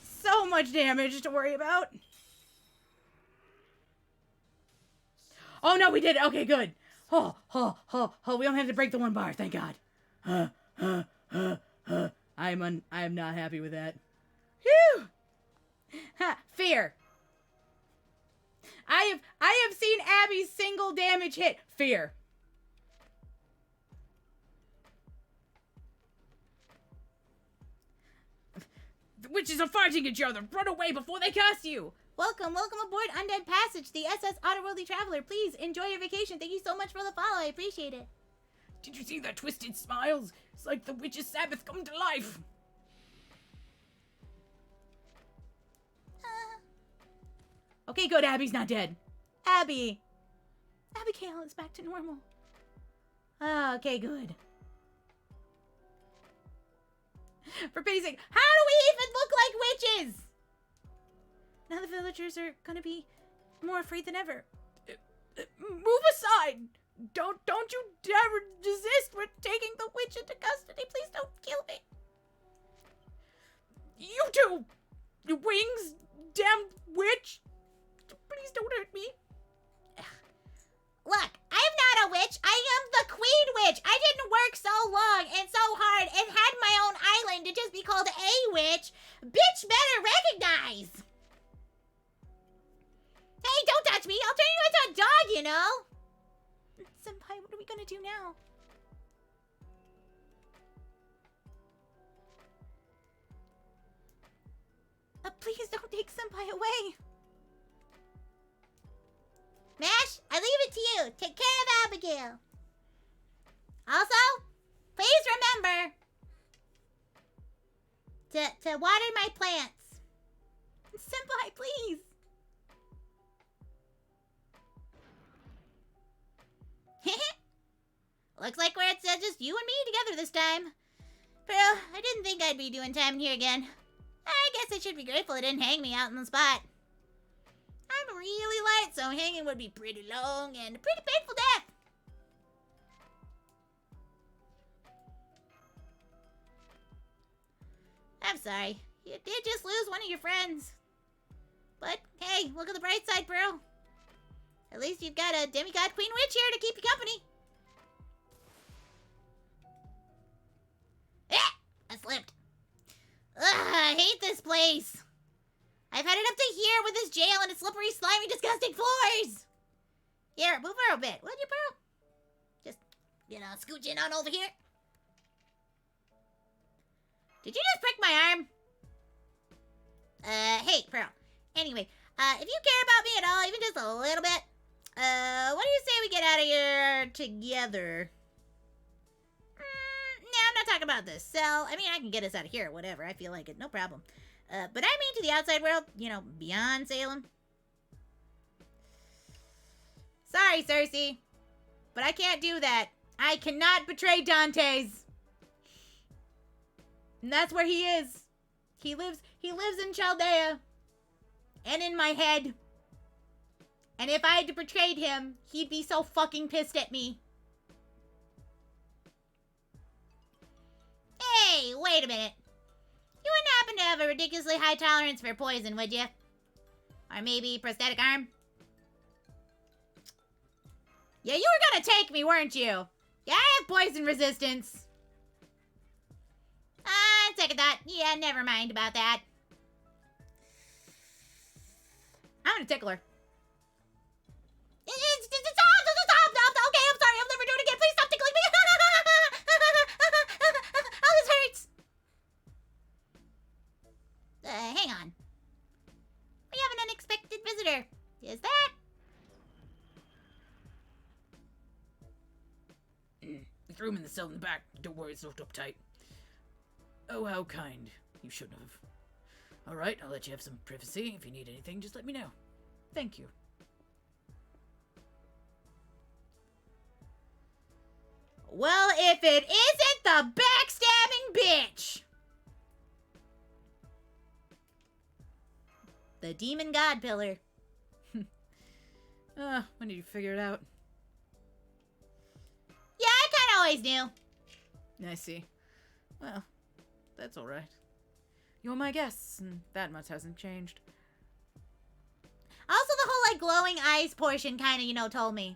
so much damage to worry about. Oh no, we did it. Okay, good. Oh, we don't have to break the one bar, thank God. I am not happy with that. Phew! Ha, fear. I have seen Abby's single damage hit. Fear. The witches are fighting each other. Run away before they curse you. Welcome aboard Undead Passage, the SS Otterworldly Traveler. Please enjoy your vacation. Thank you so much for the follow. I appreciate it. Did you see their twisted smiles? It's like the witch's Sabbath come to life. Okay, good. Abby's not dead. Abby. Abigail is back to normal. Okay, good. For pity's sake, how do we even look like witches? Now the villagers are gonna be more afraid than ever. Move aside. Don't you dare resist. We're taking the witch into custody. Please don't kill me. You two! You wings! Damn witch! Please don't hurt me. Look, I'm not a witch. I am the Queen Witch. I didn't work so long and so hard and had my own island to just be called a witch. Bitch better recognize. Hey, don't touch me. I'll turn you into a dog, you know. Senpai, what are we gonna do now? Please don't take Senpai away. Mash, I leave it to you. Take care of Abigail. Also, please remember to water my plants. Senpai, please. Looks like we're just you and me together this time. Pearl, I didn't think I'd be doing time here again. I guess I should be grateful it didn't hang me out on the spot. I'm really light, so hanging would be pretty long and a pretty painful death. I'm sorry. You did just lose one of your friends. But, hey, look at the bright side, Pearl. At least you've got a demigod queen witch here to keep you company. Ah! I slipped. Ugh, I hate this place. I've had it up to here with this jail and its slippery, slimy, disgusting floors. Here, move her a bit, would you, Pearl? Just, scooch in on over here. Did you just prick my arm? Hey, Pearl. Anyway, if you care about me at all, even just a little bit, what do you say we get out of here together? No, I'm not talking about this cell. I mean, I can get us out of here or whatever. I feel like it. No problem. But I mean to the outside world, beyond Salem. Sorry, Cersei. But I can't do that. I cannot betray Dante's. And that's where he is. He lives in Chaldea. And in my head. And if I had betrayed him, he'd be so fucking pissed at me. Hey, wait a minute. You wouldn't happen to have a ridiculously high tolerance for poison, would you? Or maybe prosthetic arm? Yeah, you were gonna take me, weren't you? Yeah, I have poison resistance. Second thought. Yeah, never mind about that. I'm gonna tickle her. Stop! Okay, I'm sorry. I'll never do it again. Please stop tickling me. Oh, this hurts. Hang on. We have an unexpected visitor. Is that? We threw him in the cell in the back. Don't worry, it's locked up tight. Oh, how kind. You shouldn't have. Alright, I'll let you have some privacy. If you need anything, just let me know. Thank you. Well, if it isn't the backstabbing bitch! The demon god pillar. When did you figure it out? Yeah, I kind of always knew. I see. Well, that's alright. You're my guests, and that much hasn't changed. Also, the whole, like, glowing eyes portion kind of, told me.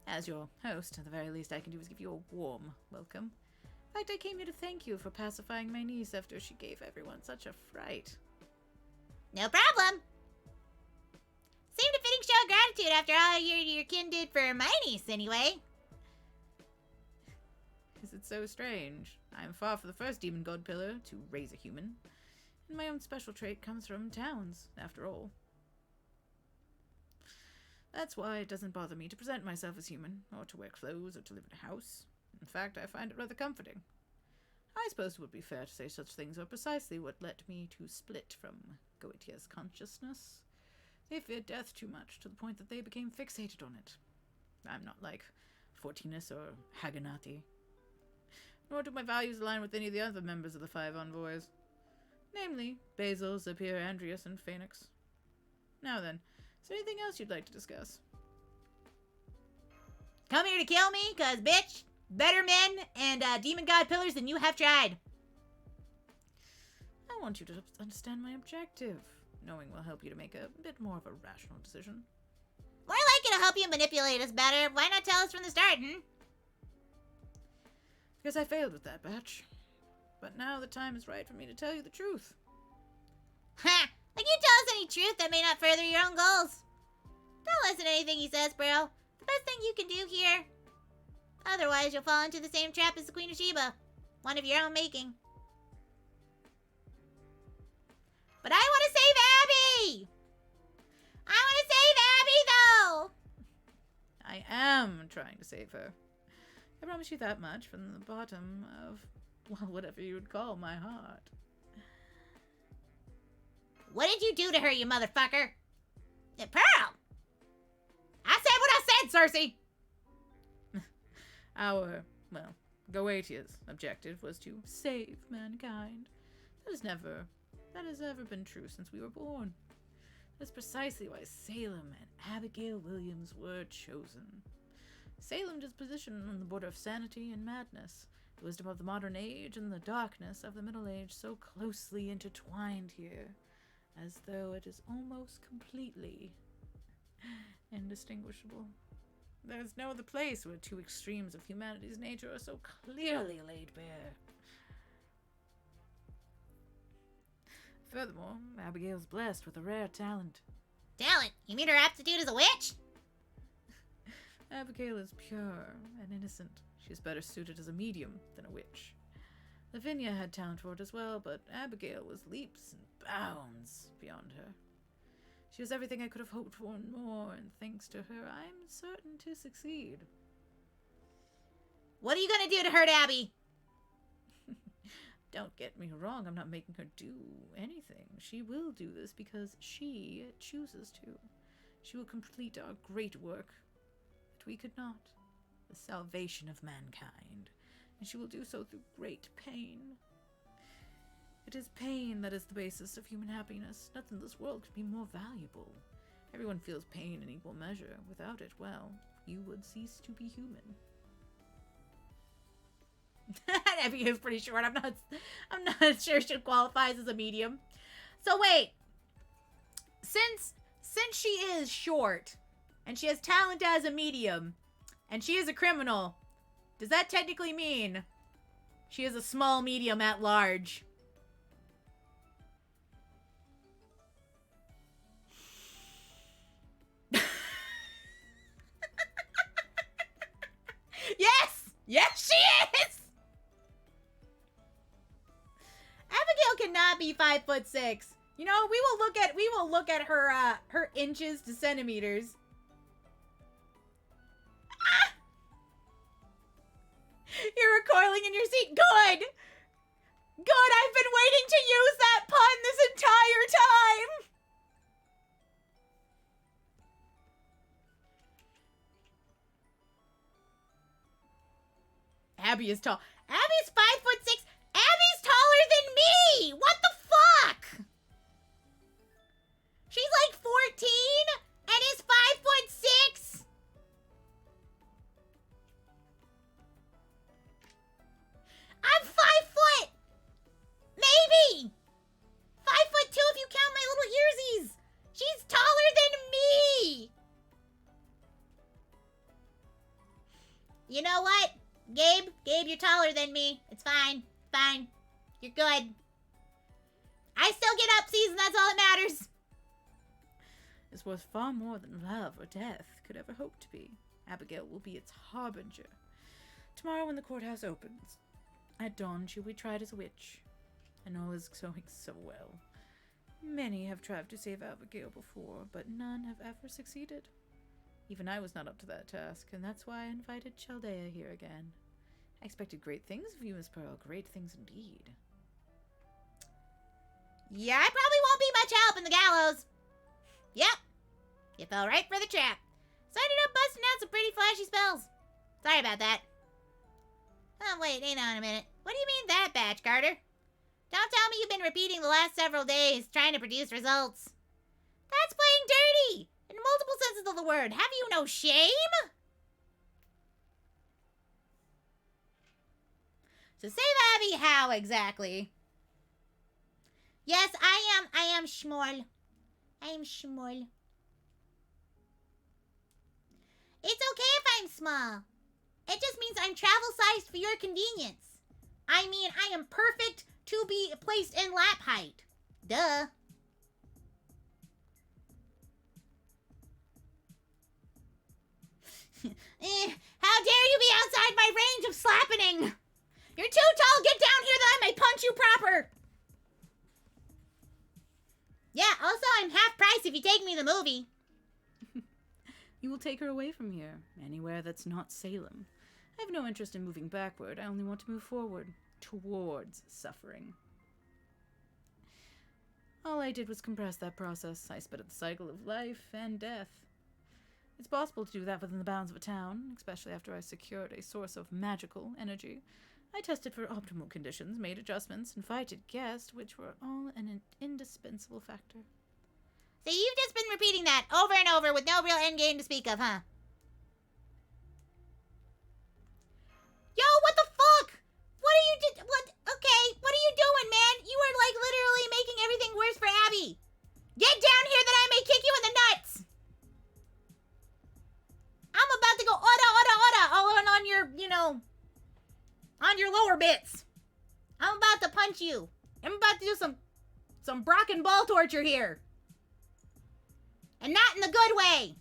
As your host, the very least I can do is give you a warm welcome. In fact, I came here to thank you for pacifying my niece after she gave everyone such a fright. No problem. Seemed a fitting show of gratitude after all your kin did for my niece, anyway. Is it so strange? I am far from the first demon god pillar to raise a human. And my own special trait comes from towns, after all. That's why it doesn't bother me to present myself as human, or to wear clothes, or to live in a house. In fact, I find it rather comforting. I suppose it would be fair to say such things are precisely what led me to split from Goetia's consciousness. They feared death too much, to the point that they became fixated on it. I'm not like Fortinus or Haganati. Nor do my values align with any of the other members of the Five Envoys. Namely, Basil, Zapier, Andreas, and Phoenix. Now then, is there anything else you'd like to discuss? Come here to kill me, cause bitch, better men and demon god pillars than you have tried. I want you to understand my objective. Knowing will help you to make a bit more of a rational decision. More like it'll help you manipulate us better. Why not tell us from the start, Because I failed with that batch. But now the time is right for me to tell you the truth. Ha! Like you tell us any truth that may not further your own goals. Don't listen to anything he says, bro. The best thing you can do here. Otherwise, you'll fall into the same trap as the Queen of Sheba. One of your own making. But I want to save Abby! I want to save Abby, though! I am trying to save her. I promise you that much from the bottom of, well, whatever you would call my heart. What did you do to her, you motherfucker? Pearl! I said what I said, Cersei! Our, well, Goetia's objective was to save mankind. That has never been true since we were born. That's precisely why Salem and Abigail Williams were chosen. Salem is positioned on the border of sanity and madness, the wisdom of the modern age and the darkness of the Middle Age so closely intertwined here, as though it is almost completely indistinguishable. There's no other place where two extremes of humanity's nature are so clearly laid bare. Furthermore, Abigail's blessed with a rare talent. Talent? You mean her aptitude as a witch? Abigail is pure and innocent. She is better suited as a medium than a witch. Lavinia had talent for it as well, but Abigail was leaps and bounds beyond her. She was everything I could have hoped for and more, and thanks to her, I'm certain to succeed. What are you gonna do to hurt Abby? Don't get me wrong, I'm not making her do anything. She will do this because she chooses to. She will complete our great work that we could not, the salvation of mankind, and she will do so through great pain. It is pain that is the basis of human happiness. Nothing in this world could be more valuable. Everyone feels pain in equal measure. Without it, well, you would cease to be human. Abby is pretty short. I'm not sure she qualifies as a medium. So wait. Since since she is short, and she has talent as a medium, and she is a criminal, does that technically mean she is a small medium at large? Yes! Yes, she is! Abigail cannot be 5'6". You know, we will look at her inches to centimeters. Ah! You're recoiling in your seat. Good! Good, I've been waiting to use that pun this entire time! Abby is tall. Abby's 5'6". Abby's taller than me! What the fuck? She's like 14 and is 5'6". I'm 5 foot! Maybe! 5'2" if you count my little earsies! She's taller than me! You know what? Gabe, you're taller than me. It's fine. Fine. You're good. I still get upsies and that's all that matters. Is worth far more than love or death could ever hope to be. Abigail will be its harbinger. Tomorrow when the courthouse opens. At dawn she will be tried as a witch. And all is going so well. Many have tried to save Abigail before, but none have ever succeeded. Even I was not up to that task, and that's why I invited Chaldea here again. I expected great things of you, Miss Pearl. Great things indeed. Yeah, I probably won't be much help in the gallows. Yep. You fell right for the trap. So I ended up busting out some pretty flashy spells. Sorry about that. Oh, wait, hang on a minute. What do you mean that, Batch Carter? Don't tell me you've been repeating the last several days, trying to produce results. That's playing dirty! In multiple senses of the word. Have you no shame? So save Abby how exactly? Yes, I am Schmorl. I am Schmorl. It's okay if I'm small. It just means I'm travel-sized for your convenience. I mean, I am perfect to be placed in lap height. Duh. How dare you be outside my range of slappening! You're too tall! Get down here that I may punch you proper! Yeah, also I'm half price if you take me to the movie. You will take her away from here, anywhere that's not Salem. I have no interest in moving backward. I only want to move forward, towards suffering. All I did was compress that process. I sped up the cycle of life and death. It's possible to do that within the bounds of a town, especially after I secured a source of magical energy. I tested for optimal conditions, made adjustments, invited guests, which were all an indispensable factor. So you've just been repeating that over and over with no real endgame to speak of, huh? Yo, what the fuck? What are you what? Okay, what are you doing, man? You are like literally making everything worse for Abby. Get down here that I may kick you in the nuts. I'm about to go all on your, on your lower bits. I'm about to punch you. I'm about to do some Brock and ball torture here. And not in the good way.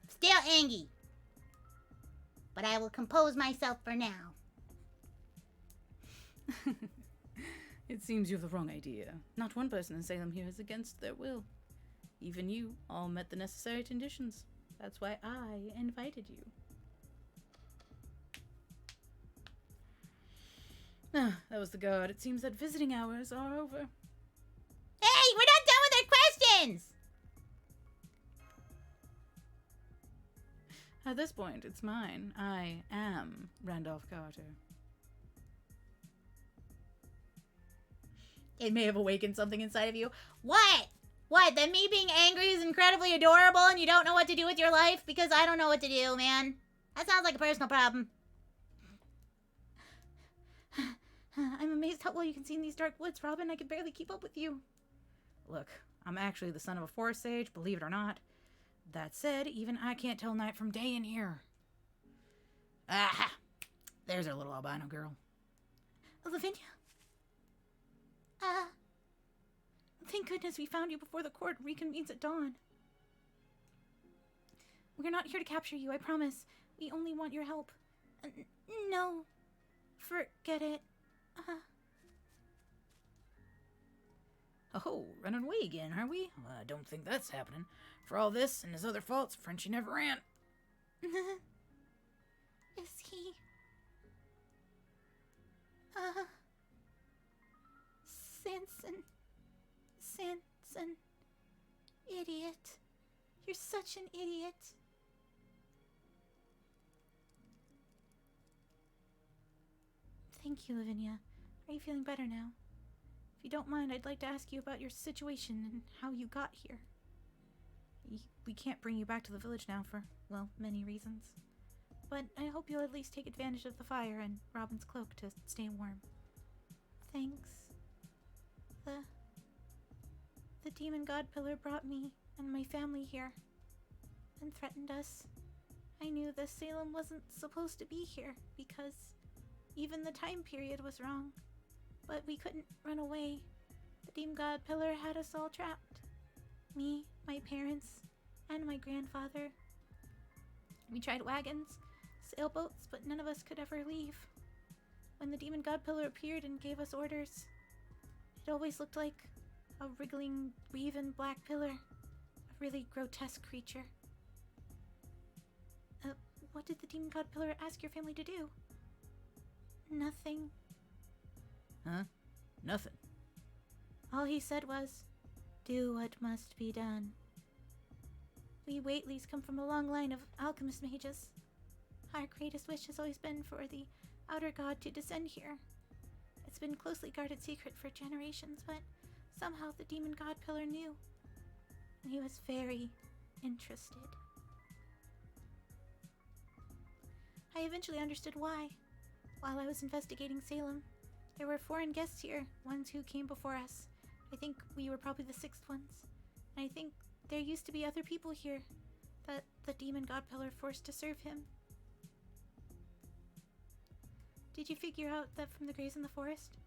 Still angry. But I will compose myself for now. It seems you have the wrong idea. Not one person in Salem here is against their will. Even you all met the necessary conditions. That's why I invited you. Ah, that was the guard. It seems that visiting hours are over. Hey, we're not done with our questions! At this point, it's mine. I am Randolph Carter. It may have awakened something inside of you. What? What? That me being angry is incredibly adorable and you don't know what to do with your life? Because I don't know what to do, man. That sounds like a personal problem. I'm amazed how well you can see in these dark woods, Robin. I can barely keep up with you. Look, I'm actually the son of a forest sage, believe it or not. That said, even I can't tell night from day in here. Aha! There's our little albino girl. Lavinia? Thank goodness we found you before the court reconvenes at dawn. We're not here to capture you, I promise. We only want your help. No. Forget it. Oh, running away again, are we? Well, I don't think that's happening. For all this and his other faults, Frenchie never ran. Is he... Sanson. Idiot. You're such an idiot. Thank you, Lavinia. Are you feeling better now? If you don't mind, I'd like to ask you about your situation and how you got here. We can't bring you back to the village now for, well, many reasons. But I hope you'll at least take advantage of the fire and Robin's cloak to stay warm. Thanks. The demon god pillar brought me and my family here and threatened us. I knew the Salem wasn't supposed to be here because even the time period was wrong. But we couldn't run away. The demon god pillar had us all trapped. Me, my parents, and my grandfather. We tried wagons, sailboats, but none of us could ever leave. When the demon god pillar appeared and gave us orders, it always looked like a wriggling, weaving black pillar. A really grotesque creature. What did the demon god pillar ask your family to do? Nothing. Huh? Nothing. All he said was, do what must be done. We Whateleys come from a long line of alchemist mages. Our greatest wish has always been for the outer god to descend here. It's been closely guarded secret for generations, but somehow the demon god pillar knew. And he was very interested. I eventually understood why. While I was investigating Salem, there were foreign guests here, ones who came before us. I think we were probably the sixth ones. And I think there used to be other people here that the demon god pillar forced to serve him. Did you figure out that from the graves in the forest?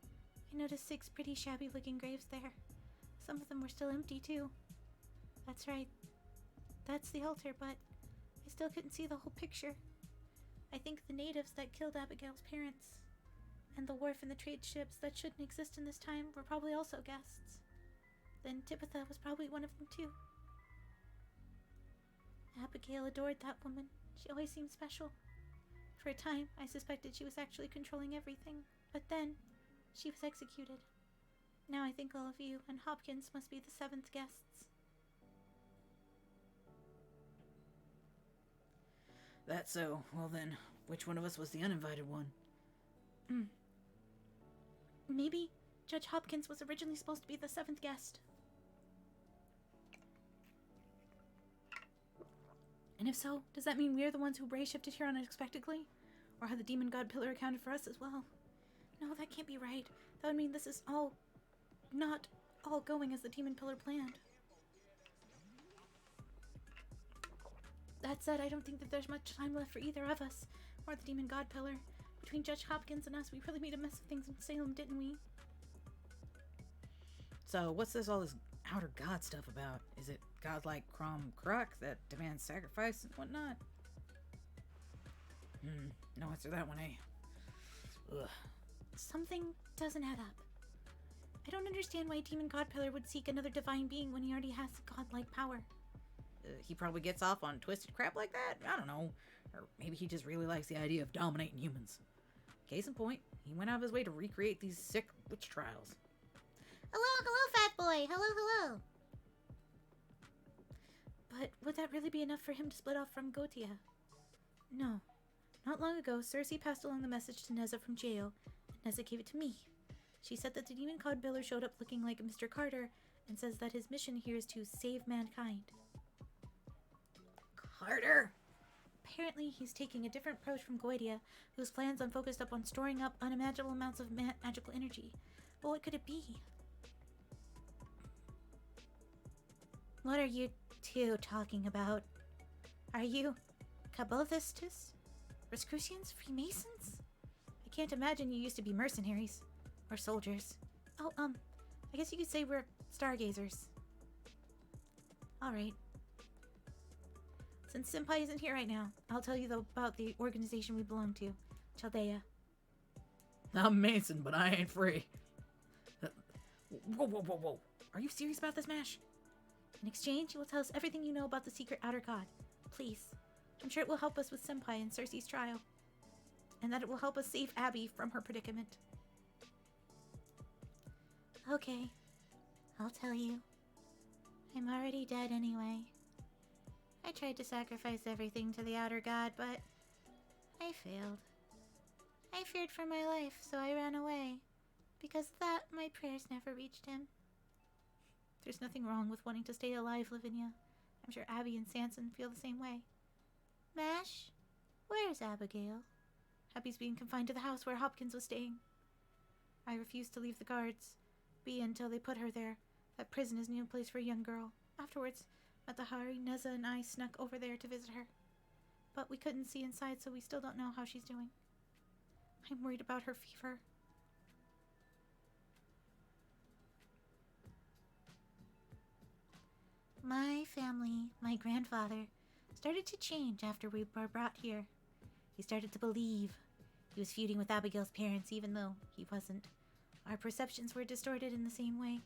I noticed 6 pretty shabby looking graves there. Some of them were still empty too. That's right. That's the altar, but I still couldn't see the whole picture. I think the natives that killed Abigail's parents and the wharf and the trade ships that shouldn't exist in this time were probably also guests. Then Tibitha was probably one of them too. Abigail adored that woman. She always seemed special. For a time, I suspected she was actually controlling everything, but then she was executed. Now I think all of you and Hopkins must be the 7th guests. That's so. Well then, which one of us was the uninvited one? Maybe Judge Hopkins was originally supposed to be the 7th guest. And if so, does that mean we're the ones who shifted here unexpectedly? Or had the demon god pillar accounted for us as well? No, that can't be right. That would mean this is not all going as the demon pillar planned. That said, I don't think that there's much time left for either of us, or the demon god pillar. Between Judge Hopkins and us, we really made a mess of things in Salem, didn't we? So, what's all this outer god stuff about? Is it god like Crom Kruk that demands sacrifice and whatnot? No answer to that one, eh? Ugh. Something doesn't add up. I don't understand why a demon god pillar would seek another divine being when he already has godlike power. He probably gets off on twisted crap like that? I don't know. Or maybe he just really likes the idea of dominating humans. Case in point, he went out of his way to recreate these sick witch trials. Hello, fat boy. Hello. But would that really be enough for him to split off from Gotia? No. Not long ago, Cersei passed along the message to Neza from jail, and Neza gave it to me. She said that the demon god pillar showed up looking like Mr. Carter, and says that his mission here is to save mankind. Carter! Apparently, he's taking a different approach from Goetia, whose plans are focused up on storing up unimaginable amounts of magical energy. But what could it be? What are you two talking about? Are you Cabothists? Rosicrucians? Freemasons? I can't imagine you used to be mercenaries. Or soldiers. Oh, I guess you could say we're stargazers. Alright. Since Senpai isn't here right now, I'll tell you about the organization we belong to. Chaldea. I'm Mason, but I ain't free. Whoa. Are you serious about this, Mash? In exchange, you will tell us everything you know about the secret outer god. Please. I'm sure it will help us with Senpai and Cersei's trial. And that it will help us save Abby from her predicament. Okay. I'll tell you. I'm already dead anyway. I tried to sacrifice everything to the outer god, but I failed. I feared for my life, so I ran away. Because of that, my prayers never reached him. There's nothing wrong with wanting to stay alive, Lavinia. I'm sure Abby and Sanson feel the same way. Mash, where's Abigail? Abby's being confined to the house where Hopkins was staying. I refused to leave the guards be until they put her there. That prison is no place for a young girl. Afterwards, Matahari, Neza, and I snuck over there to visit her. But we couldn't see inside, so we still don't know how she's doing. I'm worried about her fever. My family, my grandfather, started to change after we were brought here. He started to believe. He was feuding with Abigail's parents, even though he wasn't. Our perceptions were distorted in the same way.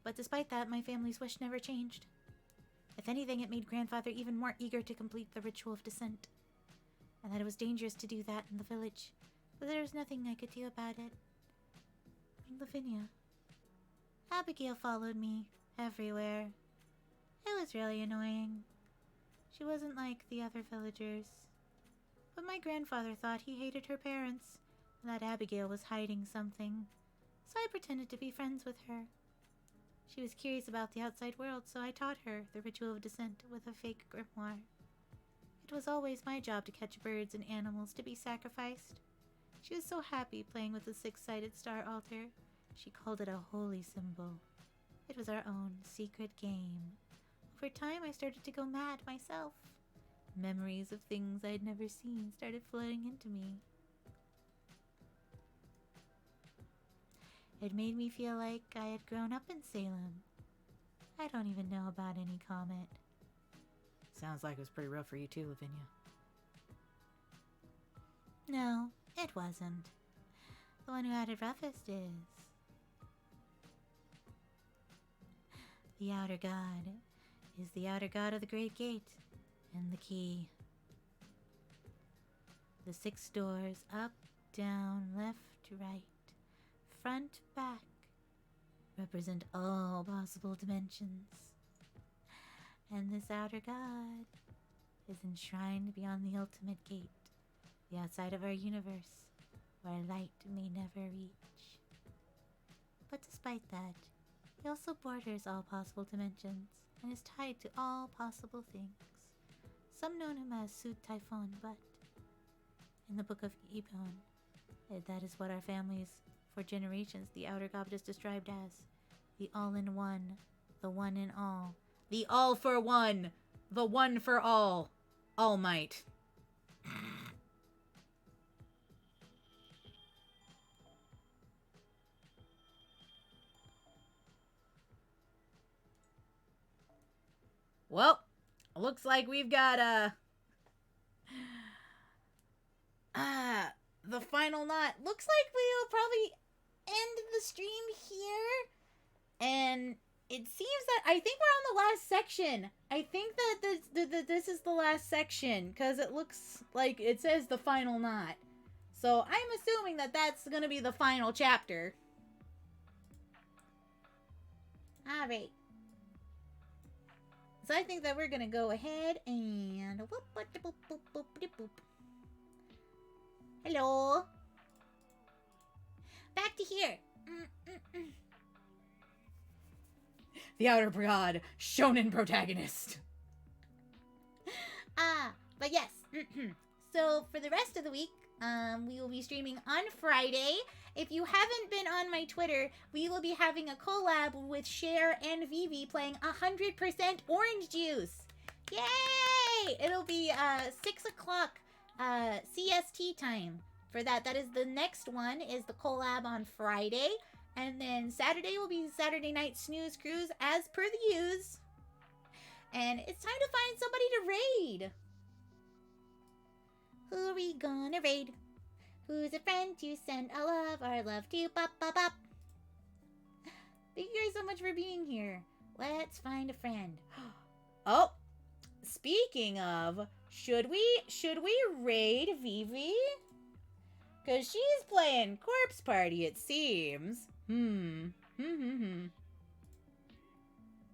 But despite that, my family's wish never changed. If anything, it made grandfather even more eager to complete the ritual of descent. And that it was dangerous to do that in the village. But there was nothing I could do about it. Lavinia. Abigail followed me everywhere. It was really annoying. She wasn't like the other villagers. But my grandfather thought he hated her parents, and that Abigail was hiding something. So I pretended to be friends with her. She was curious about the outside world, so I taught her the ritual of descent with a fake grimoire. It was always my job to catch birds and animals to be sacrificed. She was so happy playing with the six-sided star altar. She called it a holy symbol. It was our own secret game. Over time, I started to go mad myself. Memories of things I'd never seen started flooding into me. It made me feel like I had grown up in Salem. I don't even know about any comet. Sounds like it was pretty rough for you too, Lavinia. No, it wasn't. The one who had it roughest is the outer god. Is the outer god of the Great Gate and the key. The 6 doors, up, down, left, right, front, back, represent all possible dimensions. And this outer god is enshrined beyond the ultimate gate, the outside of our universe, where light may never reach. But despite that, he also borders all possible dimensions and is tied to all possible things. Some know him as Sud Typhon, but in the Book of Ebon, that is what our families for generations the outer god is described as. The all-in-one, the one in all, The all for one, the one for all, All Might. Well, looks like we've got the final knot. Looks like we'll probably end the stream here. And it seems that I think we're on the last section. I think that this is the last section because it looks like it says the final knot. So I'm assuming that that's going to be the final chapter. All right. So I think that we're going to go ahead and hello. Back to here. The Outer Brigade, shonen protagonist. But yes. So for the rest of the week, we will be streaming on Friday. If you haven't been on my Twitter, we will be having a collab with Cher and Vivi playing 100% orange juice. Yay! It'll be 6 o'clock CST time for that. That is the next one, is the collab on Friday. And then Saturday will be Saturday Night Snooze Cruise as per the use. And it's time to find somebody to raid. Who are we gonna raid? Who's a friend to send all of our love to? Bop, bop, bop. Thank you guys so much for being here. Let's find a friend. Oh, speaking of, should we raid Vivi? Cause she's playing Corpse Party, it seems. And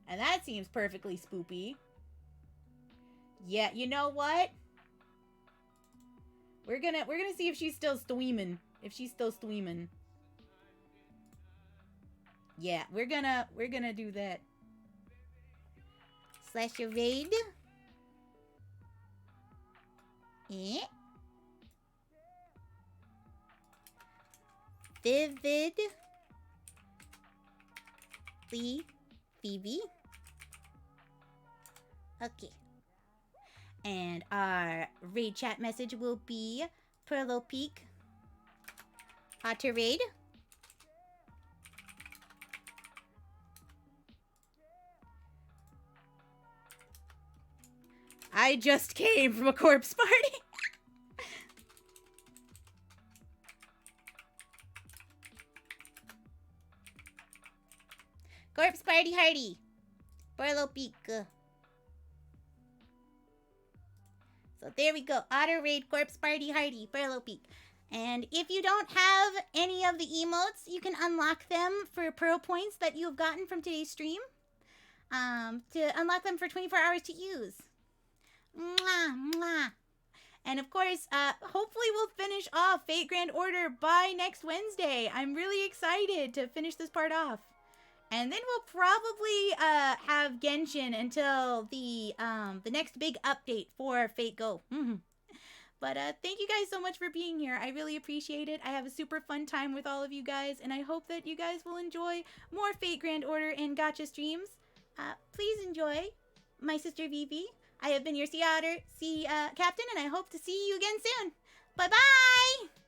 that seems perfectly spoopy. Yeah, you know what? We're gonna see if she's still streaming. Yeah, we're gonna do that. Slash your raid. Eh? Vivid. Phoebe. Okay. And our raid chat message will be Perlo Peak. Otter raid. I just came from a corpse party. Corpse Party Hardy. Perlo Peak. So there we go. Otter Raid, Corpse Party Hardy, Perlo Peak. And if you don't have any of the emotes, you can unlock them for Pearl Points that you have gotten from today's stream. To unlock them for 24 hours to use. Mwah, mwah. And of course, hopefully we'll finish off Fate Grand Order by next Wednesday. I'm really excited to finish this part off. And then we'll probably have Genshin until the next big update for Fate Go. But thank you guys so much for being here. I really appreciate it. I have a super fun time with all of you guys, and I hope that you guys will enjoy more Fate Grand Order and Gacha streams. Please enjoy my sister Vivi. I have been your Sea Otter, Sea Captain, and I hope to see you again soon. Bye-bye!